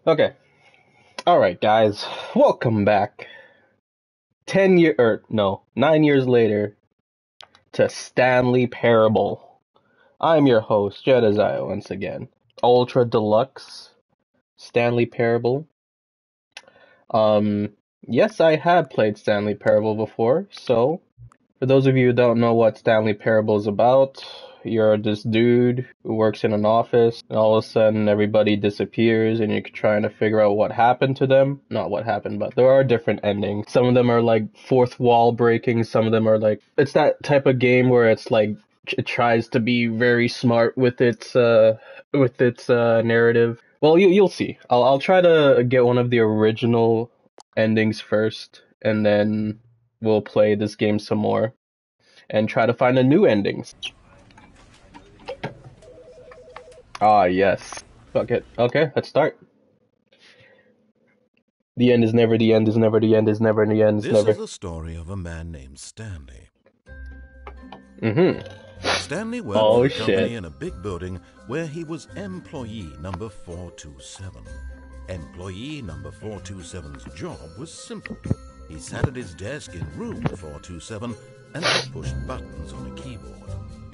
Okay. Alright, guys. Welcome back. 9 years later to Stanley Parable. I'm your host, Jedediah, once again. Ultra Deluxe Stanley Parable. Um, yes, I have played Stanley Parable before, so for those of you who don't know what Stanley Parable is about, you're this dude who works in an office, and all of a sudden everybody disappears, and you're trying to figure out what happened to them. Not what happened, but there are different endings. Some of them are like fourth wall breaking, some of them are like, it's that type of game where it's like, it tries to be very smart with its narrative. Well, you'll see. I'll try to get one of the original endings first, and then we'll play this game some more and try to find a new endings. Ah, yes. Fuck it. Okay, let's start. The end is never the end is never the end is never the end is This never. is the story of a man named Stanley. Mm-hmm. Stanley worked for a company shit. in a big building where he was employee number 427. Employee number 427's job was simple. He sat at his desk in room 427 and pushed buttons on a keyboard.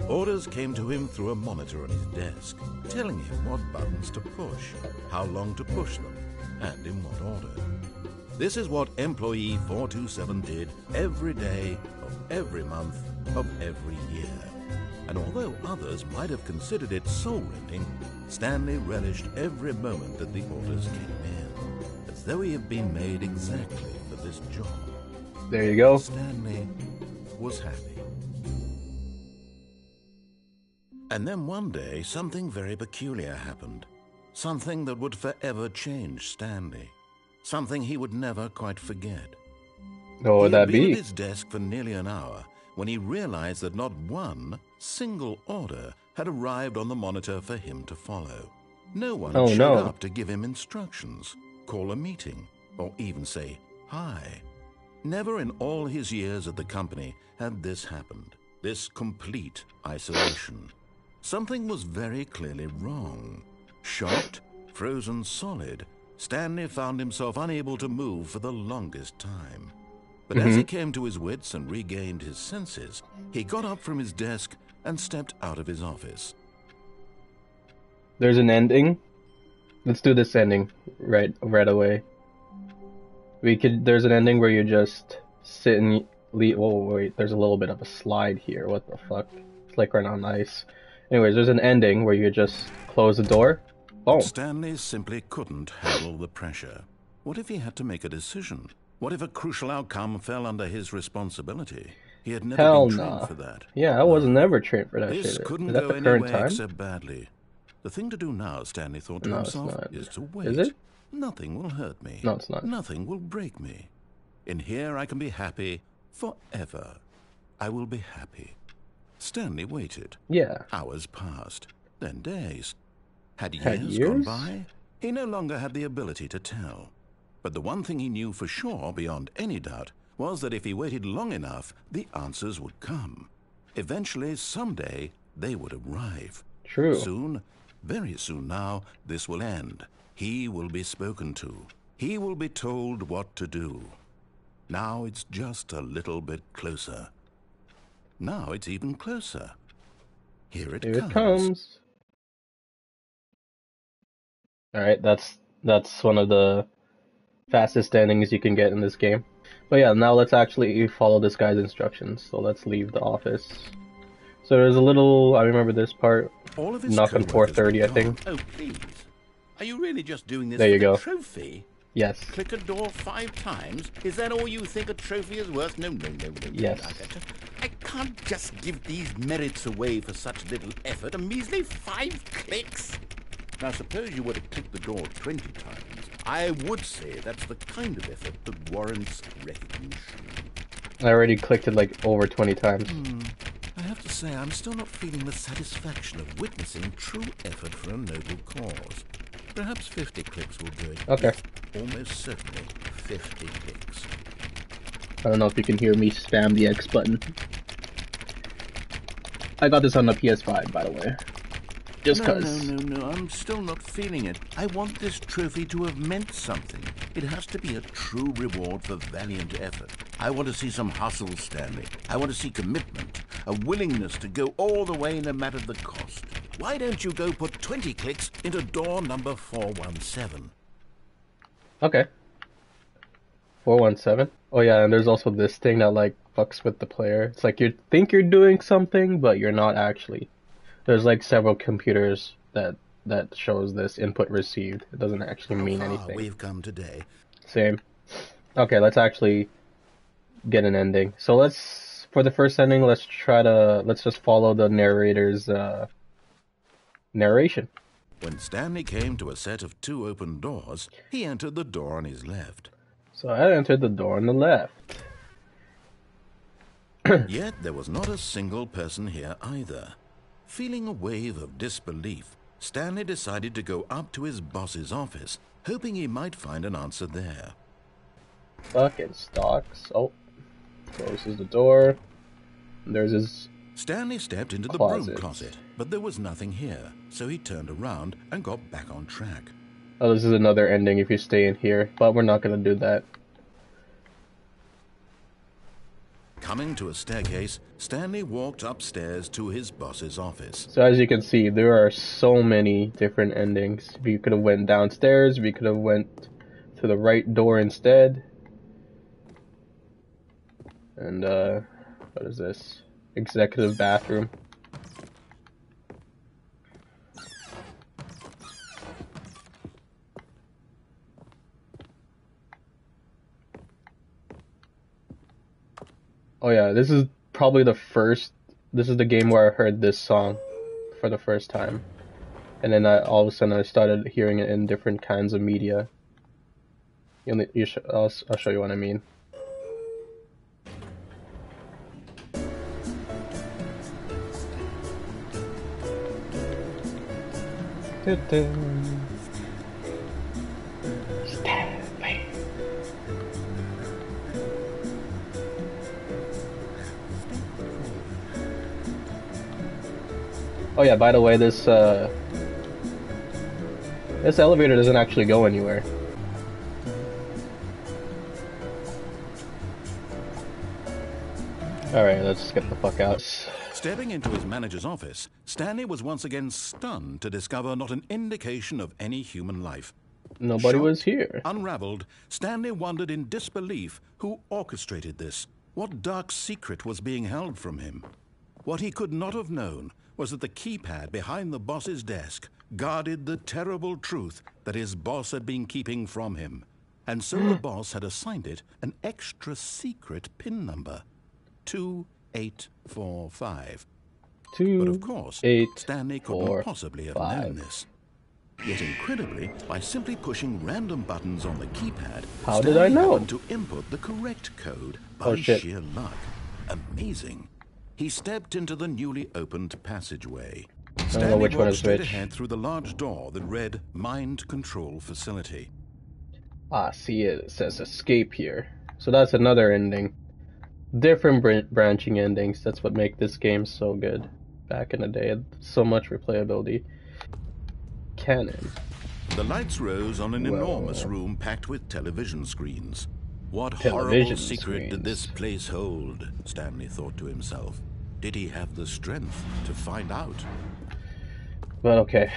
Orders came to him through a monitor on his desk, telling him what buttons to push, how long to push them, and in what order. This is what employee 427 did every day of every month of every year. And although others might have considered it soul-rending, Stanley relished every moment that the orders came in, as though he had been made exactly for this job. There you go. Stanley was happy. And then one day, something very peculiar happened. Something that would forever change Stanley. Something he would never quite forget. What would that He had been be? at his desk for nearly an hour when he realized that not one single order had arrived on the monitor for him to follow. No one had showed up to give him instructions, call a meeting, or even say hi. Never in all his years at the company had this happened, this complete isolation. Something was very clearly wrong. Shocked, frozen solid, Stanley found himself unable to move for the longest time. But as he came to his wits and regained his senses, he got up from his desk and stepped out of his office. There's an ending. Let's do this ending right away. There's an ending where you just sit and leave. Oh wait, there's a little bit of a slide here. What the fuck? It's like right on ice. Anyways, there's an ending where you just close the door. Oh. Stanley simply couldn't handle the pressure. What if he had to make a decision? What if a crucial outcome fell under his responsibility? He had never been trained for that. Yeah, I was never trained for that shit. This couldn't Is that go the current anywhere time? except badly. The thing to do now, Stanley thought to himself, is to wait. Is it? Nothing will hurt me. No, it's not. Nothing will break me. In here I can be happy forever. I will be happy. Stanley waited. Yeah. Hours passed, then days. Had years gone by? He no longer had the ability to tell. But the one thing he knew for sure, beyond any doubt, was that if he waited long enough, the answers would come. Eventually, someday, they would arrive. True. Soon, very soon now, this will end. He will be spoken to. He will be told what to do. Now it's just a little bit closer. Now it's even closer. Here it comes. Alright, that's one of the fastest endings you can get in this game. But yeah, now let's actually follow this guy's instructions. So let's leave the office. So there's a little, I remember this part, knock on 4:30, I think. Oh, please. Are you really just doing this there you for the go. trophy? Yes. Click a door 5 times? Is that all you think a trophy is worth? No. Yes. I can't just give these merits away for such little effort. A measly 5 clicks. Now, suppose you were to click the door 20 times. I would say that's the kind of effort that warrants recognition. I already clicked it like over 20 times. I have to say, I'm still not feeling the satisfaction of witnessing true effort for a noble cause. Perhaps 50 clicks will do it. Okay. Almost certainly 50 clicks. I don't know if you can hear me spam the X button. I got this on the PS5, by the way. Just No, cause. no, I'm still not feeling it. I want this trophy to have meant something. It has to be a true reward for valiant effort. I want to see some hustle, Stanley. I want to see commitment, a willingness to go all the way no matter the cost. Why don't you go put 20 clicks into door number 417? Okay. 417. Oh yeah, and there's also this thing that like fucks with the player. It's like you think you're doing something, but you're not actually. There's like several computers that shows this input received. It doesn't actually mean How far anything. we've come today. Same. Okay, let's actually get an ending. So for the first ending, let's just follow the narrator's narration. When Stanley came to a set of 2 open doors, he entered the door on his left. So I entered the door on the left. Yet there was not a single person here either. Feeling a wave of disbelief, Stanley decided to go up to his boss's office, hoping he might find an answer there. Fucking stocks. Oh. Closes the door. There's his Stanley stepped into the closet. broom closet, but there was nothing here, so he turned around and got back on track. Oh, this is another ending if you stay in here, but we're not gonna do that. Coming to a staircase, Stanley walked upstairs to his boss's office. So as you can see, there are so many different endings. You could have went downstairs, we could have went to the right door instead. And what is this? Executive bathroom. Oh yeah, this is probably this is the game where I heard this song for the first time. And then all of a sudden I started hearing it in different kinds of media. I'll show you what I mean. Stanley. Oh yeah, by the way, this elevator doesn't actually go anywhere. Alright, let's get the fuck out. Stepping into his manager's office, Stanley was once again stunned to discover not an indication of any human life. Nobody Shocked, was here. Unraveled, Stanley wondered in disbelief who orchestrated this. What dark secret was being held from him? What he could not have known was that the keypad behind the boss's desk guarded the terrible truth that his boss had been keeping from him. And so the boss had assigned it an extra secret PIN number. 2845. But of course, Stanley couldn't possibly have known this. Yet incredibly, by simply pushing random buttons on the keypad, How did I know? happened to input the correct code by sheer luck. Amazing. He stepped into the newly opened passageway. Stanley walked straight ahead through the large door that read Mind Control Facility. Ah, see it says escape here. So that's another ending. Different branching endings. That's what make this game so good. Back in the day, so much replayability. Canon. The lights rose on an enormous room packed with television screens. What horrible Television secret did screens. this place hold? Stanley thought to himself. Did he have the strength to find out? But okay,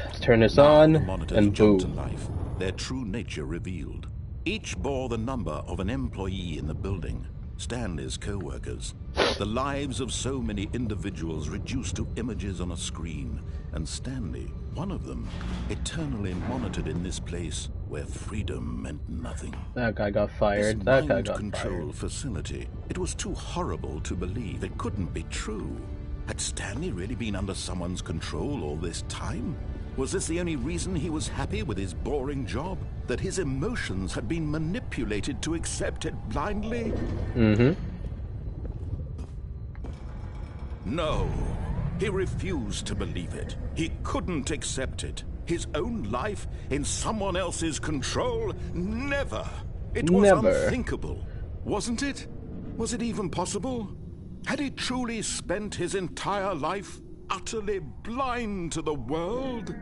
let's turn this Now on the monitors and jumped to boom. life, their true nature revealed. Each bore the number of an employee in the building, Stanley's co-workers. The lives of so many individuals reduced to images on a screen, and Stanley, one of them, eternally monitored in this place where freedom meant nothing. That guy got fired. This That guy mind got control fired. facility. It was too horrible to believe. It couldn't be true. Had Stanley really been under someone's control all this time? Was this the only reason he was happy with his boring job? That his emotions had been manipulated to accept it blindly? Mm-hmm. No. He refused to believe it. He couldn't accept it. His own life in someone else's control? Never. It was unthinkable. Wasn't it? Was it even possible? Had he truly spent his entire life utterly blind to the world?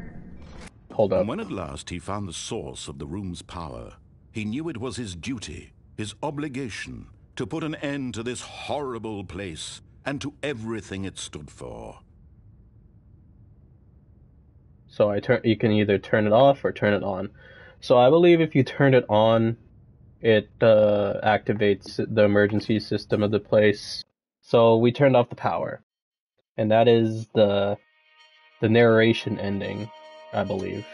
Hold up. And when at last he found the source of the room's power, he knew it was his duty, his obligation, to put an end to this horrible place and to everything it stood for. So you can either turn it off or turn it on. So I believe if you turn it on, it activates the emergency system of the place. So we turned off the power, and that is the narration ending, I believe.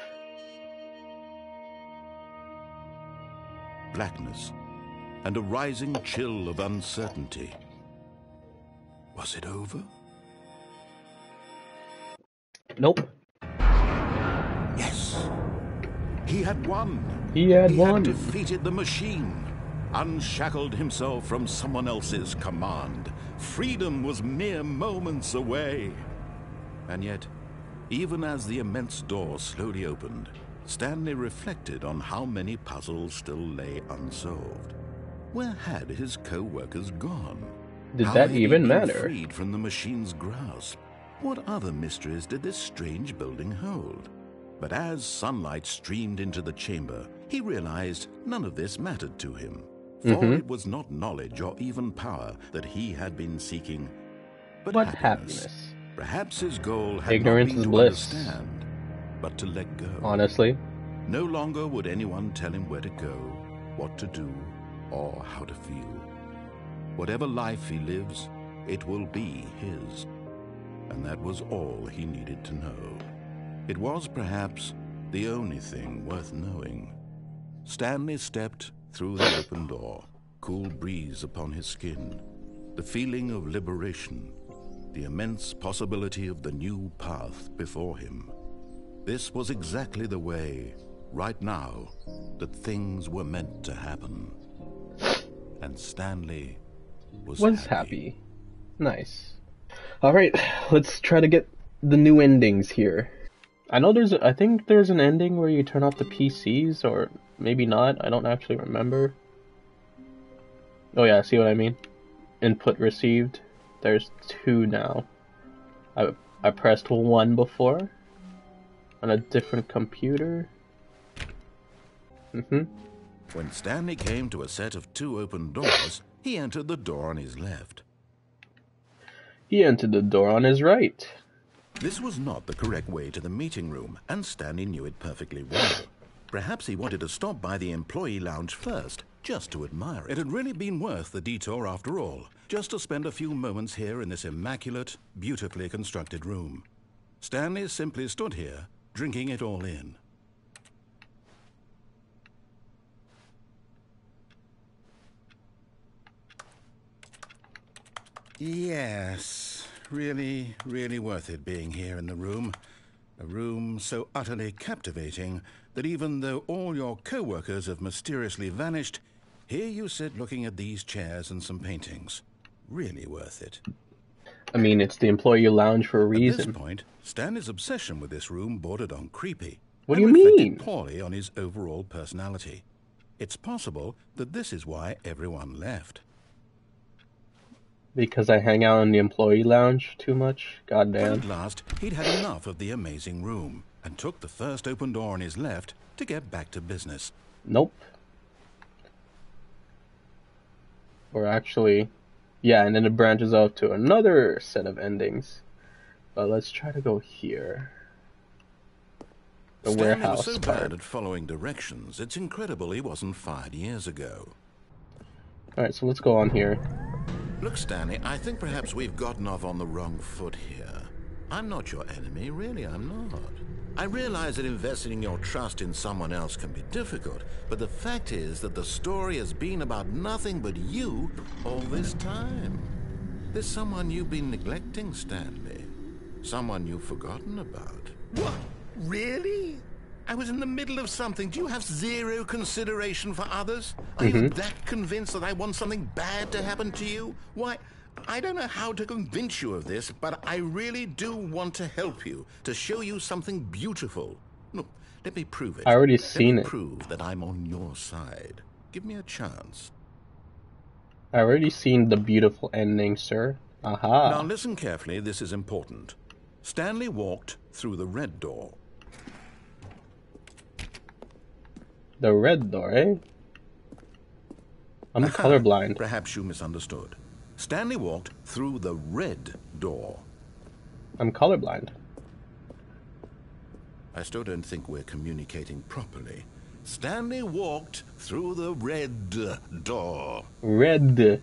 Blackness and a rising chill of uncertainty. Was it over? Nope. Yes. He had won. He had won. Had defeated the machine, unshackled himself from someone else's command. Freedom was mere moments away. And yet, even as the immense door slowly opened, Stanley reflected on how many puzzles still lay unsolved. Where had his co-workers gone? Did How that had he even been matter? freed from the machine's grasp? What other mysteries did this strange building hold? But as sunlight streamed into the chamber, he realized none of this mattered to him. For it was not knowledge or even power that he had been seeking, but happiness. Perhaps his goal had Ignorance not been is to bliss. understand, but to let go. Honestly. No longer would anyone tell him where to go, what to do, or how to feel. Whatever life he lives, it will be his. And that was all he needed to know. It was perhaps the only thing worth knowing. Stanley stepped through the open door, cool breeze upon his skin, the feeling of liberation, the immense possibility of the new path before him. This was exactly the way, right now, that things were meant to happen. And Stanley was happy. Nice. Alright, let's try to get the new endings here. I think there's an ending where you turn off the PCs, or maybe not, I don't actually remember. Oh yeah, see what I mean? Input received. There's 2 now. I pressed 1 before on a different computer. When Stanley came to a set of 2 open doors, he entered the door on his left. He entered the door on his right. This was not the correct way to the meeting room, and Stanley knew it perfectly well. Perhaps he wanted to stop by the employee lounge first, just to admire it. It had really been worth the detour after all, just to spend a few moments here in this immaculate, beautifully constructed room. Stanley simply stood here, drinking it all in. Yes, really, really worth it being here in the room. A room so utterly captivating that even though all your co-workers have mysteriously vanished, here you sit looking at these chairs and some paintings. Really worth it. I mean, it's the employee lounge for a reason. At this point, Stanley's obsession with this room bordered on creepy. What do you reflected mean? Poorly on his overall personality. It's possible that this is why everyone left. Because I hang out in the employee lounge too much? But Goddamn. at last, he'd had enough of the amazing room and took the first open door on his left to get back to business. Nope. Or actually, yeah, and then it branches out to another set of endings. But let's try to go here. The Stanley warehouse was so part. bad at following directions, it's incredible he wasn't fired years ago. Alright, so let's go on here. Look, Stanley, I think perhaps we've gotten off on the wrong foot here. I'm not your enemy, really, I'm not. I realize that investing your trust in someone else can be difficult, but the fact is that the story has been about nothing but you all this time. There's someone you've been neglecting, Stanley. Someone you've forgotten about. What? Really? I was in the middle of something. Do you have zero consideration for others? Are you that convinced that I want something bad to happen to you? Why, I don't know how to convince you of this, but I really do want to help you, to show you something beautiful. Look, let me prove it. I already seen Let me it. prove that I'm on your side. Give me a chance. I already seen the beautiful ending, sir. Aha. Now listen carefully, this is important. Stanley walked through the red door. The red door, eh? I'm Aha, colorblind. Perhaps you misunderstood. Stanley walked through the red door. I'm colorblind. I still don't think we're communicating properly. Stanley walked through the red door. Red.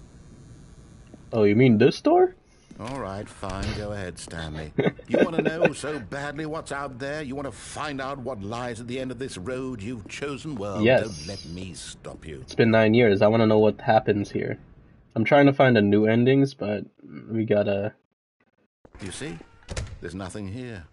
Oh, you mean this door? All right, fine. Go ahead, Stanley. You want to know so badly what's out there? You want to find out what lies at the end of this road you've chosen? Well, Yes. don't let me stop you. It's been 9 years. I want to know what happens here. I'm trying to find a new endings, but we gotta... You see? There's nothing here.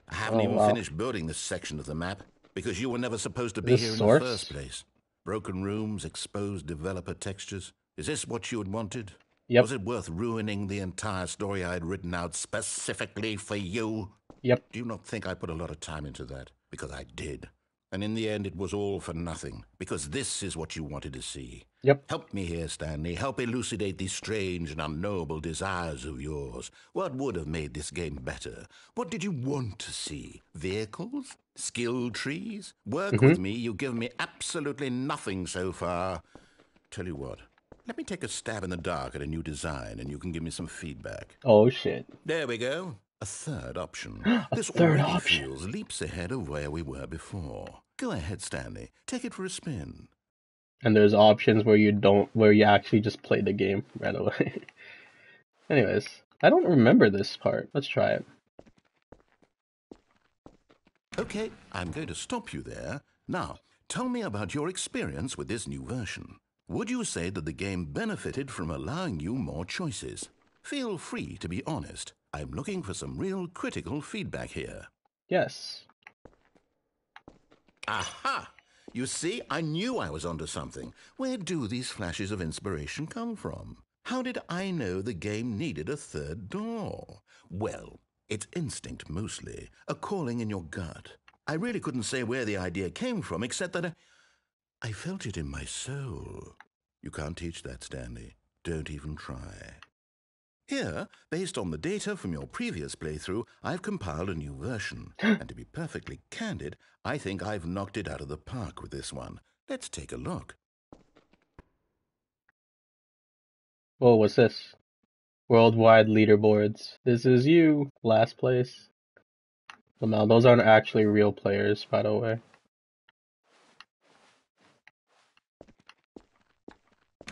I haven't even finished building this section of the map because you were never supposed to be here in the first place. Broken rooms, exposed developer textures. Is this what you had wanted? Yep. Was it worth ruining the entire story I had written out specifically for you? Yep. Do you not think I put a lot of time into that? Because I did. And in the end, it was all for nothing. Because this is what you wanted to see. Yep. Help me here, Stanley. Help elucidate these strange and unknowable desires of yours. What would have made this game better? What did you want to see? Vehicles? Skill trees? Work with me. You've given me absolutely nothing so far. Tell you what. Let me take a stab in the dark at a new design, and you can give me some feedback. Oh, shit. There we go. A third option. This already feels leaps ahead of where we were before. Go ahead, Stanley. Take it for a spin. And there's options where you actually just play the game right away. Anyways, I don't remember this part. Let's try it. Okay, I'm going to stop you there. Now, tell me about your experience with this new version. Would you say that the game benefited from allowing you more choices? Feel free to be honest. I'm looking for some real critical feedback here. Yes. Aha! You see, I knew I was onto something. Where do these flashes of inspiration come from? How did I know the game needed a third door? Well, it's instinct mostly, a calling in your gut. I really couldn't say where the idea came from, except that I felt it in my soul. You can't teach that, Stanley. Don't even try. Here, based on the data from your previous playthrough, I've compiled a new version. And to be perfectly candid, I think I've knocked it out of the park with this one. Let's take a look. Whoa, what's this? Worldwide leaderboards. This is you, last place. Well, no, those aren't actually real players, by the way.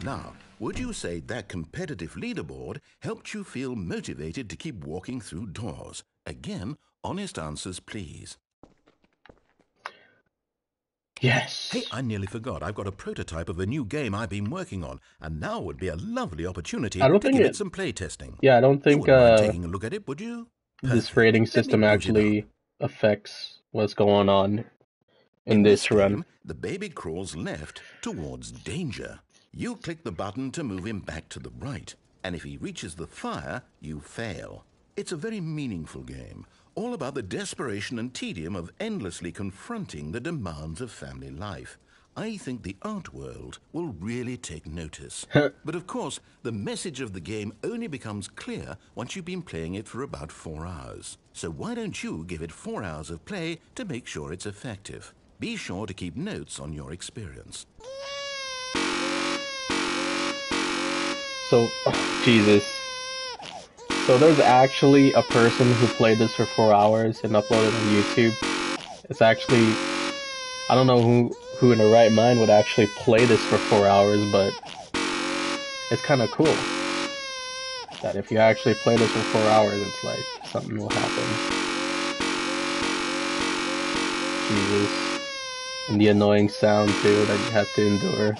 Now, would you say that competitive leaderboard helped you feel motivated to keep walking through doors? Again, honest answers, please. Yes. Hey, I nearly forgot. I've got a prototype of a new game I've been working on, and now would be a lovely opportunity to give it some play testing. Yeah, I don't think you wouldn't mind taking a look at it, would you? This rating system actually affects what's going on in this run. The baby crawls left towards danger. You click the button to move him back to the right, and if he reaches the fire, you fail. It's a very meaningful game, all about the desperation and tedium of endlessly confronting the demands of family life. I think the art world will really take notice. But of course, the message of the game only becomes clear once you've been playing it for about 4 hours. So why don't you give it 4 hours of play to make sure it's effective? Be sure to keep notes on your experience. So, oh, Jesus. So there's actually a person who played this for 4 hours and uploaded on YouTube. It's actually, I don't know who in the right mind would actually play this for 4 hours, but it's kind of cool that if you actually play this for 4 hours, it's like something will happen. Jesus. And the annoying sound too that you have to endure.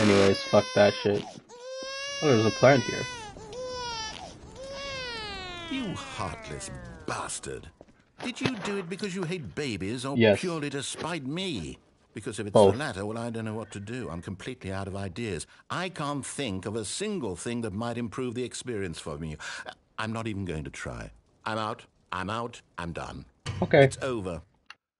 Anyways, fuck that shit. Oh, there's a plant here. You heartless bastard. Did you do it because you hate babies or purely to spite me? Because if it's the latter, well, I don't know what to do. I'm completely out of ideas. I can't think of a single thing that might improve the experience for me. I'm not even going to try. I'm out. I'm done. Okay. It's over.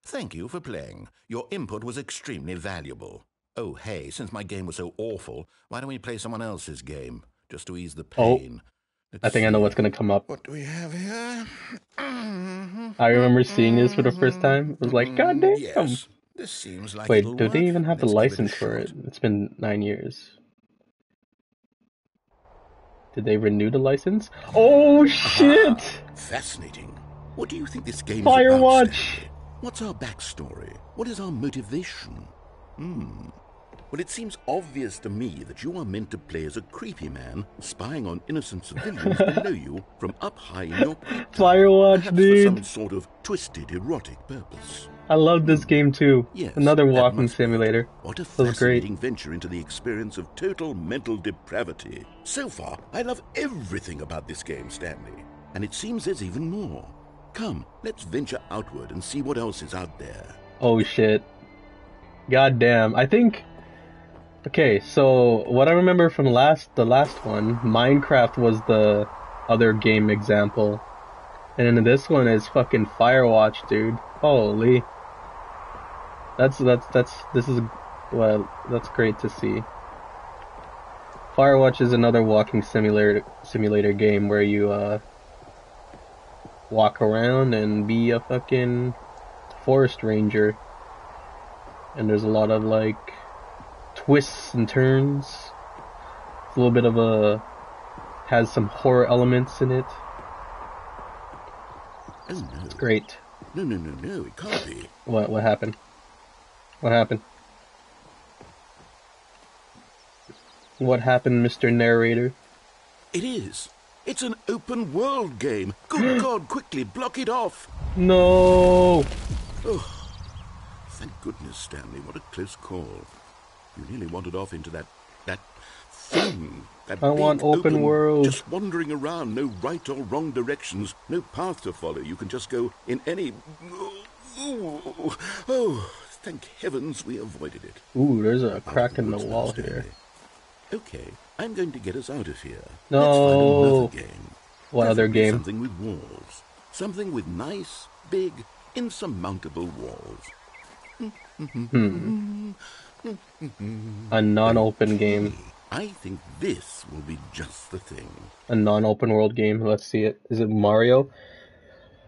Thank you for playing. Your input was extremely valuable. Oh, hey, since my game was so awful, why don't we play someone else's game? Just to ease the pain. I think I know what's gonna come up. What do we have here? I remember seeing this for the first time. It was like, God damn. Yes, this seems like Wait, it'll do they work. even have the Let's give license for a it? shot. It's been 9 years. Did they renew the license? Oh shit! Fascinating. What do you think this game is Firewatch! about, Stanley? What's our backstory? What is our motivation? Well, it seems obvious to me that you are meant to play as a creepy man spying on innocent civilians below you from up high in your peak tower, Firewatch, perhaps dude. for some sort of twisted erotic purpose. I love this game too. Yes, Another that walking must be it. simulator. What a That was great. fascinating venture into the experience of total mental depravity. So far, I love everything about this game, Stanley. And it seems there's even more. Come, let's venture outward and see what else is out there. Oh shit. God damn. I think... Okay, so what I remember from the last one, Minecraft was the other game example. And then this one is fucking Firewatch, dude. Holy. That's great to see. Firewatch is another walking simulator game where you walk around and be a fucking forest ranger. And there's a lot of like twists and turns. It's a little bit of has some horror elements in it. Oh no. It's great. No, it can't be. What happened? What happened? What happened, Mr. Narrator? It is. It's an open world game. Good God, quickly, block it off. No! Oh, thank goodness, Stanley. What a close call. You nearly wandered off into that thing. That I want open world. Just wandering around, no right or wrong directions, no path to follow. You can just go in any... Oh, thank heavens we avoided it. Ooh, there's a crack in the wall here. Okay, I'm going to get us out of here. No. Let's find another game. What other Preferably game? Something with walls. Something with nice, big, insurmountable walls. A non-open game. I think this will be just the thing. A non-open world game. Let's see it. Is it Mario?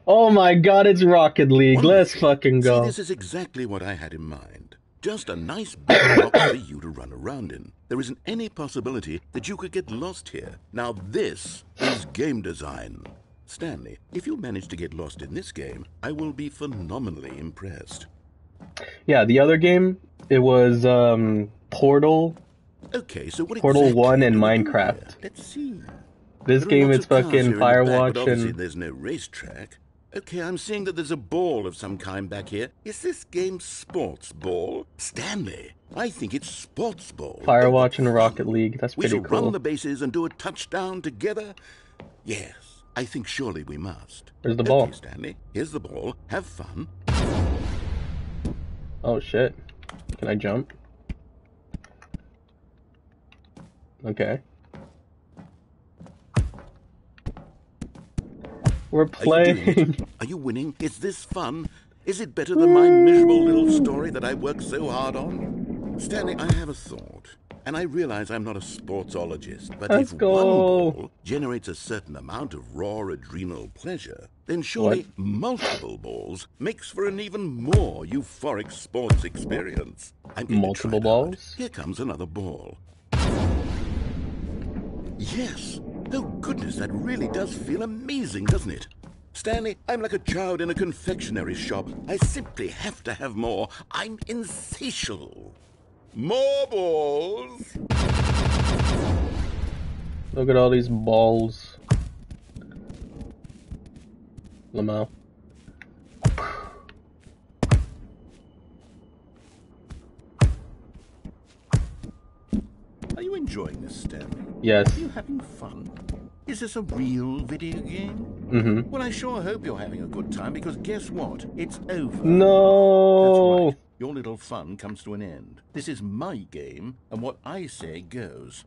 Oh my god, it's Rocket League. Wonderful. Let's fucking go. See, this is exactly what I had in mind. Just a nice big box for you to run around in. There isn't any possibility that you could get lost here. Now this is game design. Stanley, if you manage to get lost in this game, I will be phenomenally impressed. Yeah, the other game, it was Portal. Okay, so what Portal exactly 1 and do we do Minecraft. here? Let's see. This There are game lots is of cars fucking here in the back, Firewatch but obviously and... there's no racetrack. Okay, I'm seeing that there's a ball of some kind back here. Is this game sports ball? Stanley, I think it's sports ball. Firewatch and Rocket League. That's We pretty shall run cool. the bases and do a touchdown together? Yes, I think surely we must. Where's the ball? Okay, Stanley, here's the ball. Have fun. Oh shit. Can I jump? Okay. We're Are you doing playing. it? Are you winning? Is this fun? Is it better than my miserable little story that I worked so hard on? Stanley, I have a thought. And I realize I'm not a sportsologist, but Let's if go. one ball generates a certain amount of raw adrenal pleasure, then surely multiple balls makes for an even more euphoric sports experience. I'm going Multiple to try it balls? out. Here comes another ball. Yes. Oh, goodness, that really does feel amazing, doesn't it? Stanley, I'm like a child in a confectionery shop. I simply have to have more. I'm insatiable. More balls. Look at all these balls. Lamau. Are you enjoying this, Stanley? Yes. Are you having fun? Is this a real video game? Mm-hmm. Well, I sure hope you're having a good time, because guess what? It's over. No. That's right. Your little fun comes to an end. This is my game, and what I say goes.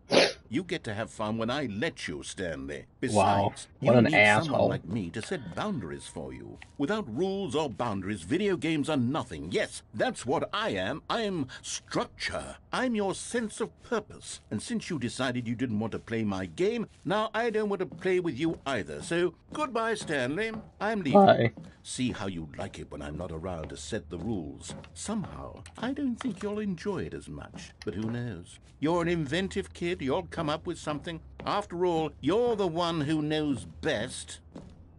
You get to have fun when I let you, Stanley. Wow, Besides, what you an need asshole. someone like me to set boundaries for you. Without rules or boundaries, video games are nothing. Yes, that's what I am. I am structure. I'm your sense of purpose. And since you decided you didn't want to play my game, now I don't want to play with you either. So, goodbye, Stanley. I'm leaving. Bye. See how you like it when I'm not around to set the rules. Somehow, I don't think you'll enjoy it as much. But who knows? You're an inventive kid. You'll come up with something. After all, you're the one who knows best.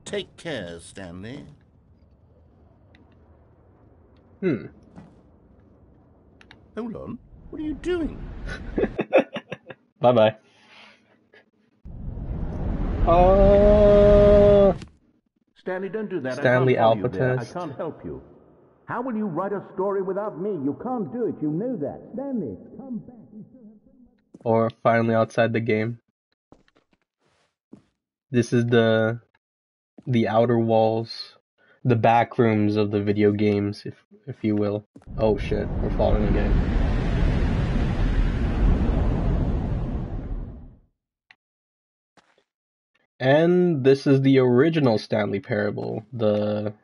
Take care, Stanley. Hold on. What are you doing? Bye-bye. Stanley, don't do that. Stanley Alpha I Test. can't help you. How will you write a story without me? You can't do it. You know that. Stanley, come back. Or finally outside the game. This is the outer walls, the back rooms of the video games, if you will. Oh shit, we're falling again. And this is the original Stanley Parable, the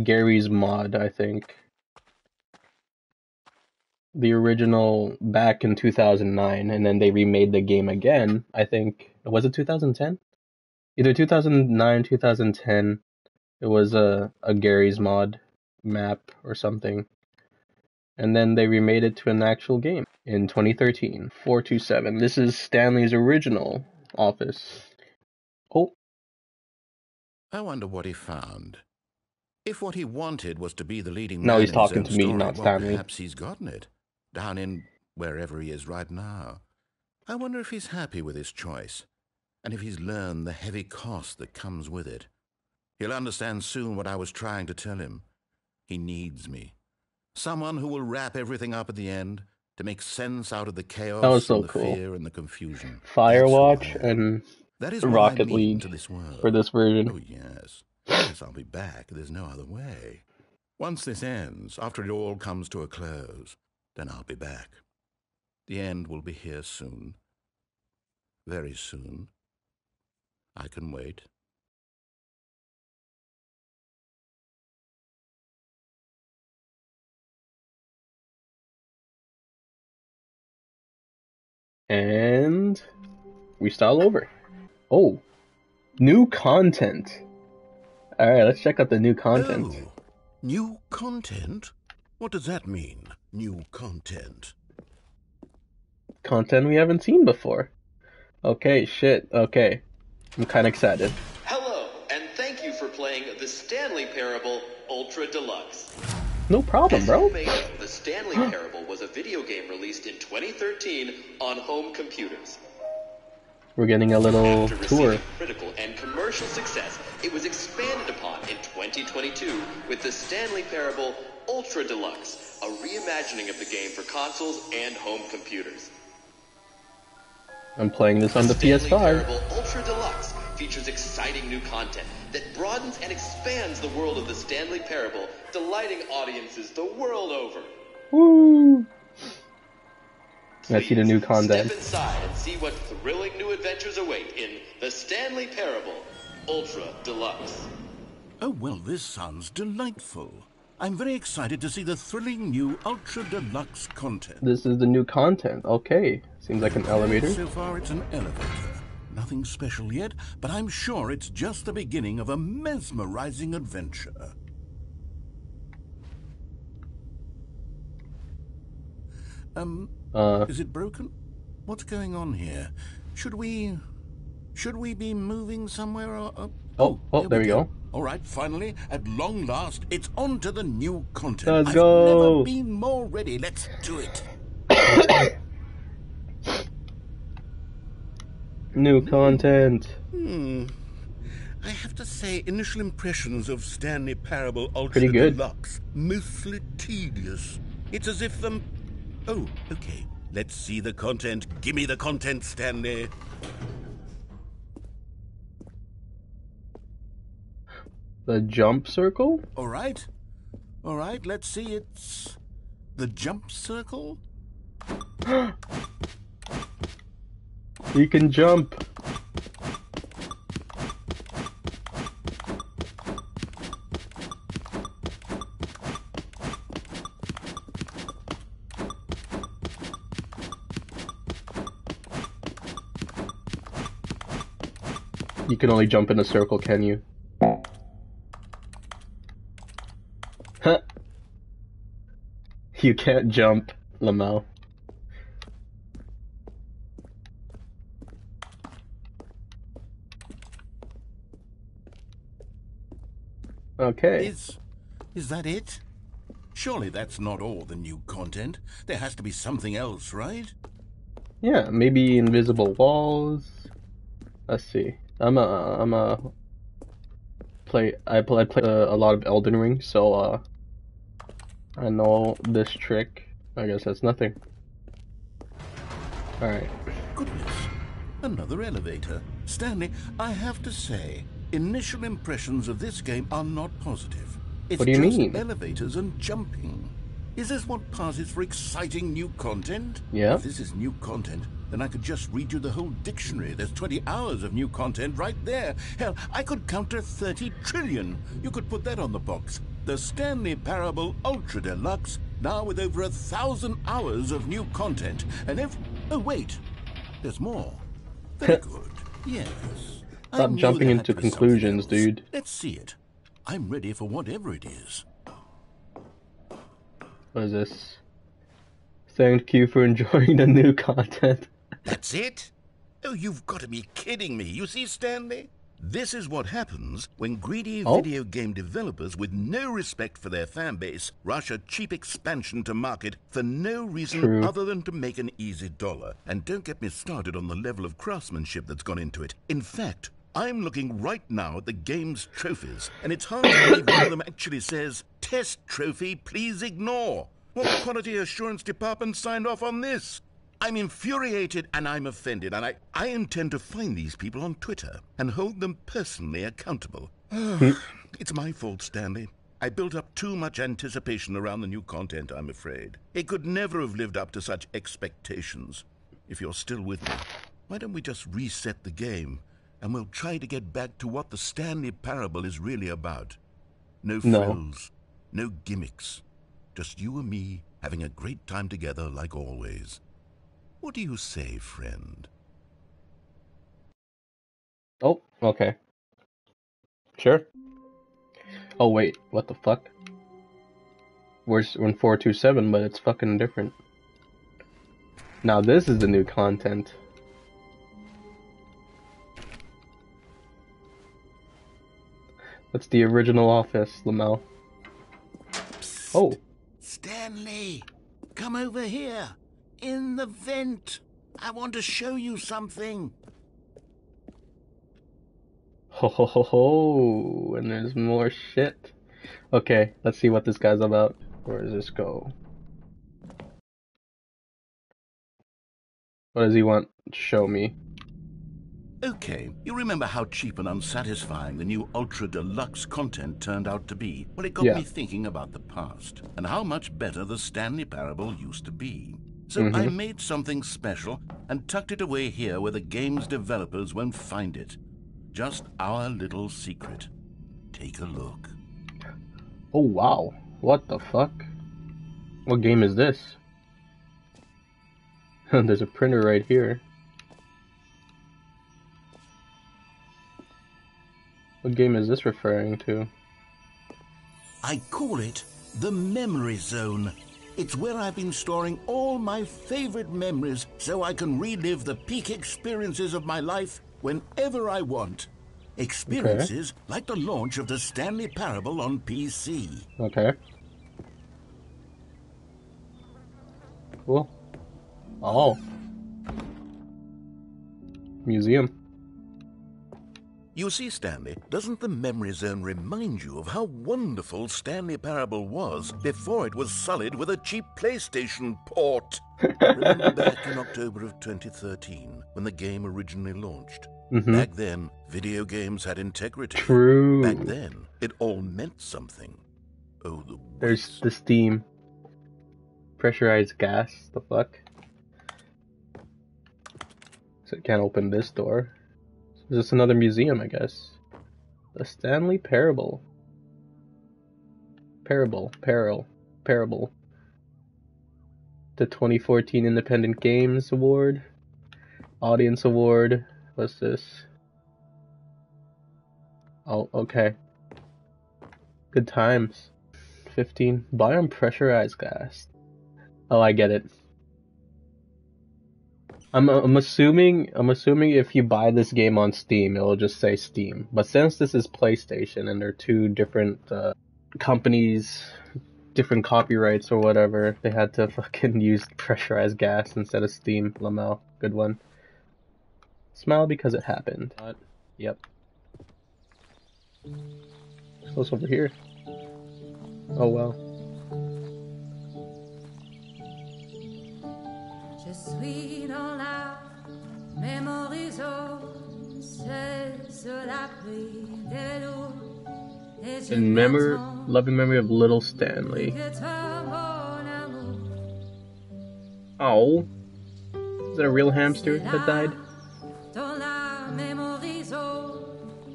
Gary's mod, I think. The original back in 2009, and then they remade the game again, I think. Was it 2010? Either 2009, 2010. It was a Gary's mod map or something. And then they remade it to an actual game in 2013. 427. This is Stanley's original office. Oh. I wonder what he found. If what he wanted was to be the leading No, man he's in talking his to own me, story, not well, Stanley. Perhaps he's gotten it, down in wherever he is right now. I wonder if he's happy with his choice, and if he's learned the heavy cost that comes with it. He'll understand soon what I was trying to tell him. He needs me. Someone who will wrap everything up at the end to make sense out of the chaos That was so and the cool. fear and the confusion. Firewatch and that is Rocket what I mean League to this world. for this version. Oh, yes. Yes, I'll be back. There's no other way. Once this ends, after it all comes to a close, then I'll be back. The end will be here soon. Very soon. I can wait. And we start all over. Oh, new content. Alright, let's check out the new content. Oh, new content? What does that mean, new content? Content we haven't seen before. Okay, shit, okay. I'm kinda excited. Hello, and thank you for playing the Stanley Parable Ultra Deluxe. No problem, bro. The Stanley Parable was a video game released in 2013 on home computers. We're getting a little After tour. receiving critical and commercial success, it was expanded upon in 2022 with the Stanley Parable Ultra Deluxe, a reimagining of the game for consoles and home computers. I'm playing this on the Stanley PS5. Parable Ultra Deluxe features exciting new content that broadens and expands the world of the Stanley Parable, delighting audiences the world over. Woo! Let's see the new Step content. inside and see what thrilling new adventures await in the Stanley Parable Ultra Deluxe. Oh, well, this sounds delightful. I'm very excited to see the thrilling new Ultra Deluxe content. This is the new content. Okay. Seems like an elevator. So far, it's an elevator. Nothing special yet, but I'm sure it's just the beginning of a mesmerizing adventure. Is it broken? What's going on here? Should we be moving somewhere? Oh, there we go. All right, finally, at long last, it's on to the new content. Let's I've go. never been more ready. Let's do it. New content. I have to say, initial impressions of Stanley Parable Ultra Pretty good. Deluxe, mostly tedious. It's as if Oh, okay. Let's see the content. Give me the content, Stanley. The jump circle? All right, let's see. It's the jump circle. You can jump. You can only jump in a circle, can you? Huh. You can't jump, Lamau. Okay. Is that it? Surely that's not all the new content. There has to be something else, right? Yeah, maybe invisible walls. Let's see. I play a lot of Elden Ring, so I know this trick. I guess that's nothing. Alright. Goodness. Another elevator. Stanley, I have to say, initial impressions of this game are not positive. It's What do you just mean? elevators and jumping. Is this what passes for exciting new content? Yeah. If this is new content, then I could just read you the whole dictionary. There's 20 hours of new content right there. Hell, I could count to 30 trillion. You could put that on the box. The Stanley Parable Ultra Deluxe, now with over 1,000 hours of new content. And if... Oh, wait. There's more. Very good. Yes. Stop jumping into conclusions, dude. Let's see it. I'm ready for whatever it is. What is this? Thank you for enjoying the new content. That's it? Oh, you've got to be kidding me. You see, Stanley? This is what happens when greedy video game developers with no respect for their fan base rush a cheap expansion to market for no reason other than to make an easy dollar. And don't get me started on the level of craftsmanship that's gone into it. In fact, I'm looking right now at the game's trophies, and it's hard to believe one of them actually says, "Test trophy, please ignore." What quality assurance department signed off on this? I'm infuriated and I'm offended, and I intend to find these people on Twitter and hold them personally accountable. It's my fault, Stanley. I built up too much anticipation around the new content, I'm afraid. It could never have lived up to such expectations. If you're still with me, why don't we just reset the game, and we'll try to get back to what the Stanley Parable is really about. No frills, no gimmicks. Just you and me having a great time together like always. What do you say, friend? Oh, okay. Sure. Oh wait, what the fuck? We're in 427, but it's fucking different. Now this is the new content. That's the original office, Lamel. Oh. Stanley, come over here. In the vent. I want to show you something. Ho ho ho ho, and there's more shit. Okay, let's see what this guy's about. Where does this go? What does he want to show me? Okay, you remember how cheap and unsatisfying the new Ultra Deluxe content turned out to be? Well, it got me thinking about the past, and how much better the Stanley Parable used to be. So I made something special and tucked it away here where the game's developers won't find it. Just our little secret. Take a look. Oh wow, what the fuck? What game is this? There's a printer right here. What game is this referring to? I call it the Memory Zone. It's where I've been storing all my favorite memories so I can relive the peak experiences of my life whenever I want. Experiences like the launch of the Stanley Parable on PC. Okay. Cool. Oh. Museum. You see, Stanley, doesn't the Memory Zone remind you of how wonderful Stanley Parable was before it was sullied with a cheap PlayStation port? Remember back in October of 2013, when the game originally launched? Back then, video games had integrity. True. Back then, it all meant something. Oh, the waste. There's the steam. Pressurized gas. The fuck? Can't open this door. Is this another museum, I guess? The Stanley Parable. Parable. The 2014 Independent Games Award. Audience Award. What's this? Oh, okay. Good times. 15. Buy on pressurized gas. Oh, I get it. I'm assuming if you buy this game on Steam, it'll just say Steam. But since this is PlayStation and they're two different companies, different copyrights or whatever, they had to fucking use pressurized gas instead of Steam. Lamau, good one. Smile because it happened. Yep. What's over here? Oh well. Je suis dans la mémorisation, c'est cela pris des loups. In loving memory of little Stanley. Oh, is that a real hamster that died? Dans la mémorisation,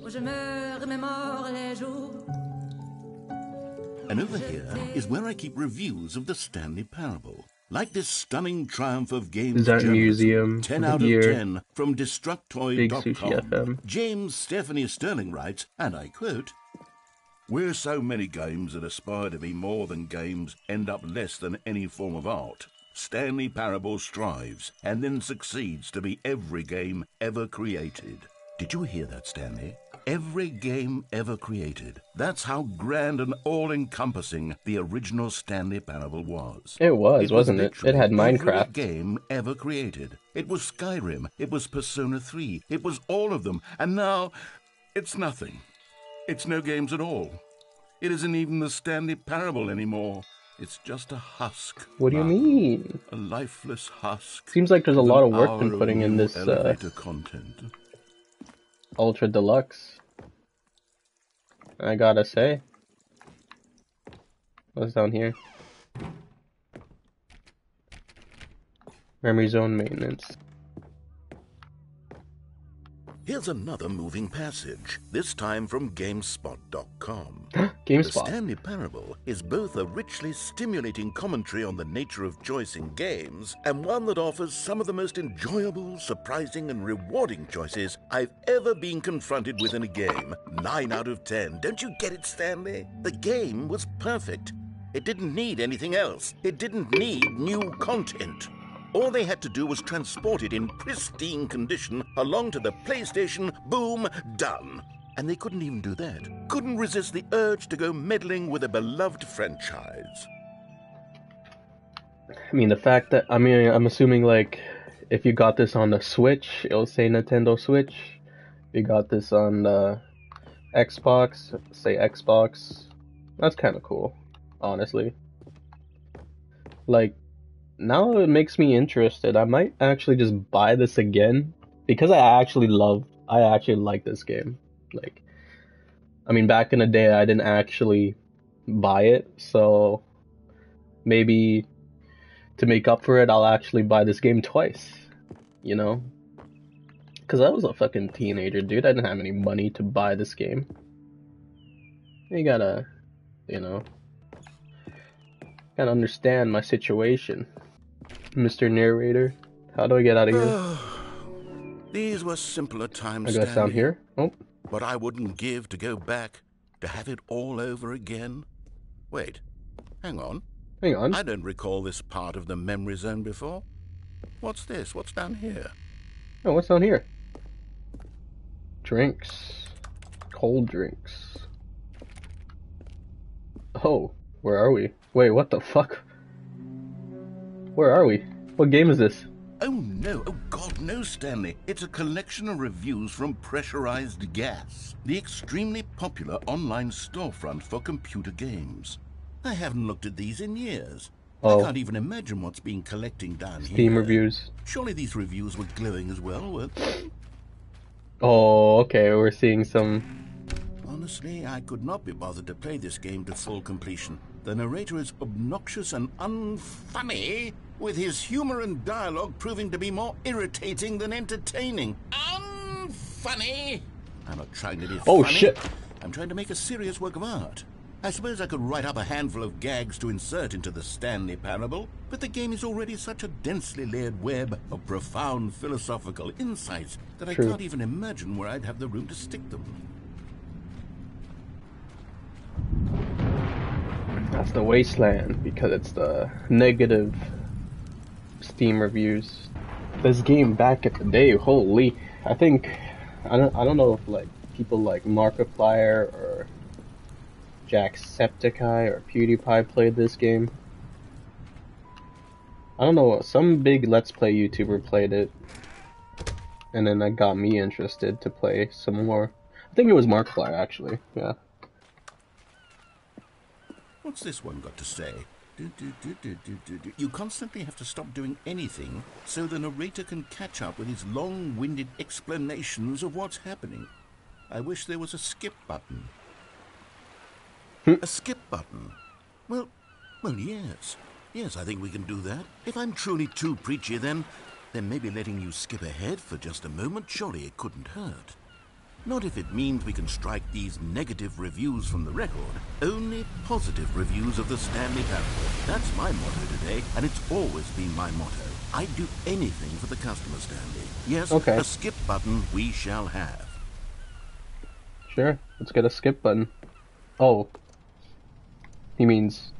où je me remémore les jours. And over here is where I keep reviews of the Stanley Parable. Like this stunning triumph of games journalism, museum 10 out of 10 from Destructoid.com. James Stephanie Sterling writes, and I quote, "Where so many games that aspire to be more than games end up less than any form of art, Stanley Parable strives and then succeeds to be every game ever created." Did you hear that, Stanley? Every game ever created. That's how grand and all-encompassing the original Stanley Parable was. It was, wasn't it? It had Minecraft. Every game ever created. It was Skyrim. It was Persona 3. It was all of them. And now, it's nothing. It's no games at all. It isn't even the Stanley Parable anymore. It's just a husk. What do you mean? A lifeless husk. Seems like there's a lot of work been putting in this elevator content. Ultra Deluxe. I gotta say. What's down here? Memory zone maintenance. Here's another moving passage, this time from GameSpot.com. GameSpot. The Stanley Parable is both a richly stimulating commentary on the nature of choice in games, and one that offers some of the most enjoyable, surprising, and rewarding choices I've ever been confronted with in a game. 9 out of 10. Don't you get it, Stanley? The game was perfect. It didn't need anything else. It didn't need new content. All they had to do was transport it in pristine condition along to the PlayStation, boom, done. And they couldn't even do that. Couldn't resist the urge to go meddling with a beloved franchise. I mean, the fact that, I'm assuming, like, if you got this on the Switch, it'll say Nintendo Switch. If you got this on the Xbox, say Xbox. That's kind of cool, honestly. Like, now it makes me interested. I might actually just buy this again because I actually like this game. Like, I mean, back in the day I didn't actually buy it, so maybe to make up for it I'll actually buy this game twice, you know? Because I was a fucking teenager, dude. I didn't have any money to buy this game. You gotta, you know, gotta understand my situation. Mr. Narrator, how do I get out of here? These were simpler times, I guess down here? Oh. But I wouldn't give to go back, to have it all over again. Wait, hang on. Hang on. I don't recall this part of the memory zone before. What's this? What's down here? Oh, what's down here? Drinks. Cold drinks. Oh, where are we? Wait, what the fuck? Where are we? What game is this? Oh no, oh god no, Stanley. It's a collection of reviews from Pressurized Gas, the extremely popular online storefront for computer games. I haven't looked at these in years. Oh. I can't even imagine what's been collecting down here. Steam reviews. Surely these reviews were glowing as well, weren't they? Oh, okay, we're seeing some... Honestly, I could not be bothered to play this game to full completion. the narrator is obnoxious and unfunny, with his humor and dialogue proving to be more irritating than entertaining. Unfunny? I'm not trying to be Oh, funny. shit. I'm trying to make a serious work of art. I suppose I could write up a handful of gags to insert into the Stanley Parable, but the game is already such a densely layered web of profound philosophical insights that I True. can't even imagine where I'd have the room to stick them. That's the Wasteland, because it's the negative Steam reviews. This game back in the day, holy, I don't know if like people like Markiplier or Jacksepticeye or PewDiePie played this game. I don't know, some big Let's Play YouTuber played it, and then that got me interested to play some more. I think it was Markiplier, actually, yeah. What's this one got to say? You constantly have to stop doing anything so the narrator can catch up with his long-winded explanations of what's happening. I wish there was a skip button. A skip button? Well, yes. Yes, I think we can do that. If I'm truly too preachy, then maybe letting you skip ahead for just a moment, surely it couldn't hurt. Not if it means we can strike these negative reviews from the record. Only positive reviews of the Stanley Parable. That's my motto today, and it's always been my motto. I'd do anything for the customer, Stanley. Yes, Okay. a skip button we shall have. Sure, let's get a skip button. Oh. He means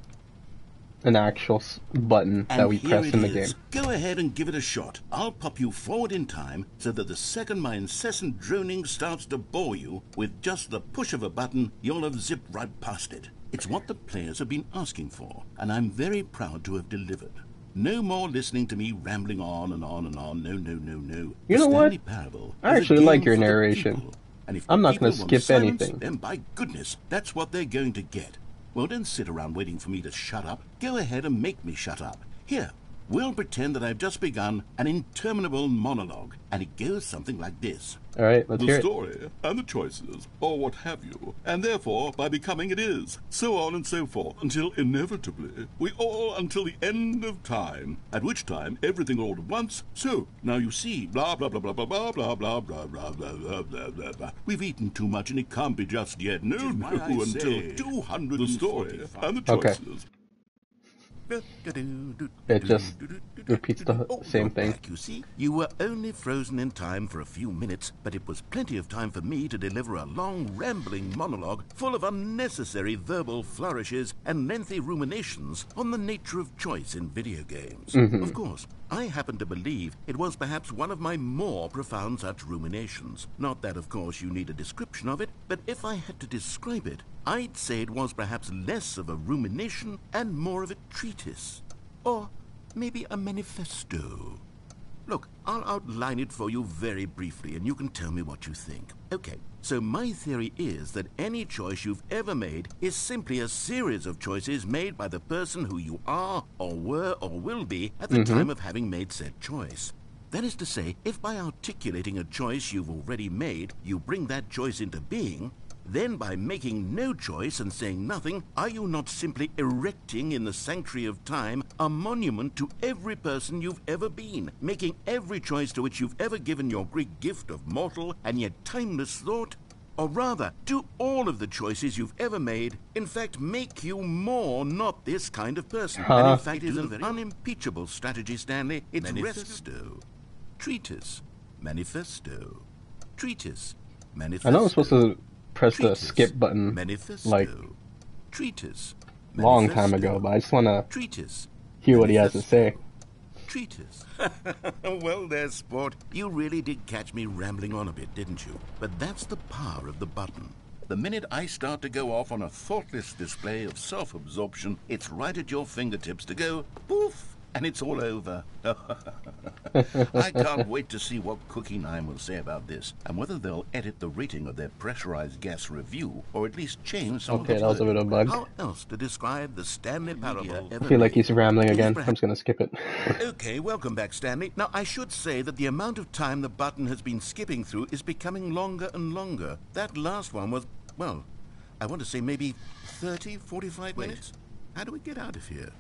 an actual button that And we here press it in the is. game. Go ahead and give it a shot. I'll pop you forward in time so that the second my incessant droning starts to bore you, with just the push of a button, you'll have zipped right past it. It's what the players have been asking for, and I'm very proud to have delivered. No more listening to me rambling on and on and on. No. You know what? Stanley Parable I is a actually like game your for the narration. people. And if I'm the not gonna people want skip silence, anything. then by goodness, that's what they're going to get. Well, don't sit around waiting for me to shut up. Go ahead and make me shut up. Here, we'll pretend that I've just begun an interminable monologue, and it goes something like this. Alright, let's hear The it. story and the choices, or what have you, and therefore by becoming it is, so on and so forth, until inevitably we all until the end of time, at which time everything all at once. So now you see, blah blah blah blah blah blah blah blah blah blah blah blah blah blah blah. We've eaten too much and it can't be just yet. No, until 200. The story and the Okay. choices. It just repeats the same you're thing. back, you see? You were only frozen in time for a few minutes, but it was plenty of time for me to deliver a long, rambling monologue full of unnecessary verbal flourishes and lengthy ruminations on the nature of choice in video games. Of course, I happen to believe it was perhaps one of my more profound such ruminations. Not that, of course, you need a description of it, but if I had to describe it, I'd say it was perhaps less of a rumination and more of a treatise. Or maybe a manifesto. Look, I'll outline it for you very briefly, and you can tell me what you think. Okay, so my theory is that any choice you've ever made is simply a series of choices made by the person who you are, or were, or will be at the time of having made said choice. That is to say, if by articulating a choice you've already made, you bring that choice into being, then by making no choice and saying nothing, are you not simply erecting in the sanctuary of time a monument to every person you've ever been, making every choice to which you've ever given your great gift of mortal and yet timeless thought? Or rather, do all of the choices you've ever made, in fact, make you more not this kind of person? And in fact, it is an unimpeachable strategy, Stanley. It's manifesto, treatise, manifesto, treatise, manifesto. I know I'm supposed to press the Treatise, skip button manifesto, like treatise, long time manifesto, ago, but I just want to treatise, hear what he has to say. treatise. Well there, sport. You really did catch me rambling on a bit, didn't you? But that's the power of the button. The minute I start to go off on a thoughtless display of self-absorption, it's right at your fingertips to go poof, and it's all over. I can't wait to see what Cookie 9 will say about this, and whether they'll edit the rating of their pressurized gas review, or at least change some Okay, of the that was a bit of a bug. How else to describe the Stanley Parable I feel like he's rambling again. I'm just going to skip it. Okay, welcome back, Stanley. Now, I should say that the amount of time the button has been skipping through is becoming longer and longer. That last one was, well, I want to say maybe 30, 45 minutes. How do we get out of here?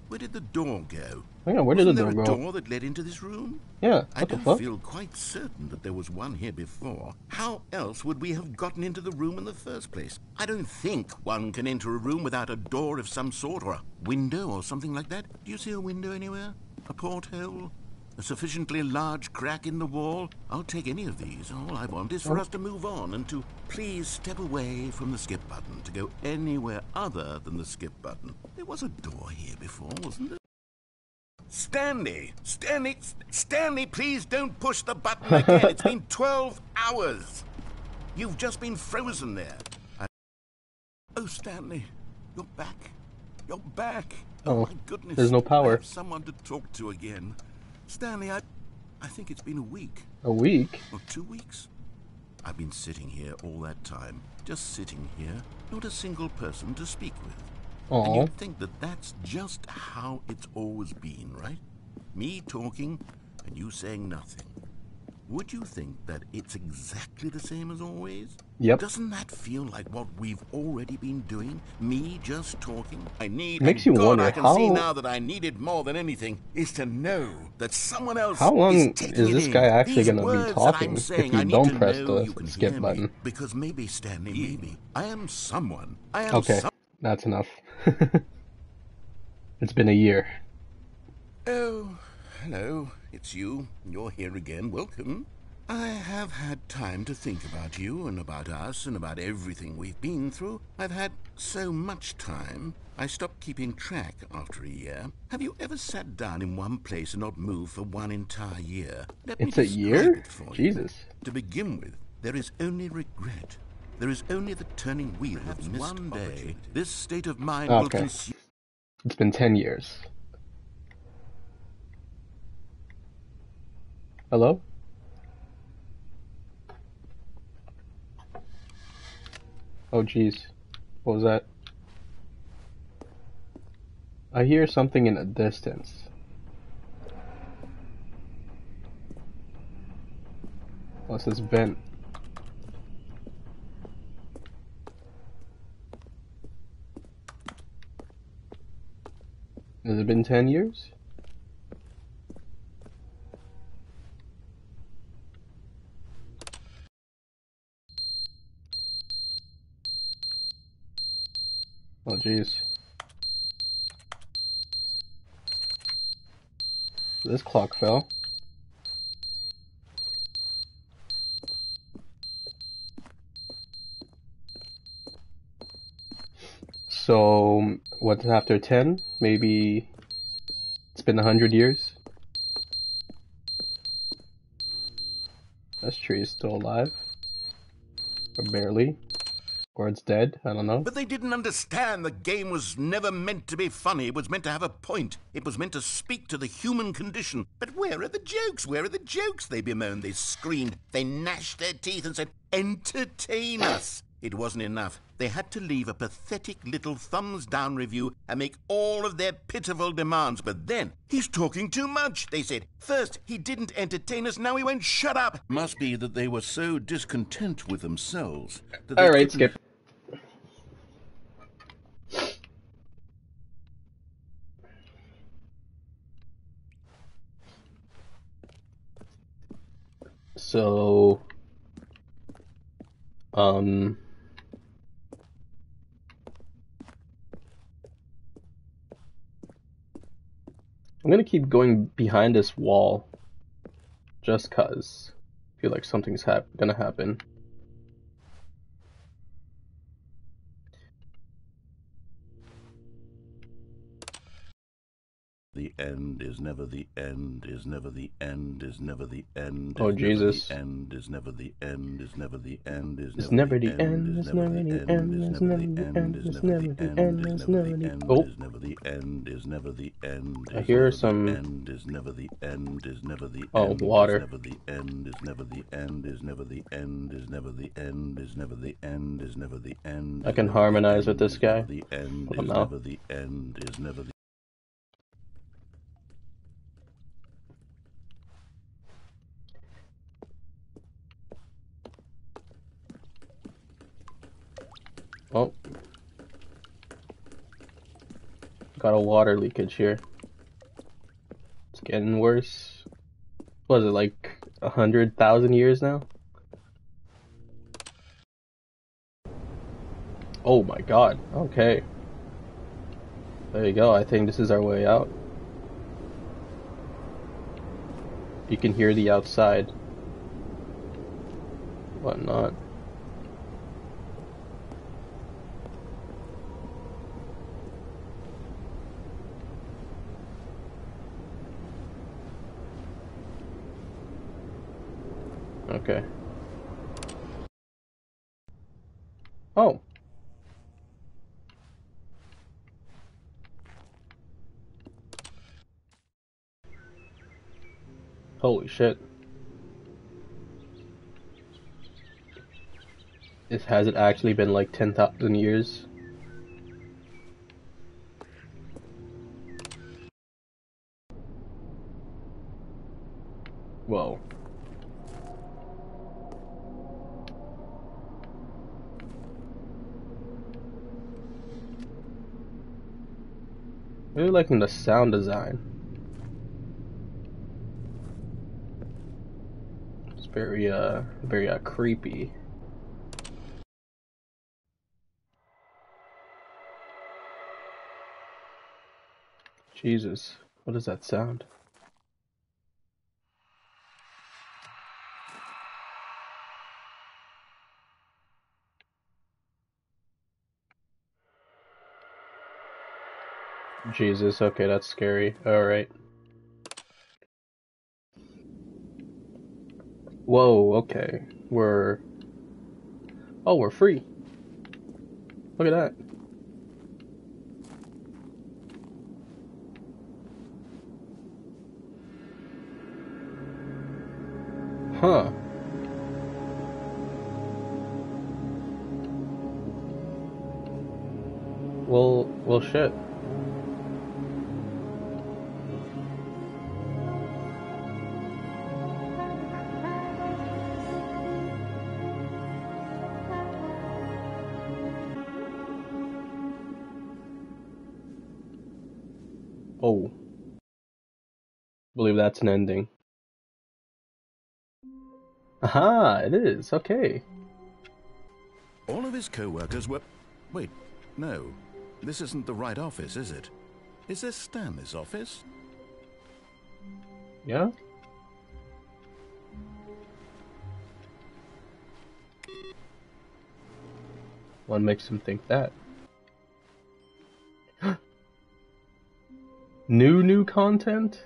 Where did the door go? Oh, yeah, where did the door Wasn't there go? a door that led into this room? Yeah, I what the don't fuck? feel quite certain that there was one here before. How else would we have gotten into the room in the first place? I don't think one can enter a room without a door of some sort, or a window or something like that. Do you see a window anywhere? A porthole? A sufficiently large crack in the wall? I'll take any of these. All I want is for us to move on and to please step away from the skip button, to go anywhere other than the skip button. There was a door here before, wasn't there? Stanley, please don't push the button again. It's been 12 hours. You've just been frozen there. Oh, Stanley, you're back. You're back. Oh, my goodness. There's no power. I have someone to talk to again. Stanley, I think it's been a week. A week? Or 2 weeks. I've been sitting here all that time. Just sitting here. Not a single person to speak with. And Aw. you'd think that that's just how it's always been, right? Me talking and you saying nothing. Would you think that it's exactly the same as always? Yep. Doesn't that feel like what we've already been doing? Me just talking? Makes you wonder I can how... see now that I need it more than anything is to know that someone else How long is taking is this it guy in. actually These going to be words that talking I'm if saying, you I need don't to press know you the can skip hear button? me. Because maybe, Stanley, maybe I am someone. I am Okay, that's enough. It's been a year. Oh, hello. It's you. You're here again. Welcome. I have had time to think about you and about us and about everything we've been through. I've had so much time. I stopped keeping track after a year. Have you ever sat down in one place and not moved for one entire year? Let me It's a describe year? it for you. Jesus. To begin with, there is only regret. There is only the turning wheel of missed one day. This state of mind will Okay. consume. It's been 10 years. Hello? Oh, jeez. What was that? I hear something in the distance. What's this vent? Has it been 10 years? Oh, jeez. This clock fell. So, what's after 10? Maybe it's been 100 years? This tree is still alive. Or barely. Or it's dead, I don't know. But they didn't understand the game was never meant to be funny. It was meant to have a point. It was meant to speak to the human condition. But where are the jokes? Where are the jokes? They bemoaned, they screamed, they gnashed their teeth and said, entertain us. It wasn't enough. They had to leave a pathetic little thumbs-down review and make all of their pitiful demands. But then, he's talking too much, they said. First, he didn't entertain us, now he won't shut up. Must be that they were so discontent with themselves that they Alright, couldn't... skip. So, I'm gonna keep going behind this wall, just cause I feel like something's gonna happen. The end is never the end, is never the end, is never the end. Oh, Jesus. The end is never the end, is never the end, is It's never never the end, it's never the end, it's never the end, it's never the end, it's never the... Oh! is never the end, is never the end. I hear some... End is never the end, is never the end. Oh, water. Is never the end, is never the end, is never the end, is never the end, is never the end, is never the end. I can harmonize with this guy. The end is never the end, is never the... Oh. Got a water leakage here. It's getting worse. Was it like 100,000 years now? Oh my god. Okay. There you go. I think this is our way out. You can hear the outside. Whatnot. Okay. Oh. Holy shit. Has it actually been like 10,000 years? Whoa. Really liking the sound design. It's very creepy. Jesus, what is that sound? Jesus, okay, that's scary. Alright. Whoa, okay. We're free. Look at that. Huh. Well, shit. Oh. Believe that's an ending. Aha, it is. Okay. All of his co-workers were... Wait, no. This isn't the right office, is it? Is this Stanley's office? Yeah? What makes him think that? New content?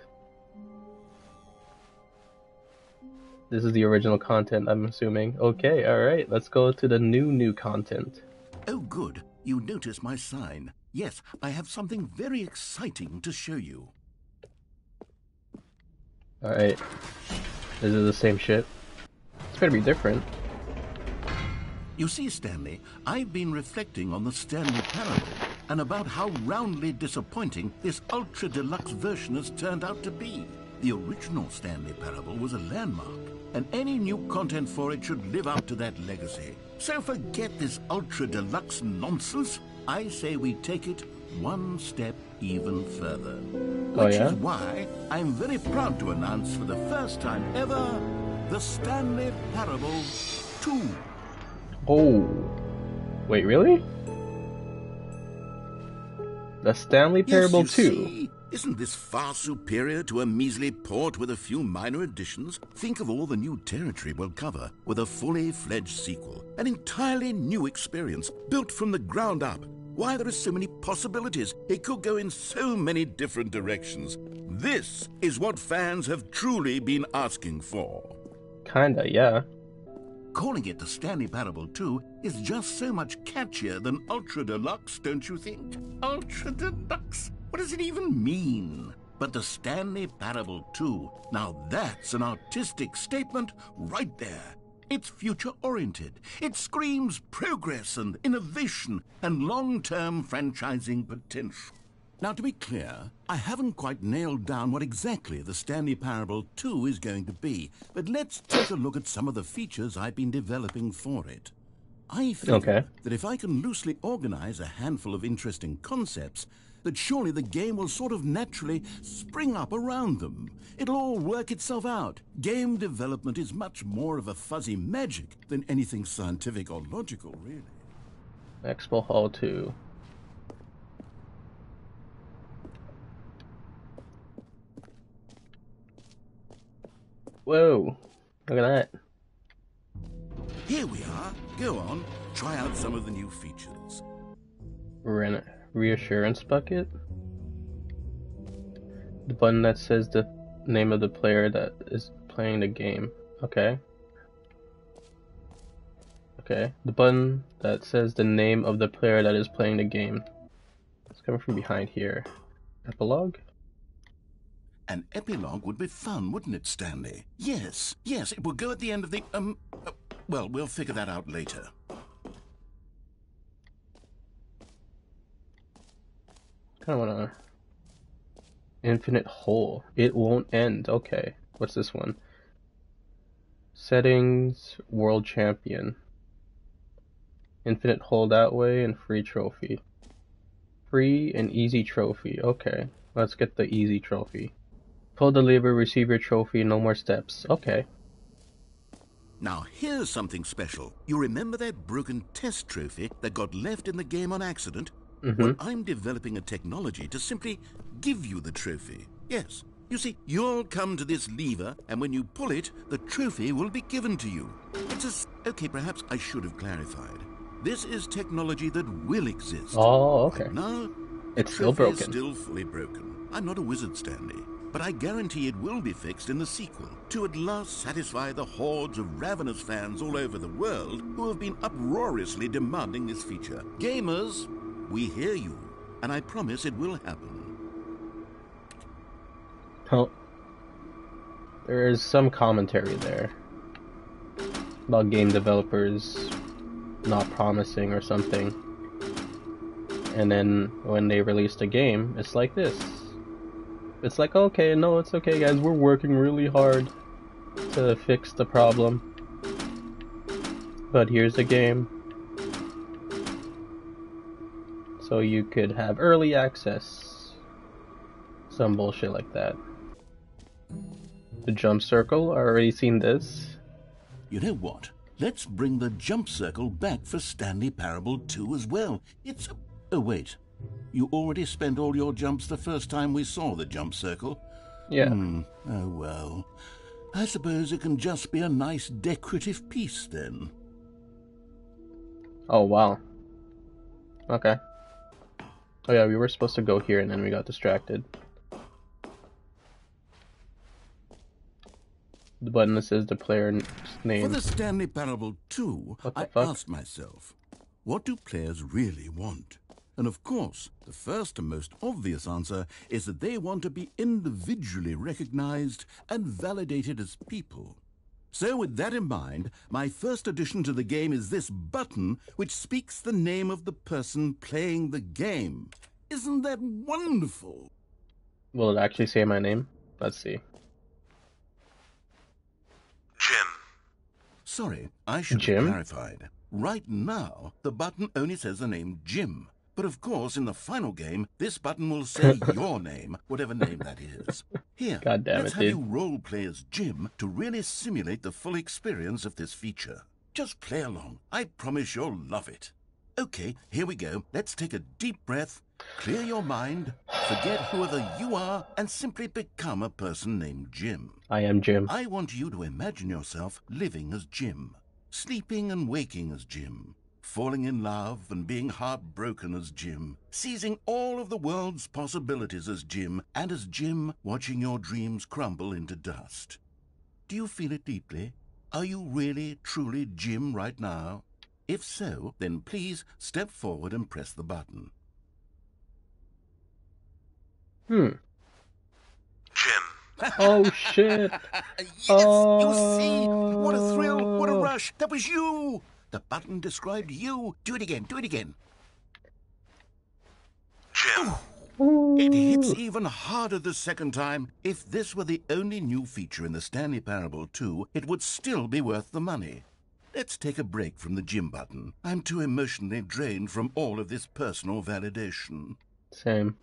This is the original content, I'm assuming. Okay, alright, let's go to the new content. Oh, good. You notice my sign. Yes, I have something very exciting to show you. Alright. This is the same shit. It's gonna be different. You see, Stanley, I've been reflecting on the Stanley Parable and about how roundly disappointing this ultra deluxe version has turned out to be. The original Stanley Parable was a landmark, and any new content for it should live up to that legacy. So forget this ultra deluxe nonsense. I say we take it one step even further. Which is why I'm very proud to announce for the first time ever, the Stanley Parable 2. Oh. Wait, really? The Stanley Parable 2? See? Isn't this far superior to a measly port with a few minor additions? Think of all the new territory we'll cover with a fully fledged sequel. An entirely new experience, built from the ground up. Why, there are so many possibilities. It could go in so many different directions. This is what fans have truly been asking for. Kinda, yeah. Calling it the Stanley Parable 2 is just so much catchier than Ultra Deluxe, don't you think? Ultra Deluxe? What does it even mean? But the Stanley Parable 2, now that's an artistic statement right there. It's future-oriented. It screams progress and innovation and long-term franchising potential. Now, to be clear, I haven't quite nailed down what exactly the Stanley Parable 2 is going to be, but let's take a look at some of the features I've been developing for it. I feel that if I can loosely organize a handful of interesting concepts, that surely the game will sort of naturally spring up around them. It'll all work itself out. Game development is much more of a fuzzy magic than anything scientific or logical, really. Expo Hall 2. Whoa, look at that. Here we are. Go on, try out some of the new features. Reassurance bucket. The button that says the name of the player that is playing the game. Okay. Okay. The button that says the name of the player that is playing the game. It's coming from behind here. Epilogue? An epilogue would be fun, wouldn't it, Stanley? Yes, it will go at the end of the, well, we'll figure that out later. Kind of wanna... Infinite hole. It won't end. Okay. What's this one? Settings, world champion. Infinite hole that way and free trophy. Free and easy trophy. Okay. Let's get the easy trophy. Pull the lever, receive your trophy, no more steps. Okay. Now here's something special. You remember that broken test trophy that got left in the game on accident? Well, I'm developing a technology to simply give you the trophy. Yes. You see, you'll come to this lever, and when you pull it, the trophy will be given to you. It's okay, perhaps I should have clarified. This is technology that will exist. Oh, okay. Right now, it's still broken. It's still fully broken. I'm not a wizard, Stanley, but I guarantee it will be fixed in the sequel to at last satisfy the hordes of ravenous fans all over the world who have been uproariously demanding this feature. Gamers, we hear you, and I promise it will happen. Oh. There is some commentary there about game developers not promising or something. And then when they release the game, it's like this. It's like, okay, no, it's okay guys, we're working really hard to fix the problem. But here's the game. So you could have early access. Some bullshit like that. The jump circle, I already seen this. You know what? Let's bring the jump circle back for Stanley Parable 2 as well. It's... Oh, wait. You already spent all your jumps the first time we saw the jump circle? Yeah. Oh, well. I suppose it can just be a nice decorative piece, then. Oh, wow. Okay. Oh yeah, we were supposed to go here and then we got distracted. The button that says the player's name. For the Stanley Parable 2, I asked myself, what do players really want? And of course, the first and most obvious answer is that they want to be individually recognized and validated as people. So with that in mind, my first addition to the game is this button which speaks the name of the person playing the game. Isn't that wonderful? Will it actually say my name? Let's see. Jim. Sorry, I should have clarified. Right now, the button only says the name Jim. But of course, in the final game, this button will say your name, whatever name that is. Here, let's have you role-play as Jim to really simulate the full experience of this feature. Just play along. I promise you'll love it. Okay, here we go. Let's take a deep breath, clear your mind, forget whoever you are, and simply become a person named Jim. I am Jim. I want you to imagine yourself living as Jim, sleeping and waking as Jim, falling in love and being heartbroken as Jim, seizing all of the world's possibilities as Jim, and as Jim watching your dreams crumble into dust. Do you feel it deeply? Are you really, truly Jim right now? If so, then please step forward and press the button. Jim. Oh, shit. Yes, you see? What a thrill, what a rush. That was you. The button described you. Do it again, do it again. Jim. It hits even harder the second time. If this were the only new feature in the Stanley Parable 2, it would still be worth the money. Let's take a break from the Jim button. I'm too emotionally drained from all of this personal validation. Same.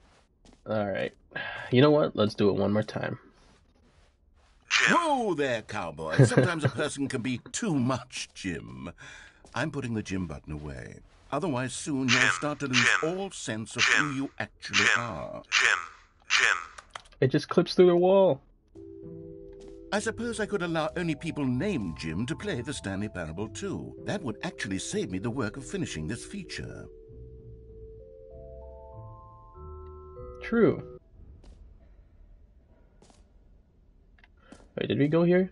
Alright. You know what? Let's do it one more time. Whoa there, cowboy. Sometimes a person can be too much, Jim. I'm putting the Jim button away. Otherwise, soon you'll start to lose all sense of who you actually are. Jim. It just clips through the wall. I suppose I could allow only people named Jim to play the Stanley Parable too. That would actually save me the work of finishing this feature. True. Wait, did we go here?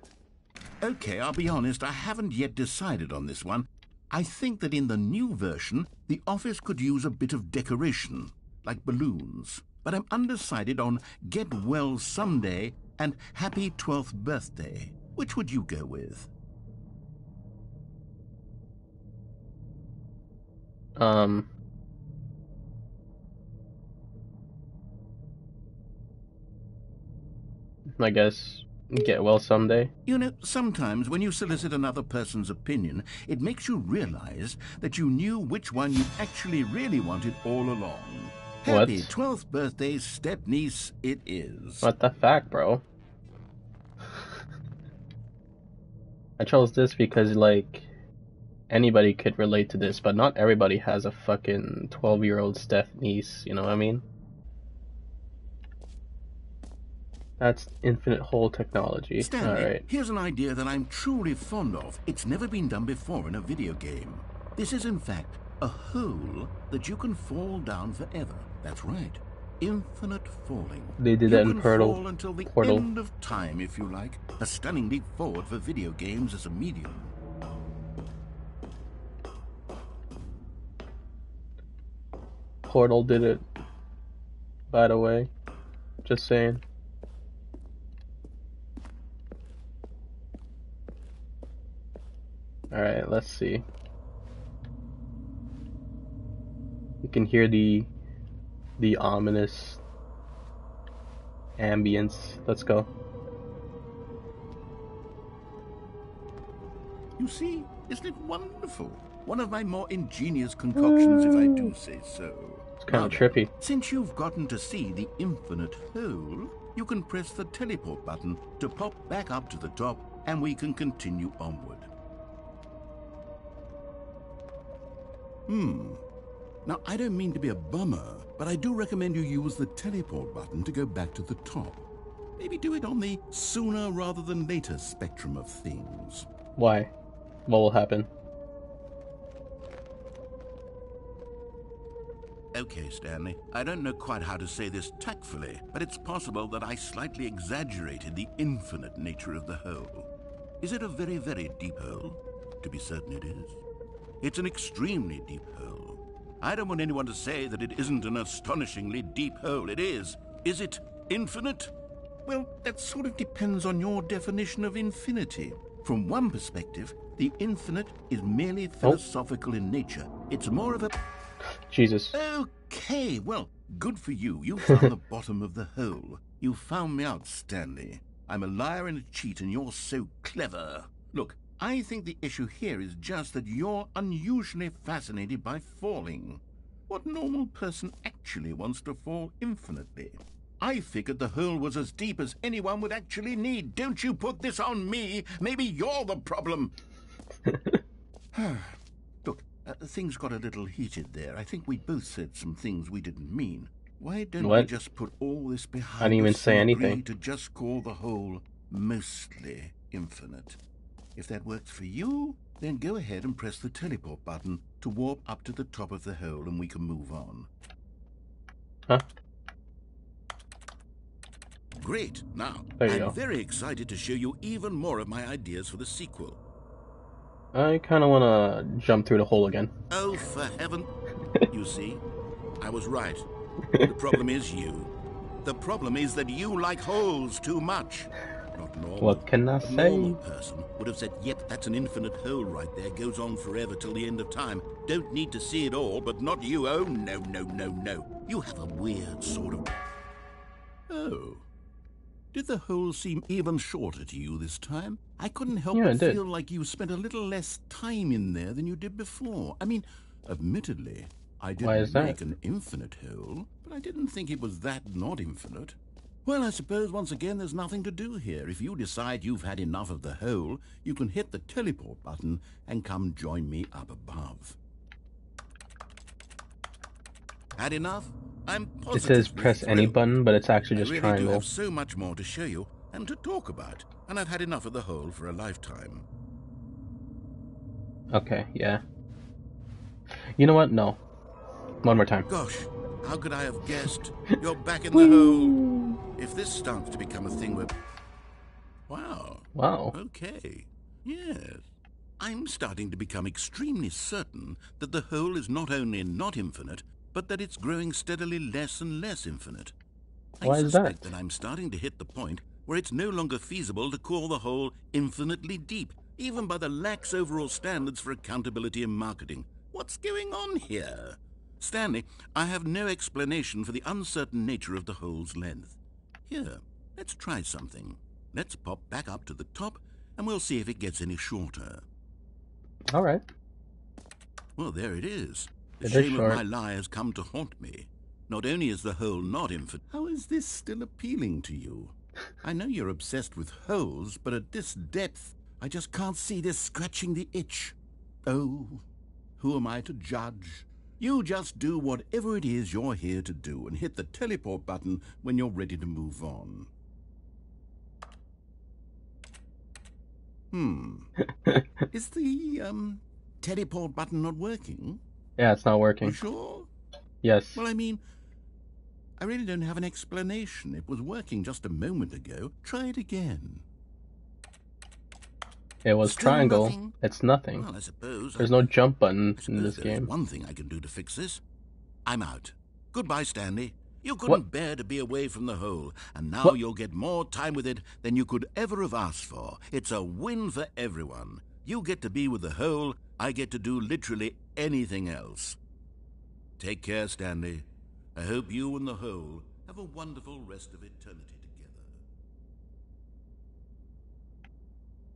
Okay, I'll be honest, I haven't yet decided on this one. I think that in the new version, the office could use a bit of decoration, like balloons. But I'm undecided on Get Well Someday and Happy 12th Birthday. Which would you go with? I guess Get Well Someday. You know, sometimes when you solicit another person's opinion, it makes you realize that you knew which one you actually really wanted all along. What? Happy 12th birthday, step-niece, it is. What the fuck, bro? I chose this because, like, anybody could relate to this, but not everybody has a fucking 12-year-old step niece, you know what I mean? That's infinite hole technology. Stanley, Alright. here's an idea that I'm truly fond of. It's never been done before in a video game. This is, in fact, a hole that you can fall down forever. That's right. Infinite falling. They did you that in can Portal. fall until the Portal. end of time, if you like. A stunning leap forward for video games as a medium. Portal did it, by the way. Just saying. Alright, let's see. You can hear the ominous ambience. Let's go. You see, isn't it wonderful? One of my more ingenious concoctions, if I do say so. It's kind of Now trippy. then, since you've gotten to see the infinite hole, you can press the teleport button to pop back up to the top, and we can continue onward. Now, I don't mean to be a bummer, but I do recommend you use the teleport button to go back to the top. Maybe do it on the sooner rather than later spectrum of things. Why? What will happen? Okay, Stanley, I don't know quite how to say this tactfully, but it's possible that I slightly exaggerated the infinite nature of the hole. Is it a very, very deep hole? To be certain it is. It's an extremely deep hole. I don't want anyone to say that it isn't an astonishingly deep hole. It is. Is it infinite? Well, that sort of depends on your definition of infinity. From one perspective, the infinite is merely philosophical in nature. It's more of a... Jesus. Okay, well, good for you. You found the bottom of the hole. You found me out, Stanley. I'm a liar and a cheat, and you're so clever. Look, I think the issue here is just that you're unusually fascinated by falling. What normal person actually wants to fall infinitely? I figured the hole was as deep as anyone would actually need. Don't you put this on me. Maybe you're the problem. Look, things got a little heated there. I think we both said some things we didn't mean. Why don't we just put all this behind us? I didn't even say anything. Agree to just call the hole mostly infinite. If that works for you, then go ahead and press the teleport button to warp up to the top of the hole and we can move on. Huh? Great. Now, There you I'm go. very excited to show you even more of my ideas for the sequel. I kind of want to jump through the hole again. Oh, for heaven. You see, I was right. The problem is you. The problem is that you like holes too much. Not normal. What can I A say? normal person would have said, yep, that's an infinite hole right there. Goes on forever till the end of time. Don't need to see it all, but not you. Oh, no, no, no, no. You have a weird sort of... Oh. Did the hole seem even shorter to you this time? I couldn't help but feel like you spent a little less time in there than you did before. I mean, admittedly, I Why is didn't that? make an infinite hole, but I didn't think it was that not infinite. Well, I suppose once again there's nothing to do here. If you decide you've had enough of the hole, you can hit the teleport button and come join me up above. Had enough? I'm It positively says press any thrilled. button, but it's actually I just really do triangle. have so much more to show you and to talk about, and I've had enough of the hole for a lifetime. Okay, yeah. You know what? No. One more time. Gosh, how could I have guessed? You're back in the hole. If this starts to become a thing where... Wow. Wow. Okay. Yes. I'm starting to become extremely certain that the hole is not only not infinite, but that it's growing steadily less and less infinite. Why I is suspect that? that I'm starting to hit the point where it's no longer feasible to call the hole infinitely deep, even by the lax overall standards for accountability and marketing. What's going on here? Stanley, I have no explanation for the uncertain nature of the hole's length. Here, let's try something. Let's pop back up to the top, and we'll see if it gets any shorter. Alright. Well, there it is. The It is shame of short. my lie has come to haunt me. Not only is the hole not infinite, how is this still appealing to you? I know you're obsessed with holes, but at this depth, I just can't see this scratching the itch. Oh, who am I to judge? You just do whatever it is you're here to do and hit the teleport button when you're ready to move on. Is the, teleport button not working? Yeah, it's not You working. sure? Yes. Well, I mean, I really don't have an explanation. It was working just a moment ago. Try it again. It was Still triangle. nothing? It's nothing. Well, I suppose... There's no jump button I in this suppose there's game. one thing I can do to fix this. I'm out. Goodbye, Stanley. You couldn't What? bear to be away from the hole, and now What? you'll get more time with it than you could ever have asked for. It's a win for everyone. You get to be with the hole, I get to do literally anything else. Take care, Stanley. I hope you and the hole have a wonderful rest of eternity together.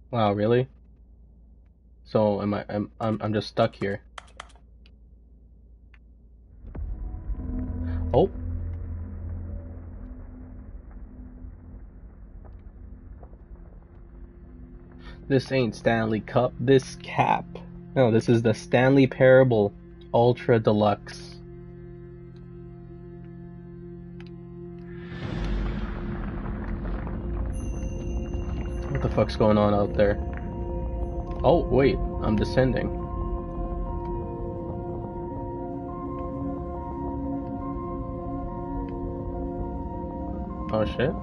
Wow, really? So I'm just stuck here. Oh. This ain't Stanley Cup, this cap. No, this is the Stanley Parable Ultra Deluxe. What the fuck's going on out there? Oh, wait, I'm descending. Oh shit.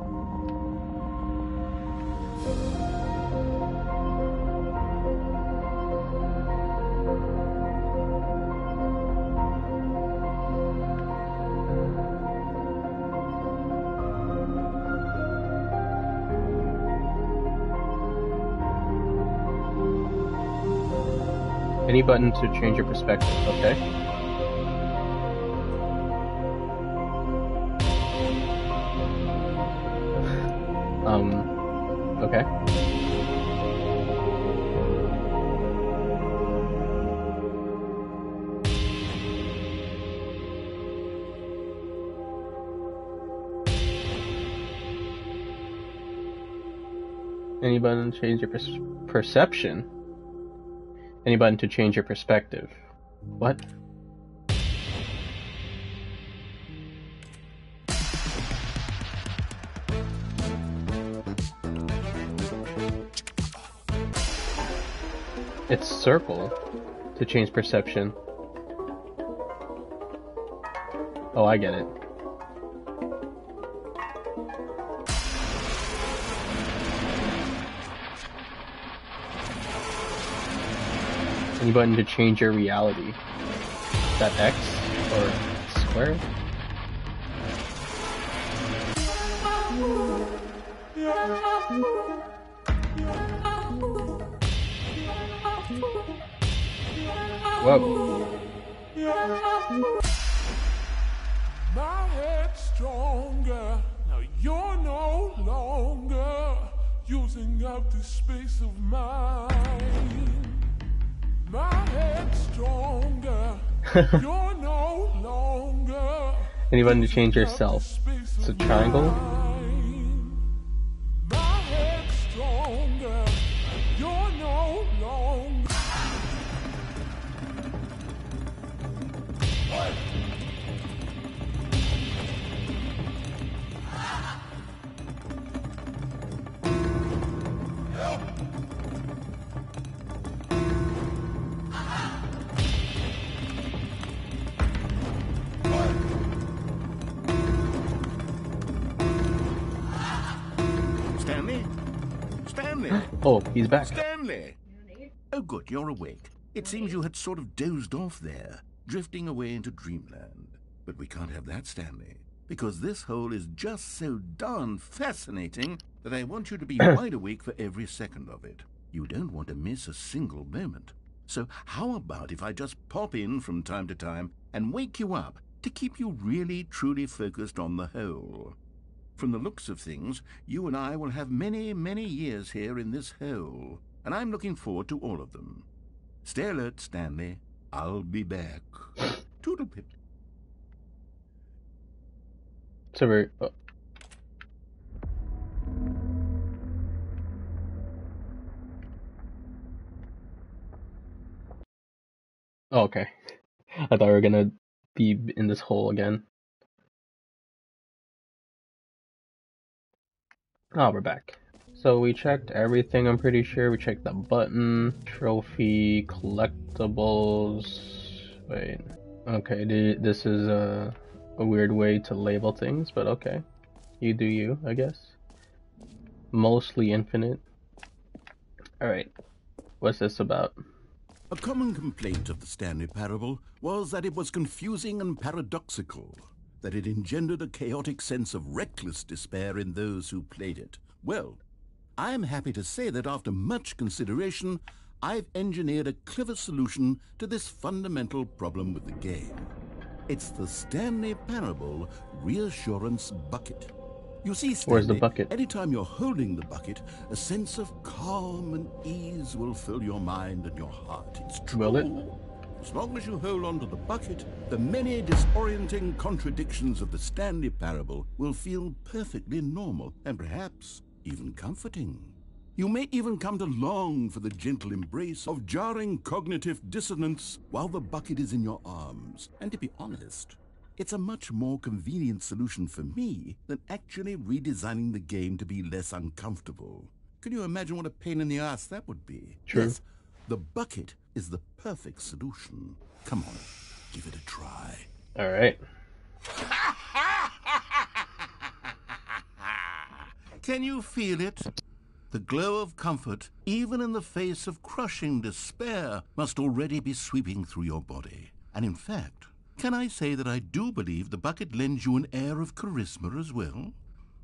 Any button to change your perspective, okay? Okay. Any button to change your perception? Any button to change your perspective? What? It's circle to change perception. Oh, I get it. Any button to change your reality. Is that X or square? Whoa. My head's stronger. Now you're no longer using up the space of mine. My head's stronger. You're no longer And you want to change using up yourself. the space It's a of triangle. mine. My head's stronger. You're no longer. Stanley? Stanley? Oh, he's back. Stanley! Oh, good, you're awake. It seems you had sort of dozed off there, drifting away into dreamland. But we can't have that, Stanley, because this hole is just so darn fascinating that I want you to be wide awake for every second of it. You don't want to miss a single moment. So how about if I just pop in from time to time and wake you up to keep you really, truly focused on the hole? From the looks of things, you and I will have many, many years here in this hole, and I'm looking forward to all of them. Stay alert, Stanley. I'll be back. Toodlepip. So we're... Oh, okay. I thought we were gonna be in this hole again. Oh, we're back. So we checked everything, I'm pretty sure. We checked the button, trophy, collectibles. Wait. Okay, this is a weird way to label things, but okay. You do you, I guess. Mostly infinite. Alright. What's this about? A common complaint of the Stanley Parable was that it was confusing and paradoxical, that it engendered a chaotic sense of reckless despair in those who played it. Well, I'm happy to say that after much consideration, I've engineered a clever solution to this fundamental problem with the game. It's the Stanley Parable Reassurance Bucket. You see, Stanley, Where's the bucket? anytime you're holding the bucket, a sense of calm and ease will fill your mind and your heart. It's true. Will it? As long as you hold on to the bucket, the many disorienting contradictions of the Stanley Parable will feel perfectly normal and perhaps even comforting. You may even come to long for the gentle embrace of jarring cognitive dissonance while the bucket is in your arms. And to be honest, it's a much more convenient solution for me than actually redesigning the game to be less uncomfortable. Can you imagine what a pain in the ass that would be? True. Yes, the bucket is the perfect solution. Come on, give it a try. Alright. Can you feel it? The glow of comfort, even in the face of crushing despair, must already be sweeping through your body. And in fact, can I say that I do believe the bucket lends you an air of charisma as well?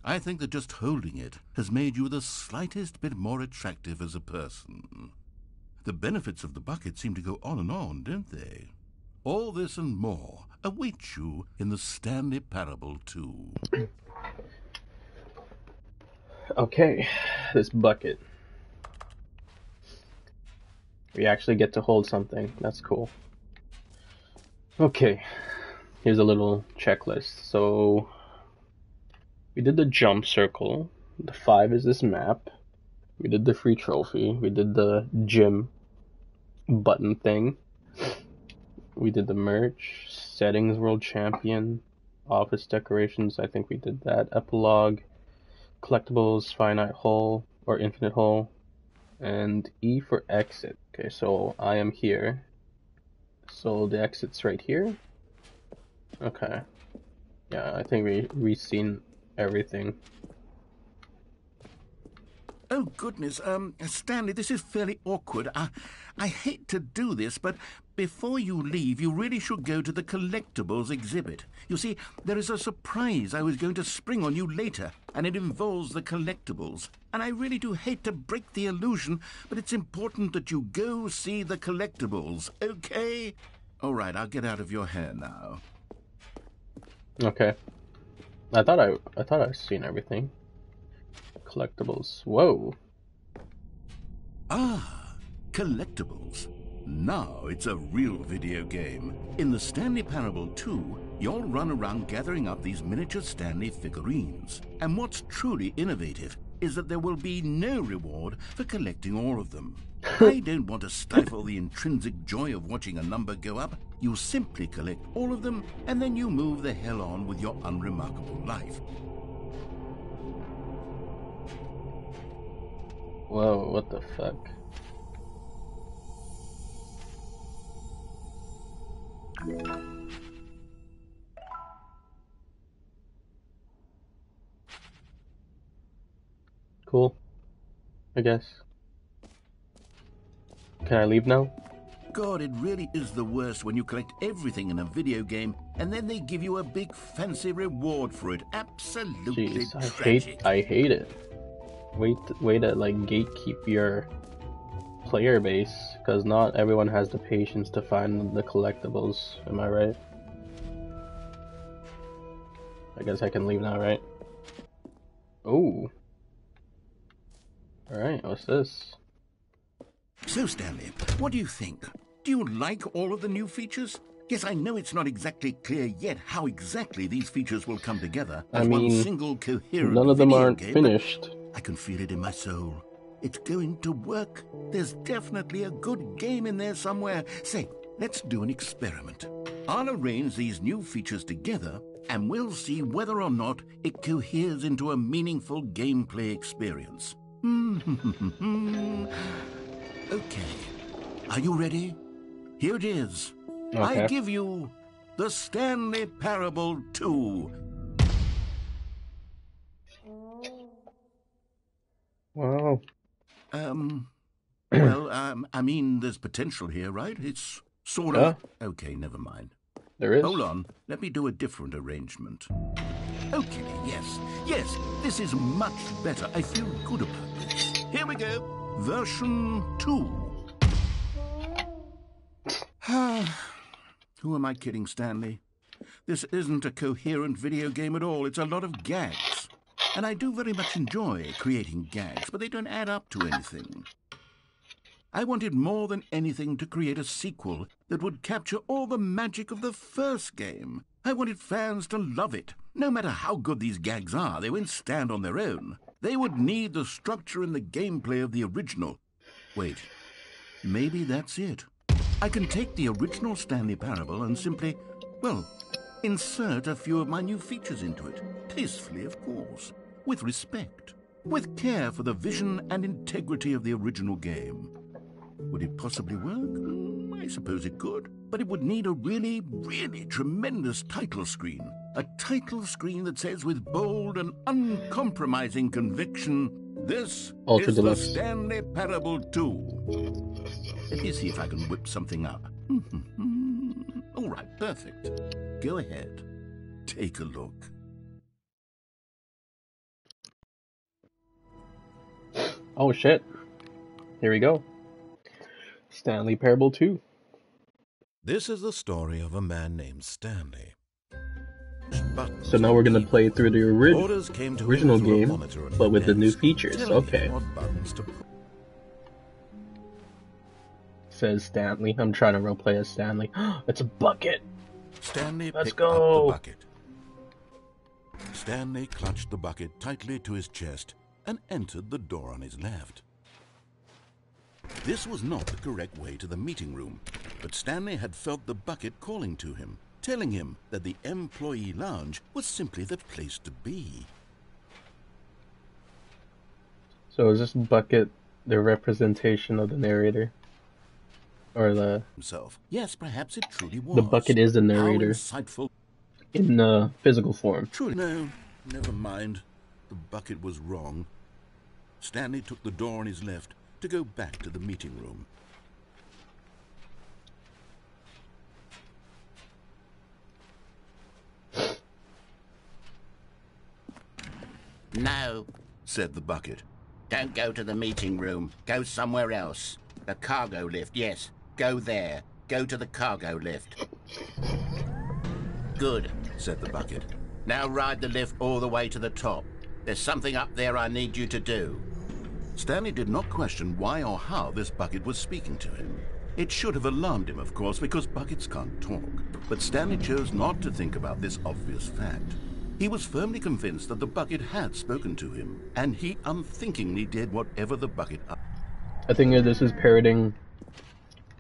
I think that just holding it has made you the slightest bit more attractive as a person. The benefits of the bucket seem to go on, don't they? All this and more await you in the Stanley Parable 2. Okay, this bucket. We actually get to hold something. That's cool. Okay, here's a little checklist. So, we did the jump circle. The 5 is this map. We did the free trophy. We did the gym button thing. We did the merch. Settings world champion. Office decorations, I think we did that. Epilogue. Collectibles, finite hole, or infinite hole. And E for exit. Okay, so I am here. So the exit's right here. Okay. Yeah, I think we've seen everything. Oh, goodness, Stanley, this is fairly awkward. I hate to do this, but before you leave, you really should go to the collectibles exhibit. You see, there is a surprise I was going to spring on you later, and it involves the collectibles. And I really do hate to break the illusion, but it's important that you go see the collectibles, okay? All right, I'll get out of your hair now. Okay. I thought I'd seen everything. Collectibles. Whoa. Ah, collectibles. Now it's a real video game. In the Stanley Parable 2, you'll run around gathering up these miniature Stanley figurines. And what's truly innovative is that there will be no reward for collecting all of them. I don't want to stifle the intrinsic joy of watching a number go up. You simply collect all of them, and then you move the hell on with your unremarkable life. Whoa, what the fuck? Cool, I guess. Can I leave now? God, it really is the worst when you collect everything in a video game and then they give you a big fancy reward for it. Absolutely Jeez, tragic. I hate it. Way to like gatekeep your player base, because not everyone has the patience to find the collectibles. Am I right? I guess I can leave now, right? Oh. Alright, what's this? So, Stanley, what do you think? Do you like all of the new features? Yes, I know it's not exactly clear yet how exactly these features will come together as one single coherent none of them video aren't game, finished. I can feel it in my soul. It's going to work. There's definitely a good game in there somewhere. Say, let's do an experiment. I'll arrange these new features together, and we'll see whether or not it coheres into a meaningful gameplay experience. Okay. Are you ready? Here it is. Okay. I give you the Stanley Parable 2. Wow. I mean, there's potential here, right? It's sort of... Okay, never mind. There is? Hold on. Let me do a different arrangement. Okay, yes, this is much better. I feel good about this. Here we go. Version 2. Who am I kidding, Stanley? This isn't a coherent video game at all. It's a lot of gags. And I do very much enjoy creating gags, but they don't add up to anything. I wanted more than anything to create a sequel that would capture all the magic of the first game. I wanted fans to love it. No matter how good these gags are, they won't stand on their own. They would need the structure and the gameplay of the original. Wait, maybe that's it. I can take the original Stanley Parable and simply, well, insert a few of my new features into it. Tastefully, of course. With respect. With care for the vision and integrity of the original game. Would it possibly work? I suppose it could. But it would need a really, really tremendous title screen. A title screen that says with bold and uncompromising conviction, this Ultra is Deluxe. the Stanley Parable 2. Let me see if I can whip something up. All right, perfect. Go ahead. Take a look. Oh shit. Here we go. Stanley Parable 2. This is the story of a man named Stanley. Buttons So now we're gonna play through the Orders came to him original through a game, monitor on but his with the new desk, features. telling Okay. him what buttons to push. Says Stanley. I'm trying to roleplay as Stanley. It's a bucket. Stanley Let's picked go. up the bucket. Stanley clutched the bucket tightly to his chest and entered the door on his left. This was not the correct way to the meeting room, but Stanley had felt the bucket calling to him, telling him that the employee lounge was simply the place to be. So is this bucket the representation of the narrator? Or the Himself. Yes, perhaps it truly was. The bucket is the How narrator. insightful. in physical form? Truly. No, never mind. The bucket was wrong. Stanley took the door on his left to go back to the meeting room. No, Said the bucket. don't go to the meeting room. Go somewhere else. The cargo lift, yes. Go there. Go to the cargo lift. Good. Said the bucket. Now ride the lift all the way to the top. There's something up there I need you to do. Stanley did not question why or how this bucket was speaking to him. It should have alarmed him, of course, because buckets can't talk. But Stanley chose not to think about this obvious fact. He was firmly convinced that the bucket had spoken to him, and he unthinkingly did whatever the bucket I think this is parroting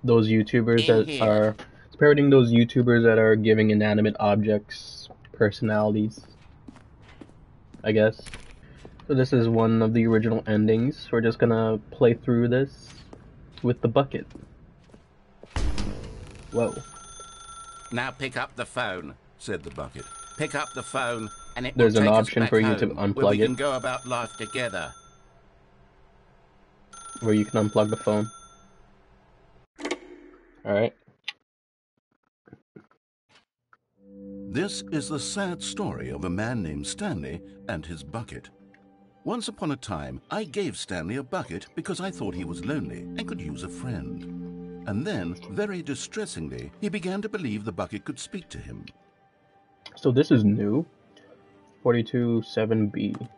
those YouTubers In that here. are... It's parroting those YouTubers that are giving inanimate objects personalities, I guess. So this is one of the original endings. We're just gonna play through this with the bucket. Whoa. Now pick up the phone. said the bucket. Pick up the phone, and it There's will an take us option back for you to home, unplug where we it. can go about life together. Where you can unplug the phone. Alright. This is the sad story of a man named Stanley and his bucket. Once upon a time, I gave Stanley a bucket because I thought he was lonely and could use a friend. And then, very distressingly, he began to believe the bucket could speak to him. So this is new. 42-7B.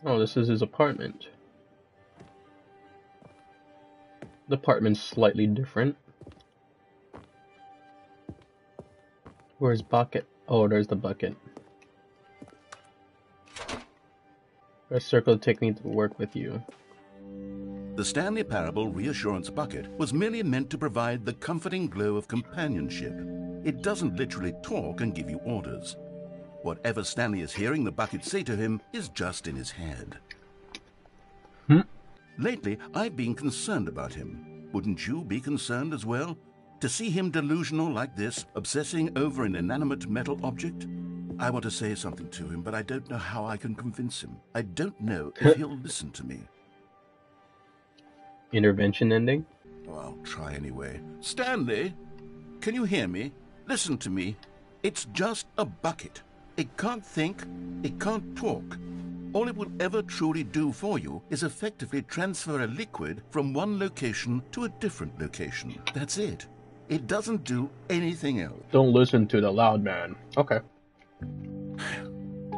Oh, this is his apartment. The apartment's slightly different. Where's bucket? Oh, there's the bucket. Press circle to take me to work with you. The Stanley Parable Reassurance Bucket was merely meant to provide the comforting glow of companionship. It doesn't literally talk and give you orders. Whatever Stanley is hearing the bucket say to him is just in his head. Lately, I've been concerned about him. Wouldn't you be concerned as well? To see him delusional like this, obsessing over an inanimate metal object? I want to say something to him, but I don't know how I can convince him. I don't know if he'll listen to me. Intervention ending? Oh, I'll try anyway. Stanley, can you hear me? Listen to me. It's just a bucket. It can't think, it can't talk. All it will ever truly do for you is effectively transfer a liquid from one location to a different location. That's it. It doesn't do anything else. Don't listen to the loud man. Okay.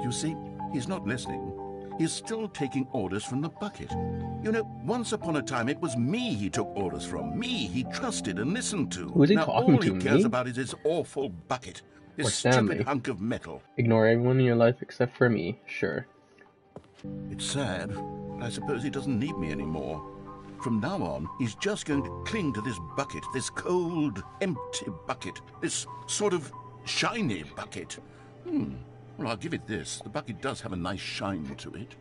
You see, he's not listening. He's still taking orders from the bucket. You know, once upon a time it was me he took orders from. Me he trusted and listened to. Who's he now talking all to, he cares me? about is his awful bucket. Or This Stanley? stupid hunk of metal. Ignore everyone in your life except for me. Sure. It's sad, but I suppose he doesn't need me anymore. From now on, he's just going to cling to this bucket, this cold, empty bucket, this sort of shiny bucket. Well, I'll give it this. The bucket does have a nice shine to it.